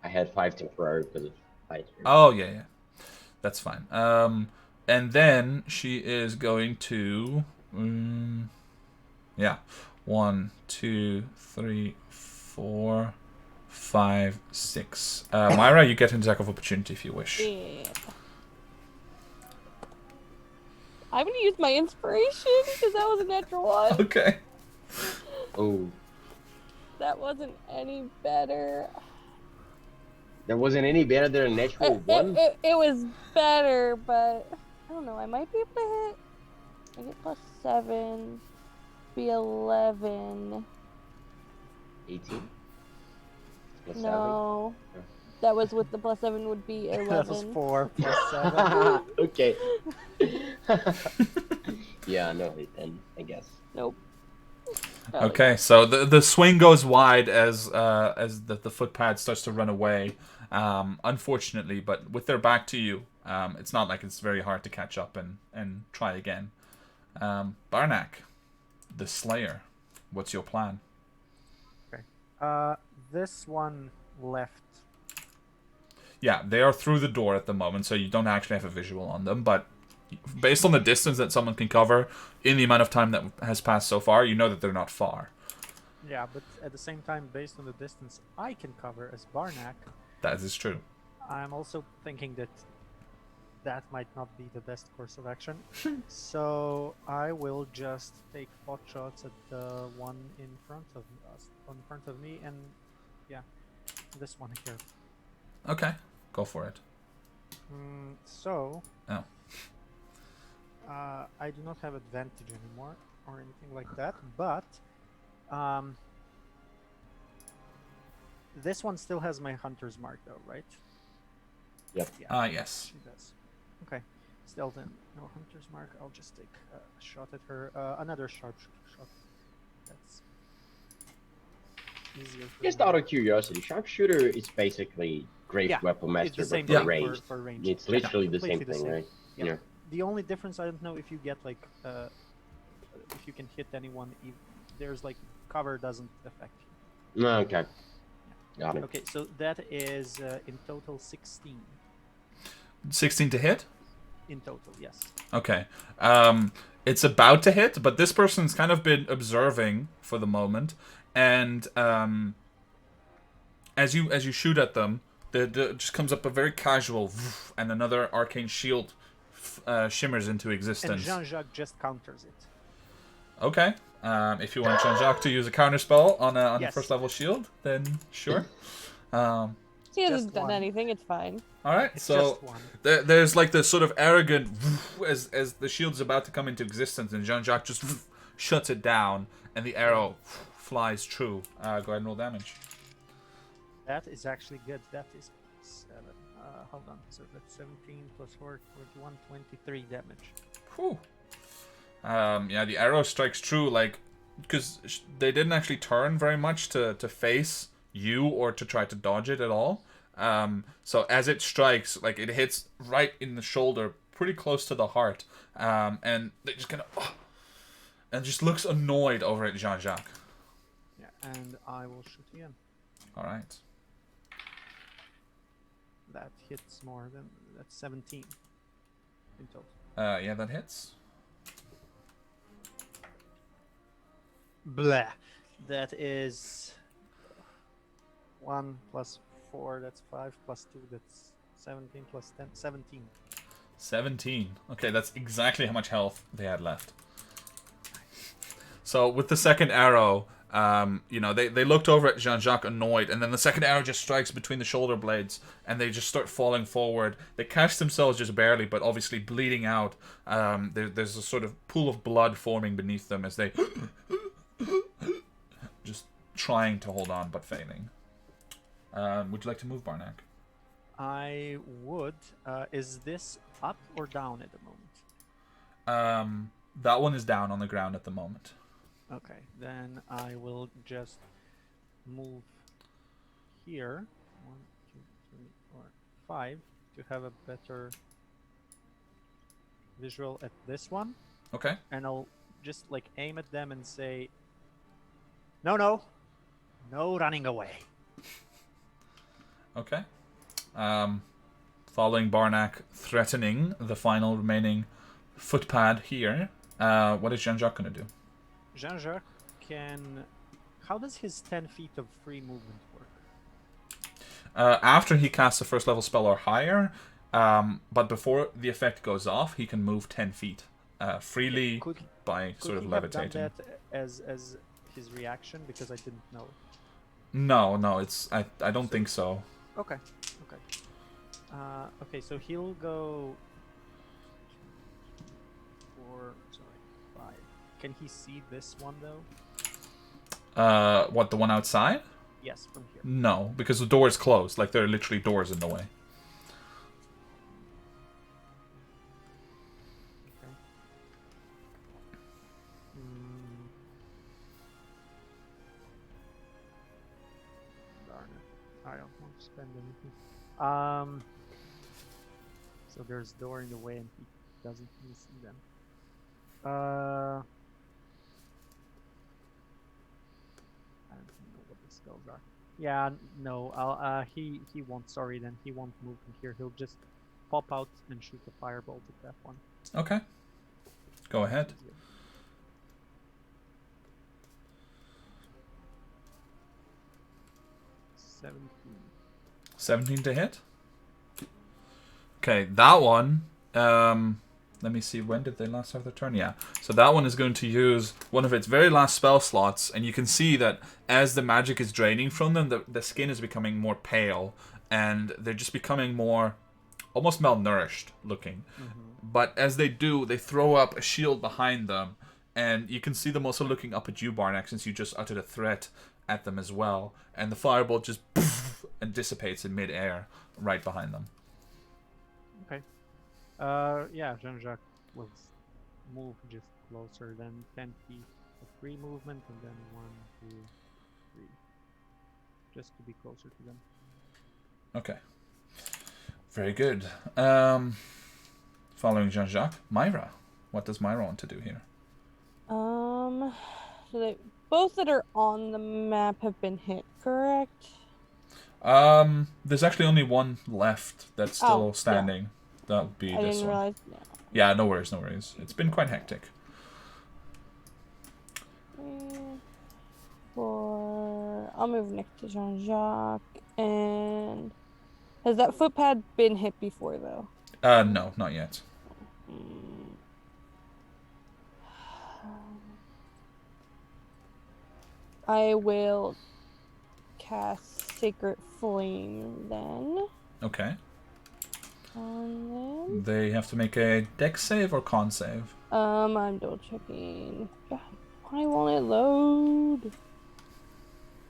I had 5 temporary because of fight. Oh, yeah. That's fine. And then she is going to... 1, 2, 3, 4, 5, 6. Myra, you get an attack of opportunity if you wish. Yeah. I'm gonna use my inspiration because that was a natural 1. Okay. Oh. That wasn't any better. That wasn't any better than a natural 1? It was better, but I don't know. I might be able to hit. I get plus 7. Be 11. 18? Plus No. That was with the plus 7 would be 11. That was 4 plus 7. Okay. Yeah, no, 10, I guess. Nope. Okay, so the swing goes wide as the footpad starts to run away. Unfortunately, but with their back to you, it's not like it's very hard to catch up and try again. Barnack, the Slayer, what's your plan? Okay. This one left. Yeah, they are through the door at the moment, so you don't actually have a visual on them, but based on the distance that someone can cover in the amount of time that has passed so far, you know that they're not far. Yeah, but at the same time, based on the distance I can cover as Barnack, That is true. I'm also thinking that that might not be the best course of action. So I will just take pot shots at the one in front of us, in front of me, and yeah, this one here. Okay, go for it. So. Oh. I do not have advantage anymore or anything like that, but this one still has my hunter's mark though, right? Yep. Yeah, Yes. she does. Okay. Still then, no hunter's mark. I'll just take a shot at her. Another sharp shot. That's easier for Just me. out of curiosity, sharpshooter is basically great Yeah, weapon it's master, the same but for thing ranged. for range. It's Yeah, literally the same completely the thing, same. right? Yeah. The only difference, I don't know if you get like if you can hit anyone. There's like cover doesn't affect you. No, okay. Got it. Okay, so that is in total 16. 16 to hit? In total, yes. Okay. It's about to hit, but this person's kind of been observing for the moment, and as you shoot at them, the just comes up a very casual, and another arcane shield shimmers into And existence. Jean-Jacques just counters it. Okay. If you want Jean-Jacques to use a counter spell on a Yes. first level shield, then sure. He hasn't Just done one. anything. It's fine. All right. It's So just one. there's like this sort of arrogant as the shield's about to come into existence, and Jean-Jacques just shuts it down, and the arrow flies true. Go ahead and roll damage. That is actually good. That is 7. Hold on. So that's 17 plus 4, 41, 23 damage. Whew. Yeah, the arrow strikes true, like, because they didn't actually turn very much to face you or to try to dodge it at all. So as it strikes, like, it hits right in the shoulder, pretty close to the heart, and they just kind of, and just looks annoyed over at Jean-Jacques. Yeah, and I will shoot again. All right. That hits more than that's 17 in total. Yeah, that hits. Blah. That is 1 plus 4. That's 5 plus 2. That's 17 plus 10. 17. 17. Okay, that's exactly how much health they had left. So with the second arrow, they looked over at Jean-Jacques annoyed, and then the second arrow just strikes between the shoulder blades, and they just start falling forward. They catch themselves just barely, but obviously bleeding out. There's a sort of pool of blood forming beneath them as they just trying to hold on but failing. Would you like to move, Barnack? I would. Is this up or down at the moment? That one is down on the ground at the moment. Okay, then I will just move here 1, 2, 3, 4, 5 to have a better visual at this one, Okay. and I'll just like aim at them and say, no running away. Okay. Following Barnack threatening the final remaining footpad here, what is Jean-Jacques going to do? Jean-Jacques can... How does his 10 feet of free movement work? After he casts a first level spell or higher, but before the effect goes off, he can move 10 feet freely by sort of Could levitating. he have done that as his reaction? Because I didn't know. No, it's I don't think so. Okay. Okay, so he'll go 5. Can he see this one though? What, the one outside? Yes, from here. No, because the door is closed. Like, there are literally doors in the way. Okay. Darn it. I don't want to spend anything. So there's a door in the way and he doesn't really see them. I don't know what the spells are. Yeah, no, he won't, sorry then, he won't move from here. He'll just pop out and shoot a firebolt at that one. Okay. Go ahead. 17. 17 to hit? Okay, that one, let me see, when did they last have their turn? Yeah. So that one is going to use one of its very last spell slots, and you can see that as the magic is draining from them, the skin is becoming more pale, and they're just becoming more, almost malnourished looking. But as they do, they throw up a shield behind them, and you can see them also looking up at you, Barnack, since you just uttered a threat at them as well, and the firebolt just poof, and dissipates in mid-air right behind them. Okay. Yeah, Jean-Jacques will move just closer than 10 feet free movement, and then 1, 2, 3. Just to be closer to them. Okay. Very good. Following Jean-Jacques, Myra. What does Myra want to do here? So they both that are on the map have been hit, correct? There's actually only one left that's still Oh, standing. yeah. That would be I this didn't one. realize. No. Yeah, no worries, no worries. It's been quite hectic. 4. I'll move next to Jean-Jacques. And has that footpad been hit before, though? No, not yet. I will cast Sacred Flame then. Okay. On them. They have to make a dex save or con save. I'm double checking. God, why won't it load?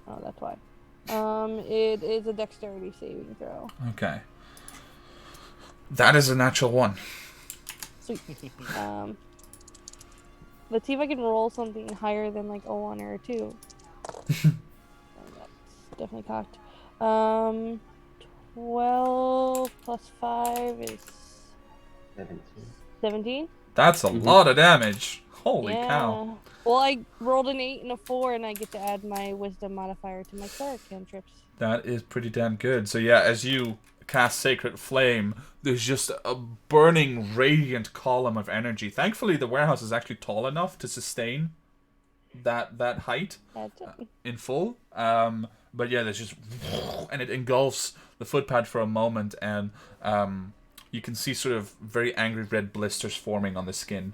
Oh, that's why. It is a dexterity saving throw. Okay. That is a natural one. Sweet. Let's see if I can roll something higher than like a 1 or a 2. That's definitely cocked. 12 plus 5 is 17. That's a lot of damage. Holy Yeah. cow. Well, I rolled an 8 and a 4, and I get to add my wisdom modifier to my cleric cantrips. That is pretty damn good. So yeah, as you cast Sacred Flame, there's just a burning, radiant column of energy. Thankfully, the warehouse is actually tall enough to sustain that height That's it. in full. But yeah, there's just... And it engulfs the footpad for a moment, and you can see sort of very angry red blisters forming on the skin,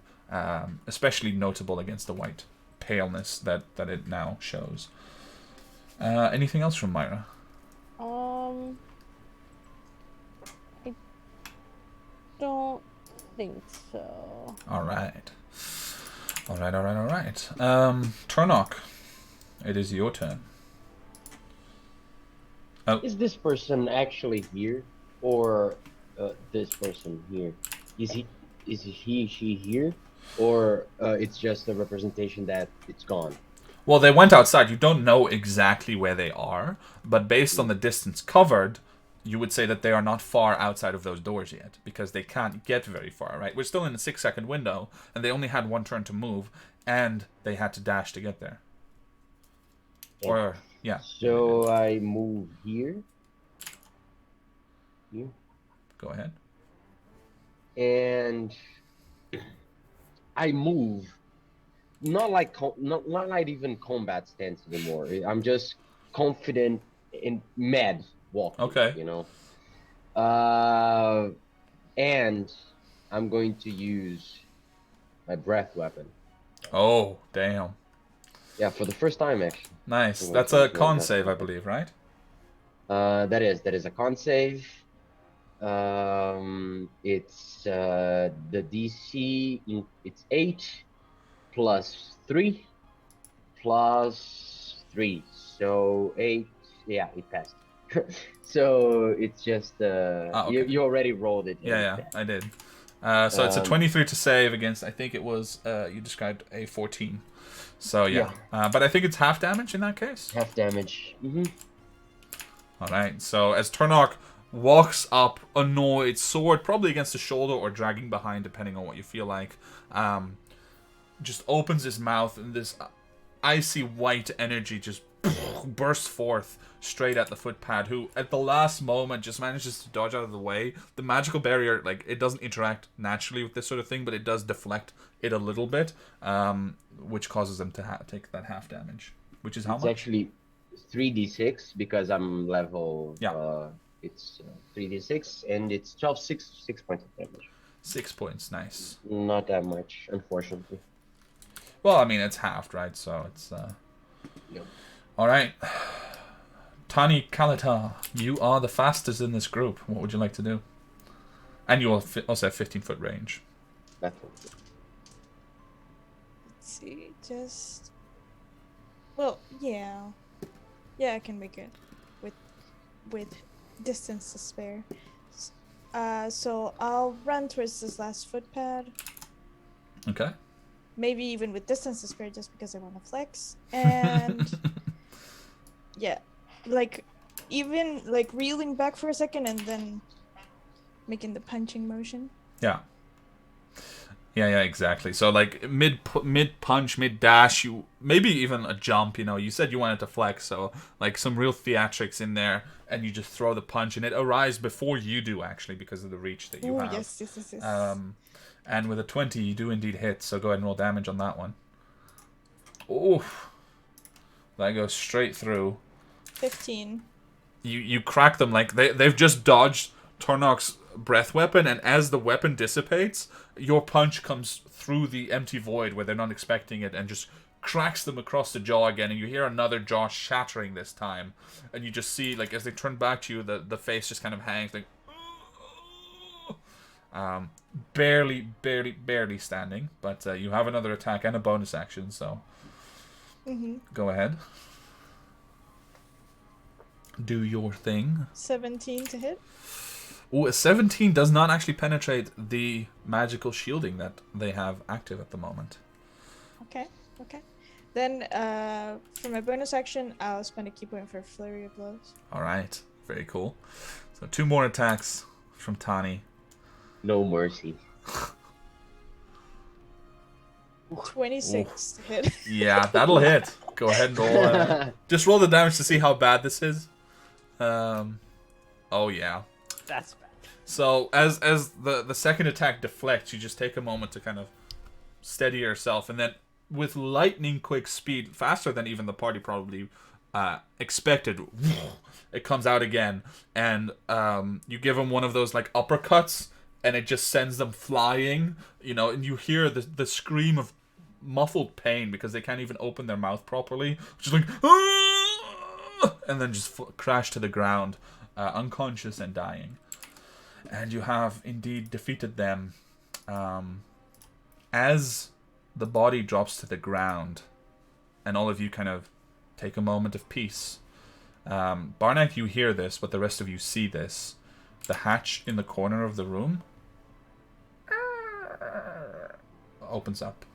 especially notable against the white paleness that it now shows. Anything else from Myra? I don't think so. Alright. Turnock, it is your turn. Is this person actually here, or this person here? Is she here, or it's just a representation that it's gone? Well, they went outside. You don't know exactly where they are, but based on the distance covered, you would say that they are not far outside of those doors yet, because they can't get very far, right? We're still in a 6-second window, and they only had one turn to move, and they had to dash to get there. Yeah. Or, yeah. So I move here. Here. Go ahead. And I move, not like even combat stance anymore. I'm just confident in mad walking. Okay. You know. And I'm going to use my breath weapon. Oh, damn. Yeah, for the first time actually. Nice. That's a con save, I believe, right? That is a con save. It's the DC. It's 8 plus 3 plus 3. So 8. Yeah, it passed. So it's just okay. you already rolled it. Yeah, I did. So it's a 23 to save against, I think it was, you described a 14. So yeah. But I think it's half damage in that case. Half damage. Alright, so as Turnock walks up, annoyed, sword probably against the shoulder or dragging behind, depending on what you feel like, just opens his mouth, and this icy white energy just bursts forth straight at the footpad, who at the last moment just manages to dodge out of the way. The magical barrier, like, it doesn't interact naturally with this sort of thing, but it does deflect it a little bit, which causes them to take that half damage, which is how much? It's actually 3d6 because I'm level. Yeah. It's 3d6 and it's 6 points of damage. 6 points, nice. Not that much, unfortunately. Well, I mean, it's halved, right? So it's Yep. all right. Tani Kalita, you are the fastest in this group. What would you like to do? And you also have 15-foot range. That's what Let's see, just. Well, yeah. Yeah, I can make it with distance to spare. So I'll run towards this last footpad. Okay. maybe even with distance to spare, just because I want to flex. And yeah, like even like reeling back for a second and then making the punching motion. Yeah. Yeah, exactly. So like mid punch, mid dash, you maybe even a jump. You know, you said you wanted to flex, so like some real theatrics in there, and you just throw the punch, and it arrives before you do actually because of the reach that you Oh, have. yes. And with a 20, you do indeed hit. So go ahead and roll damage on that one. Oof, that goes straight through. 15. You crack them like they've just dodged Tornok's breath weapon, and as the weapon dissipates, your punch comes through the empty void where they're not expecting it and just cracks them across the jaw again, and you hear another jaw shattering this time, and you just see like as they turn back to you, the face just kind of hangs like barely standing, but you have another attack and a bonus action, so go ahead. Do your thing. 17 to hit. Ooh, a 17 does not actually penetrate the magical shielding that they have active at the moment. Okay. Then for my bonus action, I'll spend a key point for flurry of blows. Alright, very cool. So 2 more attacks from Tani. No mercy. 26 to hit. Yeah, that'll hit. Go ahead and roll. Just roll the damage to see how bad this is. Oh yeah. That's bad. So as the second attack deflects, you just take a moment to kind of steady yourself, and then with lightning quick speed, faster than even the party probably expected, it comes out again, and you give them one of those like uppercuts, and it just sends them flying, you know, and you hear the scream of muffled pain because they can't even open their mouth properly, just like and then just crash to the ground, unconscious and dying. And you have indeed defeated them. As the body drops to the ground, and all of you kind of take a moment of peace. Barnack, you hear this, but the rest of you see this. The hatch in the corner of the room opens up.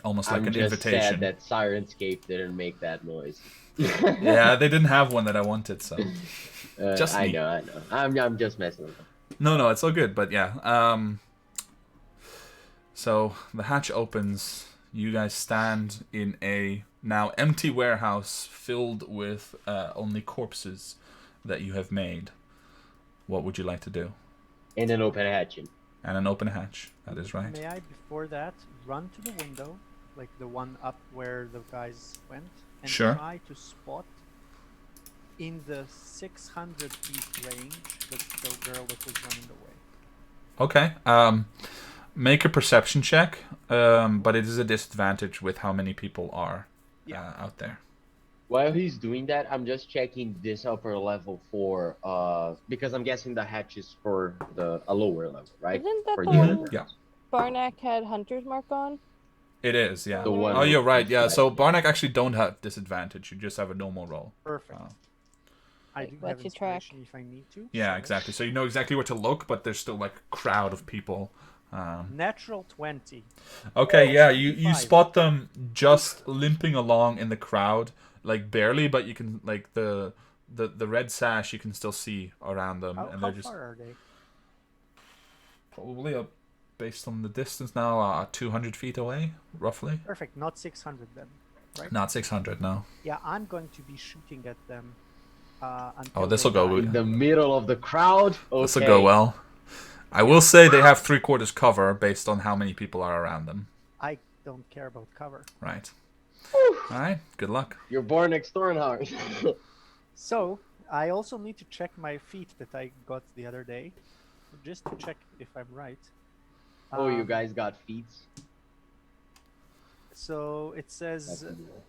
Almost like I'm an just invitation. sad that Sirenscape didn't make that noise. Yeah, they didn't have one that I wanted, so just I me. know. I'm just messing with them. No, it's all good, but yeah. So the hatch opens. You guys stand in a now empty warehouse filled with only corpses that you have made. What would you like to do? And an open hatching. And an open hatch. That is right. May I, before that, run to the window, like the one up where the guys went, and Sure. try to spot in the 600 feet range the girl that was running away. Okay. Make a perception check, but it is a disadvantage with how many people are out there. While he's doing that, I'm just checking this upper level for because I'm guessing the hatch is for a lower level, right? Isn't that For the the one other Yeah. Barnack had Hunter's Mark on? It is, yeah. The one Oh, you're with right, the yeah. flag. So Barnack actually don't have disadvantage. You just have a normal roll. Perfect. Oh. I Like, do let have you track. inspiration if I need to. Yeah, so- exactly. So you know exactly where to look, but there's still like a crowd of people. Natural 20. Okay, yeah, you 5. spot them just limping along in the crowd, like barely, but you can like the red sash you can still see around them, How, and how they're just far are they? probably up based on the distance now, 200 feet away, roughly. Perfect, not 600 then, right? Not 600, no. Yeah, I'm going to be shooting at them until Oh, this'll they go die. good. In the middle of the crowd. Okay. This will go well. I will say they have 3/4 cover based on how many people are around them. I don't care about cover. Right. All right. Good luck. You're born next door, Howard. So, I also need to check my feat that I got the other day, just to check if I'm right. Oh, you Um, guys got feats. So it says,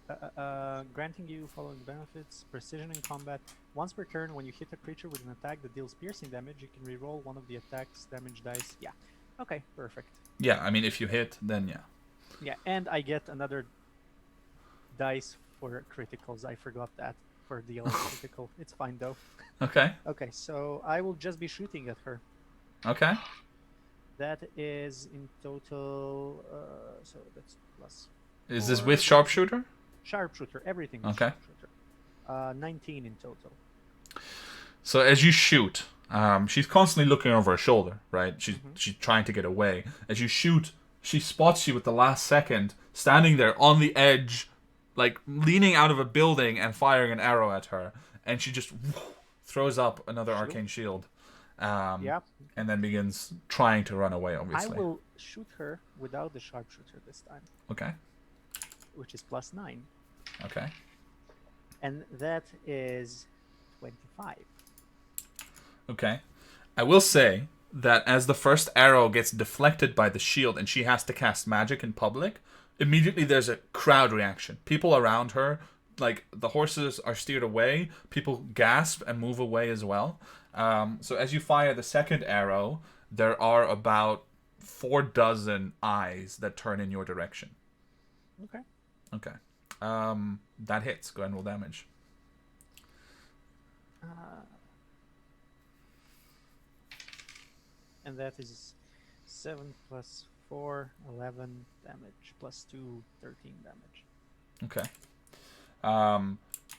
That's granting you following benefits: precision in combat. Once per turn, when you hit a creature with an attack that deals piercing damage, you can reroll one of the attack's damage dice. Yeah. Okay, perfect. Yeah, I mean, if you hit, then yeah. Yeah, and I get another dice for criticals. I forgot that for the other critical. It's fine though. Okay. Okay, so I will just be shooting at her. Okay. That is in total. So that's plus. Is this 4, with sharpshooter? Sharpshooter, everything is Okay. sharpshooter. 19 in total. So as you shoot, she's constantly looking over her shoulder, right? She's trying to get away. As you shoot, she spots you at the last second, standing there on the edge, like leaning out of a building and firing an arrow at her. And she just throws up another arcane shield, Yeah. and then begins trying to run away. I Obviously. will shoot her without the sharpshooter this time, Okay. which is plus 9. Okay. And that is 25. Okay. I will say that as the first arrow gets deflected by the shield and she has to cast magic in public, immediately there's a crowd reaction. People around her, like the horses are steered away, people gasp and move away as well. So as you fire the second arrow, there are about 4 dozen eyes that turn in your direction. Okay. Okay. That hits. Go ahead and roll damage. And that is 7 plus 4, 11 damage, plus 2, 13 damage. Okay.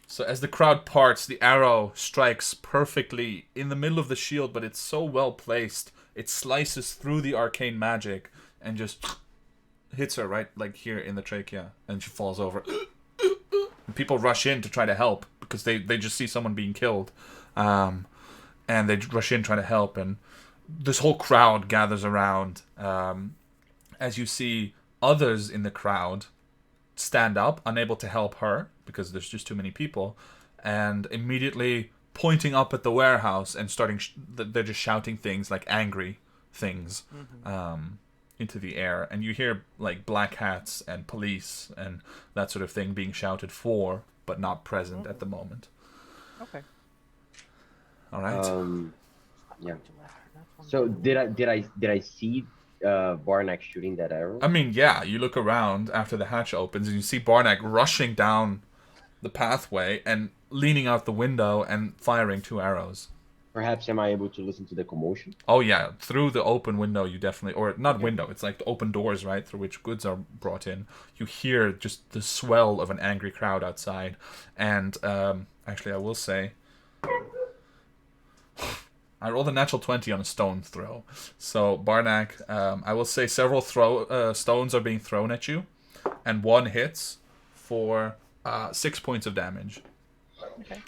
So as the crowd parts, the arrow strikes perfectly in the middle of the shield, but it's so well placed, it slices through the arcane magic and just hits her right like here in the trachea, and she falls over. And people rush in to try to help because they just see someone being killed, and they rush in trying to help, and this whole crowd gathers around, as you see others in the crowd stand up, unable to help her because there's just too many people, and immediately pointing up at the warehouse and starting they're just shouting things like angry things into the air, and you hear like black hats and police and that sort of thing being shouted for but not present at the moment. Okay. All right. Yeah. So did I see Barnack shooting that arrow? I mean, yeah, you look around after the hatch opens and you see Barnack rushing down the pathway and leaning out the window and firing 2 arrows. Perhaps am I able to listen to the commotion? Oh yeah, through the open window you definitely, or not window, it's like the open doors, right, through which goods are brought in. You hear just the swell of an angry crowd outside. And actually I will say I rolled a natural 20 on a stone throw. So, Barnack, I will say several stones are being thrown at you, and one hits for 6 points of damage. Okay.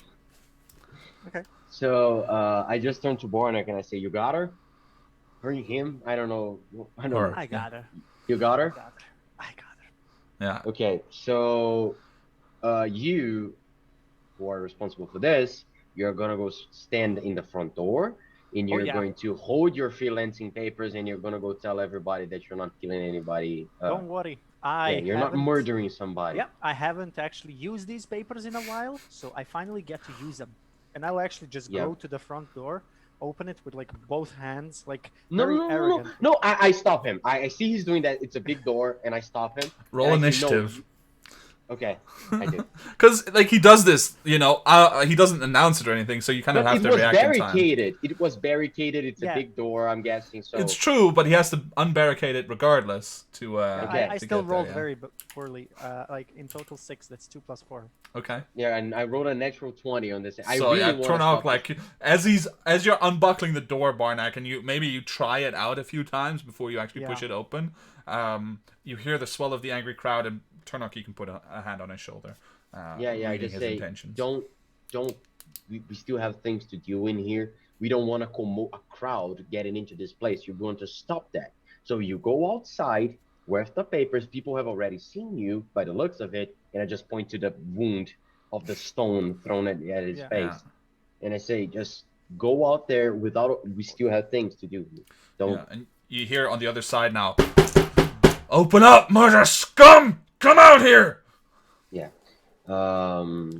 Okay. So I just turn to Barnack and I say, "You got her? Or him? I don't know. I don't know. I got her. You got her? I got her. Yeah. Okay. So you, who are responsible for this, you're gonna go stand in the front door, and you're going to hold your freelancing papers, and you're gonna go tell everybody that you're not killing anybody. Don't worry. You're not murdering somebody. Yep, I haven't actually used these papers in a while, so I finally get to use them. And I'll actually just go to the front door, open it with like both hands, like No, I stop him. I see he's doing that. It's a big door, and I stop him. Roll initiative. Okay, I do. Because like he does this, he doesn't announce it or anything, so you kind of have to react in time. It was barricaded. It's a big door, I'm guessing. So it's true, but he has to unbarricade it regardless to. I still rolled very poorly. Like in total 6. That's 2 plus 4. Okay. Yeah, and I rolled a natural 20 on this. Turn off like as you're unbuckling the door, Barnack, and you try it out a few times before you actually push it open. You hear the swell of the angry crowd, and Turnock, you can put a hand on his shoulder. I just say, don't. We still have things to do in here. We don't want a crowd getting into this place. You want to stop that. So you go outside with the papers. People have already seen you by the looks of it, and I just point to the wound of the stone thrown at his face, and I say, just go out there without. We still have things to do. Don't. Yeah, and you hear on the other side now. Open up, murder scum! Come out here! Yeah.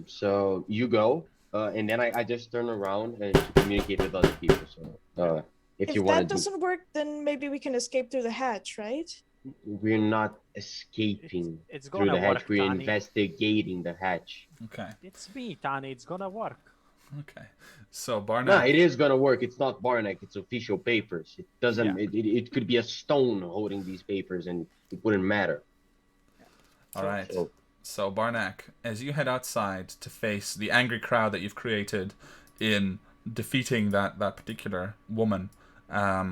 So you go, and then I just turn around and to communicate with other people. So if you want that doesn't work, then maybe we can escape through the hatch, right? We're not escaping it's through the hatch. work, We're Tani. investigating the hatch. Okay. It's me, Tani. It's gonna work. Okay. So No, Barnack. it is gonna work. It's not Barnack. It's official papers. It doesn't. Yeah. It could be a stone holding these papers, and it wouldn't matter. All right. So So Barnack, as you head outside to face the angry crowd that you've created in defeating that particular woman, I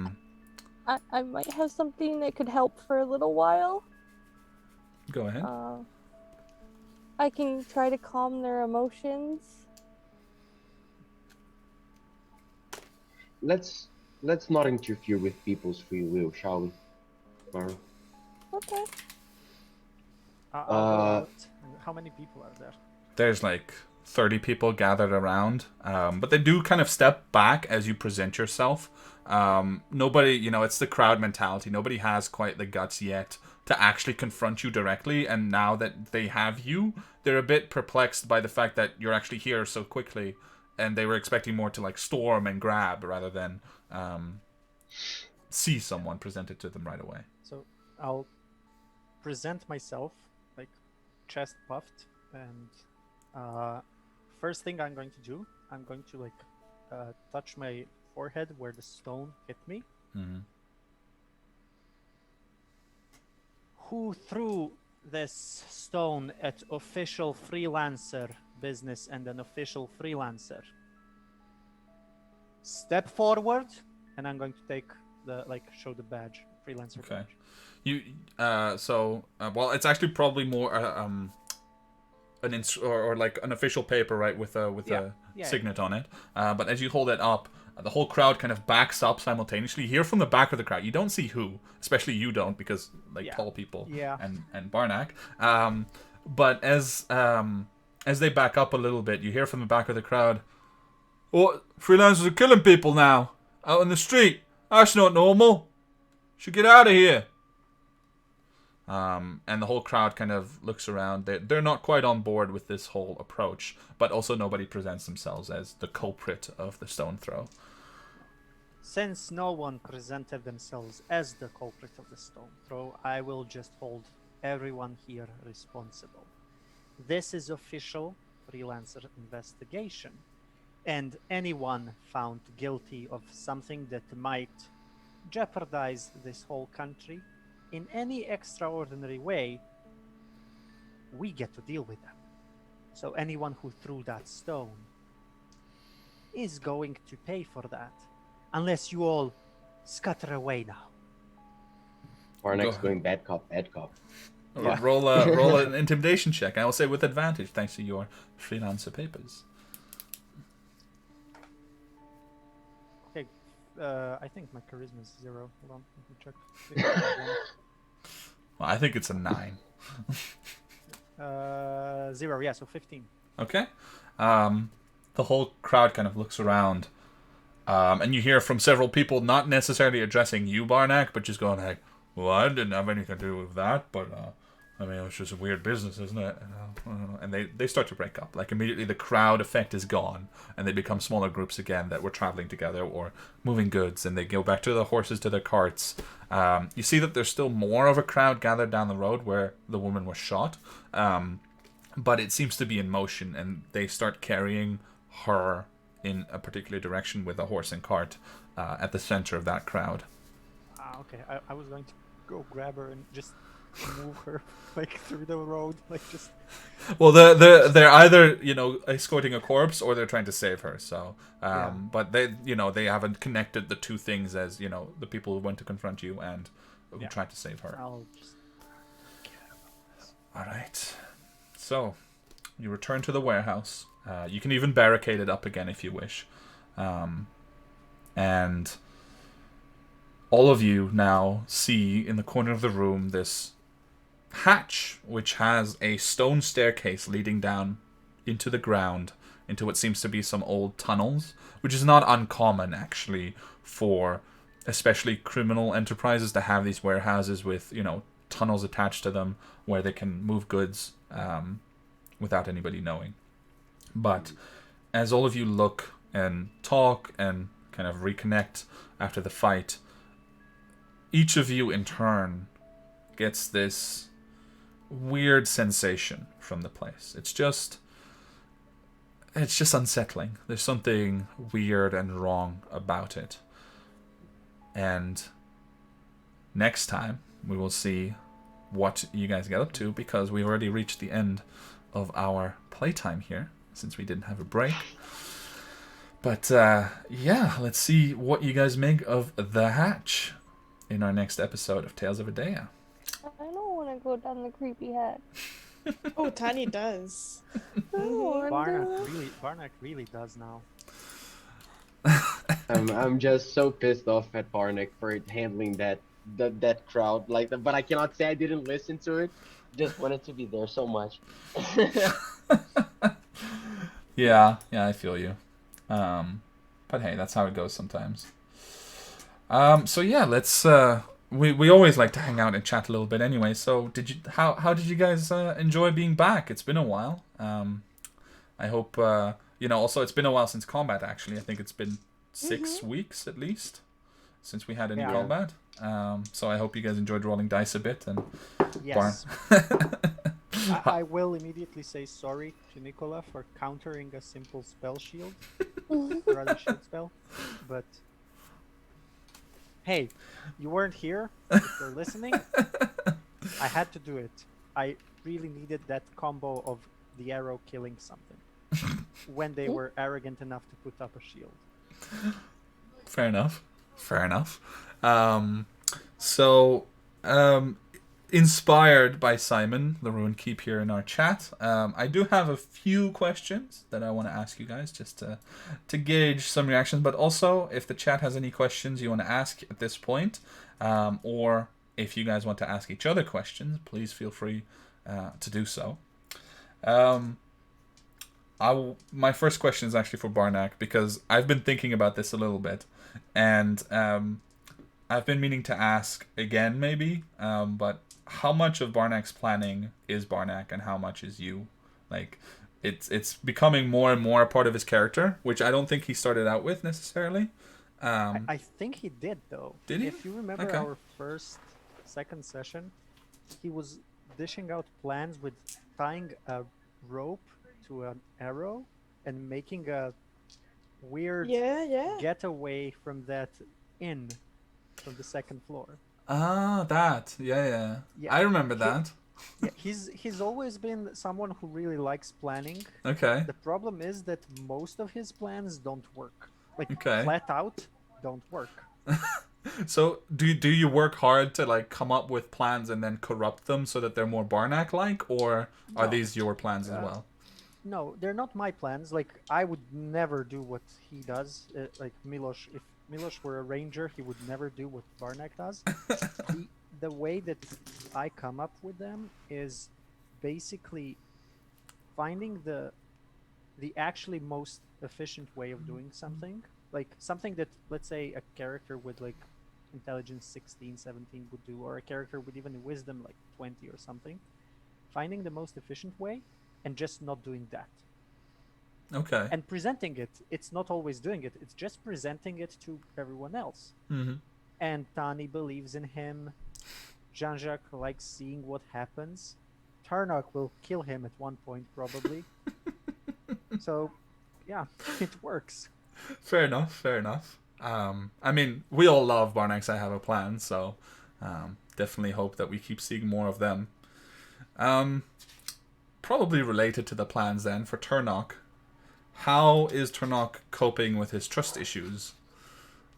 might have something that could help for a little while. go ahead. I can try to calm their emotions. let's not interfere with people's free will, shall we, Mara? Okay. I'll go out. How many people are there? There's like 30 people gathered around, but they do kind of step back as you present yourself. Nobody, it's the crowd mentality. Nobody has quite the guts yet to actually confront you directly, and now that they have you, they're a bit perplexed by the fact that you're actually here so quickly, and they were expecting more to like storm and grab rather than see someone presented to them right away. So I'll present myself, like chest puffed, and first thing I'm going to do, I'm going to touch my forehead where the stone hit me. Mm-hmm. Who threw this stone at official freelancer business and an official freelancer? Step forward, and I'm going to take show the badge, freelancer Okay. badge. You well, it's actually probably more or like an official paper, right, with a signet on it. But as you hold it up, the whole crowd kind of backs up simultaneously. You hear from the back of the crowd. You don't see who, especially you don't, because tall people and Barnack. But as they back up a little bit, you hear from the back of the crowd, "Oh, freelancers are killing people now out in the street. That's not normal. Should get out of here." And the whole crowd kind of looks around. They're not quite on board with this whole approach, but also nobody presents themselves as the culprit of the stone throw. Since no one presented themselves as the culprit of the stone throw, I will just hold everyone here responsible. This is official freelancer investigation, and anyone found guilty of something that might jeopardize this whole country in any extraordinary way, we get to deal with them. So anyone who threw that stone is going to pay for that, unless you all scatter away now. Barnack's going bad cop, bad cop. Yeah. Roll an intimidation check. I will say with advantage, thanks to your freelancer papers. Okay, I think my charisma is 0. Hold on, let me check. Well, I think it's a 9. 0, yeah, so 15. Okay. The whole crowd kind of looks around, and you hear from several people, not necessarily addressing you, Barnack, but just going like, "Well, I didn't have anything to do with that, but I mean, it's just a weird business, isn't it?" And they start to break up. Like immediately, the crowd effect is gone, and they become smaller groups again that were traveling together or moving goods, and they go back to the horses, to their carts. You see that there's still more of a crowd gathered down the road where the woman was shot, but it seems to be in motion, and they start carrying her in a particular direction with a horse and cart at the center of that crowd. Okay, I was going to go grab her and just move her through the road, just. Well, they're either escorting a corpse or they're trying to save her. So, but they haven't connected the two things as the people who went to confront you and who tried to save her. I'll just care about this. All right. So, you return to the warehouse. You can even barricade it up again if you wish, and all of you now see in the corner of the room this hatch, which has a stone staircase leading down into the ground, into what seems to be some old tunnels, which is not uncommon, actually, for especially criminal enterprises to have these warehouses with, tunnels attached to them where they can move goods without anybody knowing. But as all of you look and talk and kind of reconnect after the fight, each of you in turn gets this weird sensation from the place. It's just it's just unsettling. There's something weird and wrong about it. And next time we will see what you guys get up to, because we've already reached the end of our playtime here since we didn't have a break. But yeah, let's see what you guys make of the hatch in our next episode of Tales of Edeah. I don't want to go down the creepy hatch. Oh, Tani does. I don't want to. Barnack really does now. I'm just so pissed off at Barnick for handling that crowd like that, but I cannot say I didn't listen to it. Just wanted to be there so much. Yeah, I feel you. But hey, that's how it goes sometimes. So yeah, let's. We always like to hang out and chat a little bit anyway. So how did you guys enjoy being back? It's been a while. I hope Also, it's been a while since combat. Actually, I think it's been 6 weeks at least since we had any combat. So I hope you guys enjoyed rolling dice a bit and. Yes. I will immediately say sorry to Nicola for countering a simple spell shield, rather shield spell, but hey, you weren't here. If you're listening, I had to do it. I really needed that combo of the arrow killing something when they were arrogant enough to put up a shield. Fair enough. Inspired by Simon, the Ruined Keep here in our chat, I do have a few questions that I want to ask you guys just to gauge some reactions, but also if the chat has any questions you want to ask at this point, or if you guys want to ask each other questions, please feel free to do so. My first question is actually for Barnack, because I've been thinking about this a little bit, and I've been meaning to ask again maybe, but how much of Barnack's planning is Barnack and how much is you? Like, it's becoming more and more a part of his character, which I don't think he started out with necessarily. I think he did, though. Did he? If you remember our second session, he was dishing out plans with tying a rope to an arrow and making a weird getaway from that inn from the second floor. Ah, that. Yeah. I remember that. Yeah, he's always been someone who really likes planning. Okay. The problem is that most of his plans don't work. Like, Okay. flat out, don't work. So, do you work hard to like come up with plans and then corrupt them so that they're more Barnack-like, or are these your plans as well? No, they're not my plans. Like, I would never do what he does. Like Milos, if Milos were a ranger, he would never do what Barnack does. The way that I come up with them is basically finding the actually most efficient way of doing something. Like something that, let's say, a character with like intelligence 16, 17 would do, or a character with even wisdom like 20 or something. Finding the most efficient way and just not doing that. Okay. And presenting it. It's not always doing it. It's just presenting it to everyone else. Mm-hmm. And Tani believes in him. Jean-Jacques likes seeing what happens. Tarnock will kill him at one point, probably. So, yeah, it works. Fair enough. I mean, we all love Barnack's I Have a Plan, so definitely hope that we keep seeing more of them. Probably related to the plans then, for Tarnock. How is Tarnock coping with his trust issues?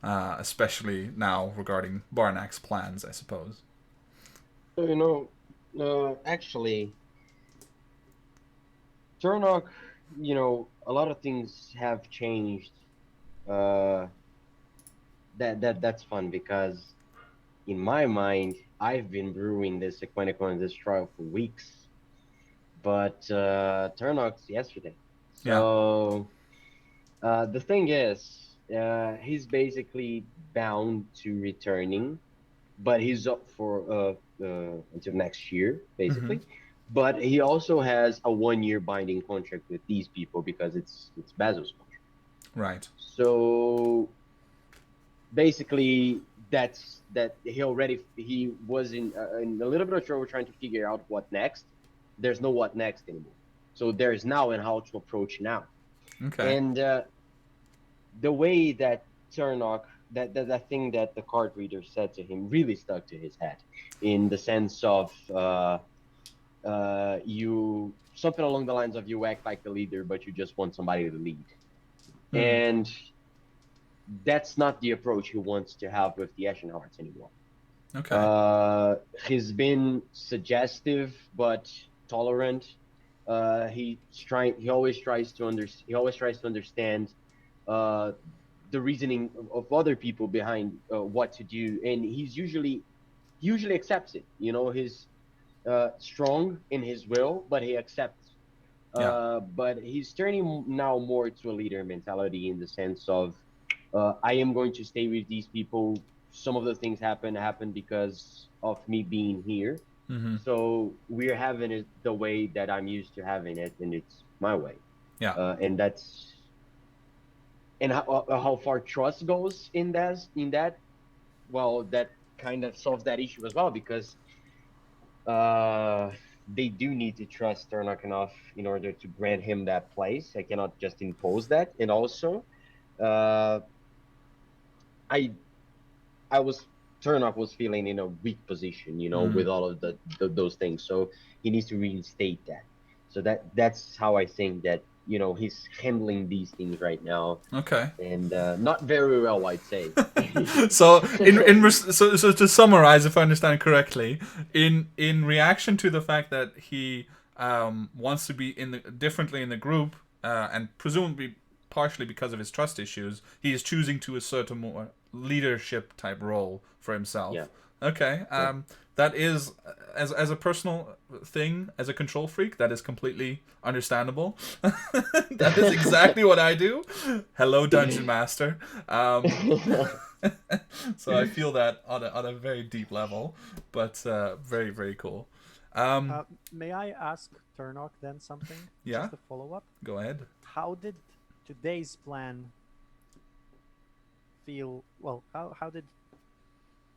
Especially now regarding Barnack's plans, I suppose. So, actually, Turnock, a lot of things have changed. That's fun, because in my mind, I've been brewing this Equinical and this trial for weeks, but Turnock's yesterday. So the thing is, he's basically bound to returning, but he's up for until next year, basically. Mm-hmm. But he also has a 1-year binding contract with these people because it's Basil's contract. Right. So basically, that he was in a little bit of trouble trying to figure out what next. There's no what next anymore. So there's now and how to approach now. Okay. And the way that Turnock, that thing that the card reader said to him really stuck to his head, in the sense of you something along the lines of you act like a leader, but you just want somebody to lead. Hmm. And that's not the approach he wants to have with the Ashen Hearts anymore. Okay. He's been suggestive but tolerant. He always tries to understand uh, the reasoning of other people behind what to do, and he usually accepts it. You know, he's strong in his will, but he accepts. Yeah. But he's turning now more to a leader mentality, in the sense of I am going to stay with these people. Some of the things happen because of me being here. Mm-hmm. So we're having it the way that I'm used to having it, and it's my way. Yeah. And that's and how far trust goes in that. Well, that kind of solves that issue as well, because uh, they do need to trust Turnock enough in order to grant him that place. I cannot just impose that, and also uh, I I was Turnock was feeling in a weak position, Mm. with all of those things. So he needs to reinstate that. So that's how I think that he's handling these things right now, Okay. and not very well, I'd say. So so to summarize, if I understand correctly, in reaction to the fact that he wants to be differently in the group, and presumably partially because of his trust issues, he is choosing to assert a more leadership type role for Yeah, himself. Okay. yeah. That is, as a personal thing, as a control freak, that is completely understandable. That is exactly what I do. Hello, Dungeon Master. So I feel that on a very deep level, but very very cool. Um, May I ask Turnock then something? yeah, Just a follow up. go ahead. How did today's plan feel? Well, how did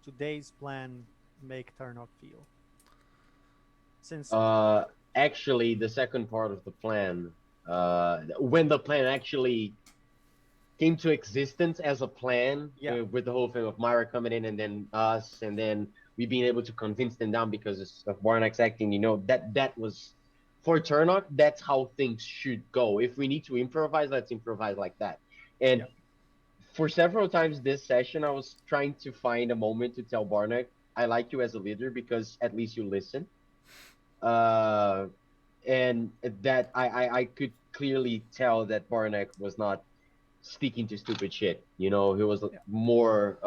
today's plan make Turnock feel? Since uh, Actually, the second part of the plan, when the plan actually came to existence as a plan, yeah, with the whole thing of Myra coming in, and then us, and then we being able to convince them down because of Warnock's acting. That was for Turnock. That's how things should go. If we need to improvise, let's improvise like that. And yeah, for several times this session, I was trying to find a moment to tell Barnack, I like you as a leader because at least you listen. Uh, and that I could clearly tell that Barnack was not speaking to stupid shit. He was yeah, more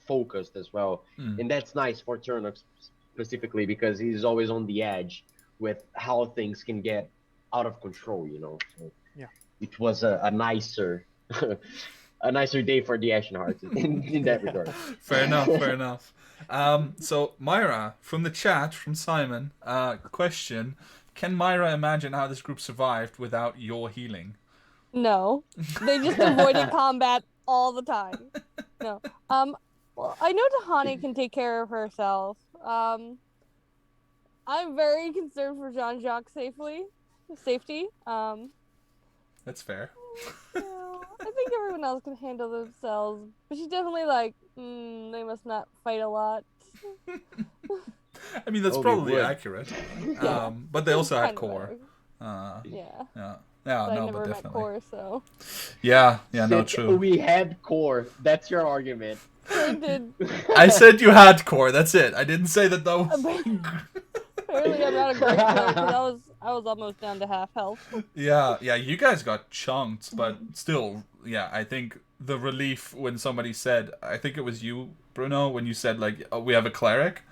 focused as well, Mm. and that's nice for Turner specifically, because he's always on the edge with how things can get out of control. So yeah. it was a nicer a nicer day for the Ashen Hearts in that Yeah. regard. Fair enough. Fair enough. So Myra from the chat from Simon, question: can Myra imagine how this group survived without your healing? No, they just avoided combat all the time. No. Well, I know Tahani can take care of herself. I'm very concerned for Jean-Jacques safety. That's fair. I think everyone else can handle themselves, but she's definitely like, they must not fight a lot. I mean, that's Oh, they probably would. accurate. Yeah. But they also had Kind of core. Yeah. Yeah. Yeah. But I No, but never met definitely. Core, so Yeah. Yeah. No. Shit, True. we had core. That's your argument. granted, I said you had core. That's it. I didn't say that was. apparently I'm not a great player because I was almost down to half health. Yeah, yeah, you guys got chunked, but still, yeah, I think the relief when somebody said, I think it was you, Bruno, when you said like, oh, we have a cleric,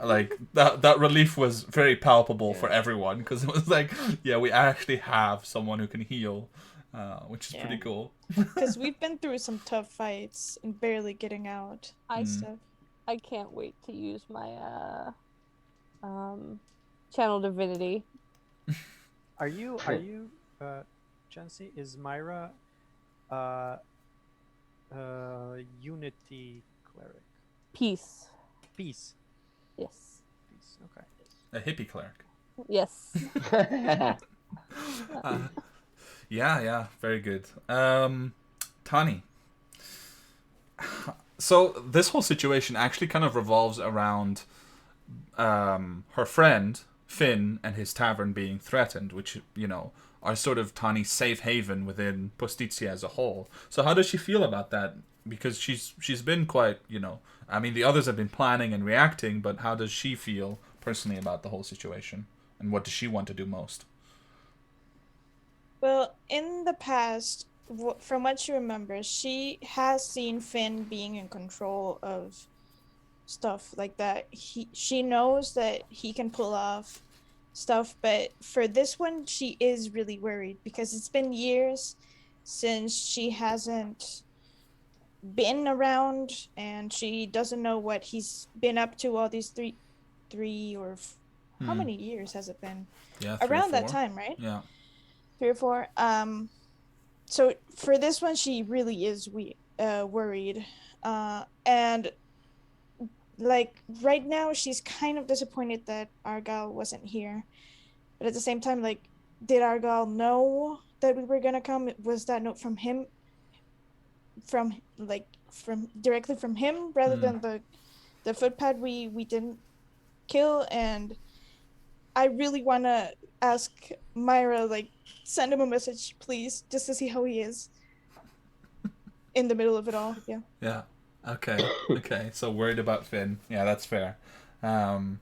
like that relief was very palpable for Yeah. everyone because it was like, yeah, we actually have someone who can heal, which is Yeah. pretty cool. Because we've been through some tough fights and barely getting out I and stuff. I can't wait to use my channel divinity. Are you Chancy, is Myra unity cleric? Peace. Peace. Yes. Peace. Okay. A hippie cleric. Yes. Uh, Yeah, very good. Tani. So this whole situation actually kind of revolves around her friend Finn and his tavern being threatened, which are sort of Tani's safe haven within Postizia as a whole. So how does she feel about that? Because she's been quite I mean the others have been planning and reacting, but how does she feel personally about the whole situation, and what does she want to do most? Well, in the past, from what she remembers, she has seen Finn being in control of stuff like that. She knows that he can pull off stuff, but for this one, she is really worried because it's been years since she hasn't been around, and she doesn't know what he's been up to all these three or how many years has it been? Yeah, 3 or 4. Around that time, right? Yeah. 3 or 4. So for this one, she really is worried, and like right now, she's kind of disappointed that Argyle wasn't here, but at the same time, like, did Argyle know that we were gonna come? Was that note from him? From directly from him rather than the footpad we didn't kill? And I really want to ask Myra, like, send him a message, please, just to see how he is in the middle of it all. Yeah. Yeah. Okay. So worried about Finn. Yeah, that's fair. All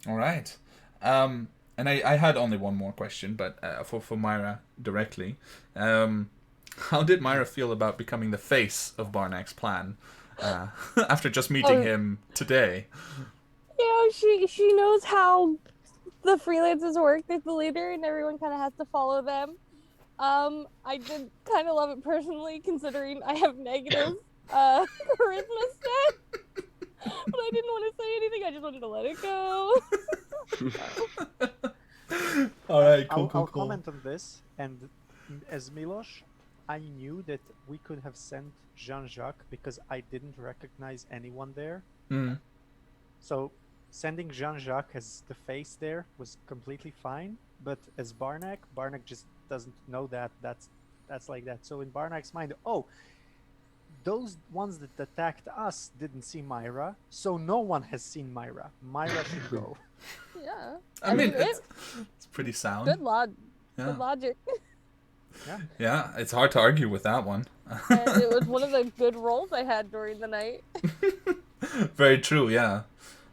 right. And I had only one more question, but for Myra directly. How did Myra feel about becoming the face of Barnak's plan after just meeting him today? She knows how the freelancers work. There's the leader, and everyone kind of has to follow them. I did kind of love it personally, considering I have negative charisma stat, but I didn't want to say anything. I just wanted to let it go. All right, I'll cool. comment on this, and as Milosh, I knew that we could have sent Jean-Jacques because I didn't recognize anyone there. Mm. So sending Jean-Jacques as the face there was completely fine, but as Barnak just doesn't know that that's like that. So in Barnak's mind, those ones that attacked us didn't see Myra, so no one has seen Myra. Myra should go. Yeah. I mean, it's pretty sound. Good logic. Yeah, it's hard to argue with that one. And it was one of the good rolls I had during the night. Very true, yeah.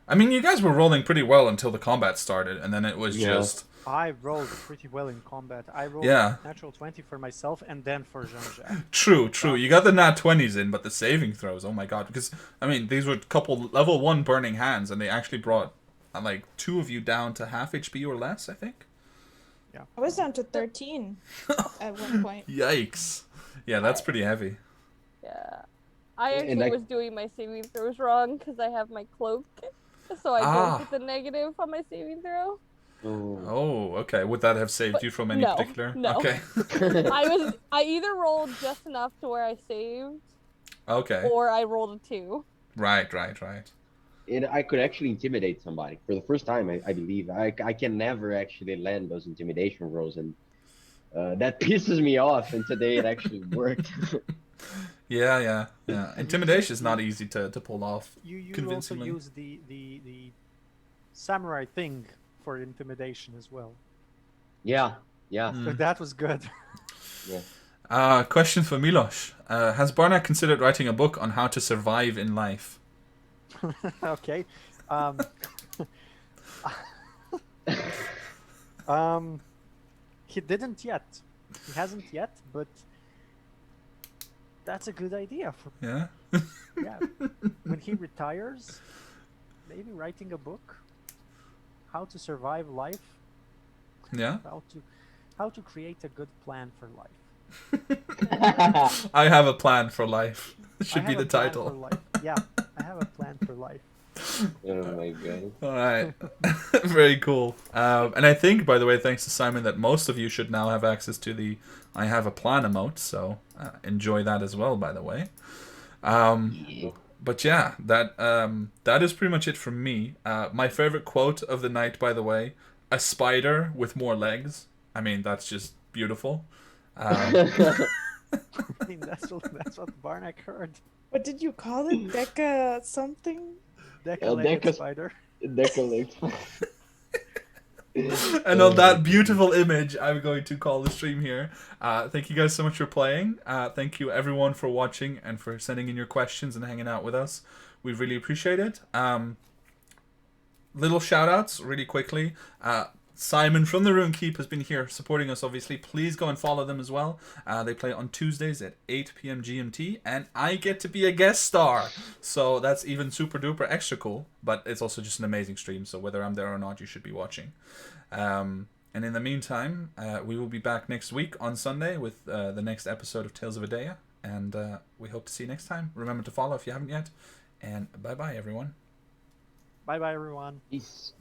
I mean, you guys were rolling pretty well until the combat started, and then it was just... I rolled pretty well in combat. I rolled natural 20 for myself and then for Jean-Jacques. True. You got the nat 20s in, but the saving throws, oh my god. Because, I mean, these were a couple level 1 burning hands, and they actually brought, like, 2 of you down to half HP or less, I think. Yeah. I was down to 13 at one point. Yikes. Yeah, that's pretty heavy. Yeah. I actually was doing my saving throws wrong because I have my cloak. So I don't get the negative on my saving throw. Oh, okay. Would that have saved you from any particular? No. Okay. I either rolled just enough to where I saved. Okay. Or I rolled a 2. Right. And I could actually intimidate somebody for the first time. I believe I can never actually land those intimidation rolls, and that pisses me off. And today it actually worked. Yeah. Intimidation is not easy to pull off. You also convincingly. use the samurai thing for intimidation as well. Yeah. So that was good. Yeah. Question for Milosh. Has Barnak considered writing a book on how to survive in life? Okay. He didn't yet. He hasn't yet, but that's a good idea. Yeah? Yeah. When he retires, maybe writing a book. How to survive life. Yeah? How to create a good plan for life. I have a plan for life. Should be the title. Yeah, I have a plan for life. Oh my god. All right. Very cool. And I think, by the way, thanks to Simon, that most of you should now have access to the I have a plan emote. So enjoy that as well, by the way. But yeah, that is pretty much it from me. My favorite quote of the night, by the way, a spider with more legs. I mean, that's just beautiful. I mean, that's what Barnack heard. What did you call it? Deca something? Deca-legged Deca- spider. Decolate. And on that beautiful image, I'm going to call the stream here. Thank you guys so much for playing. Thank you everyone for watching and for sending in your questions and hanging out with us. We really appreciate it. Little shout outs really quickly. Simon from the Rune Keep has been here supporting us, obviously. Please go and follow them as well. They play on Tuesdays at 8 p.m. GMT, and I get to be a guest star. So that's even super duper extra cool, but it's also just an amazing stream. So whether I'm there or not, you should be watching. And in the meantime, we will be back next week on Sunday with the next episode of Tales of Edeah, and we hope to see you next time. Remember to follow if you haven't yet, and bye-bye, everyone. Bye bye, everyone. Peace.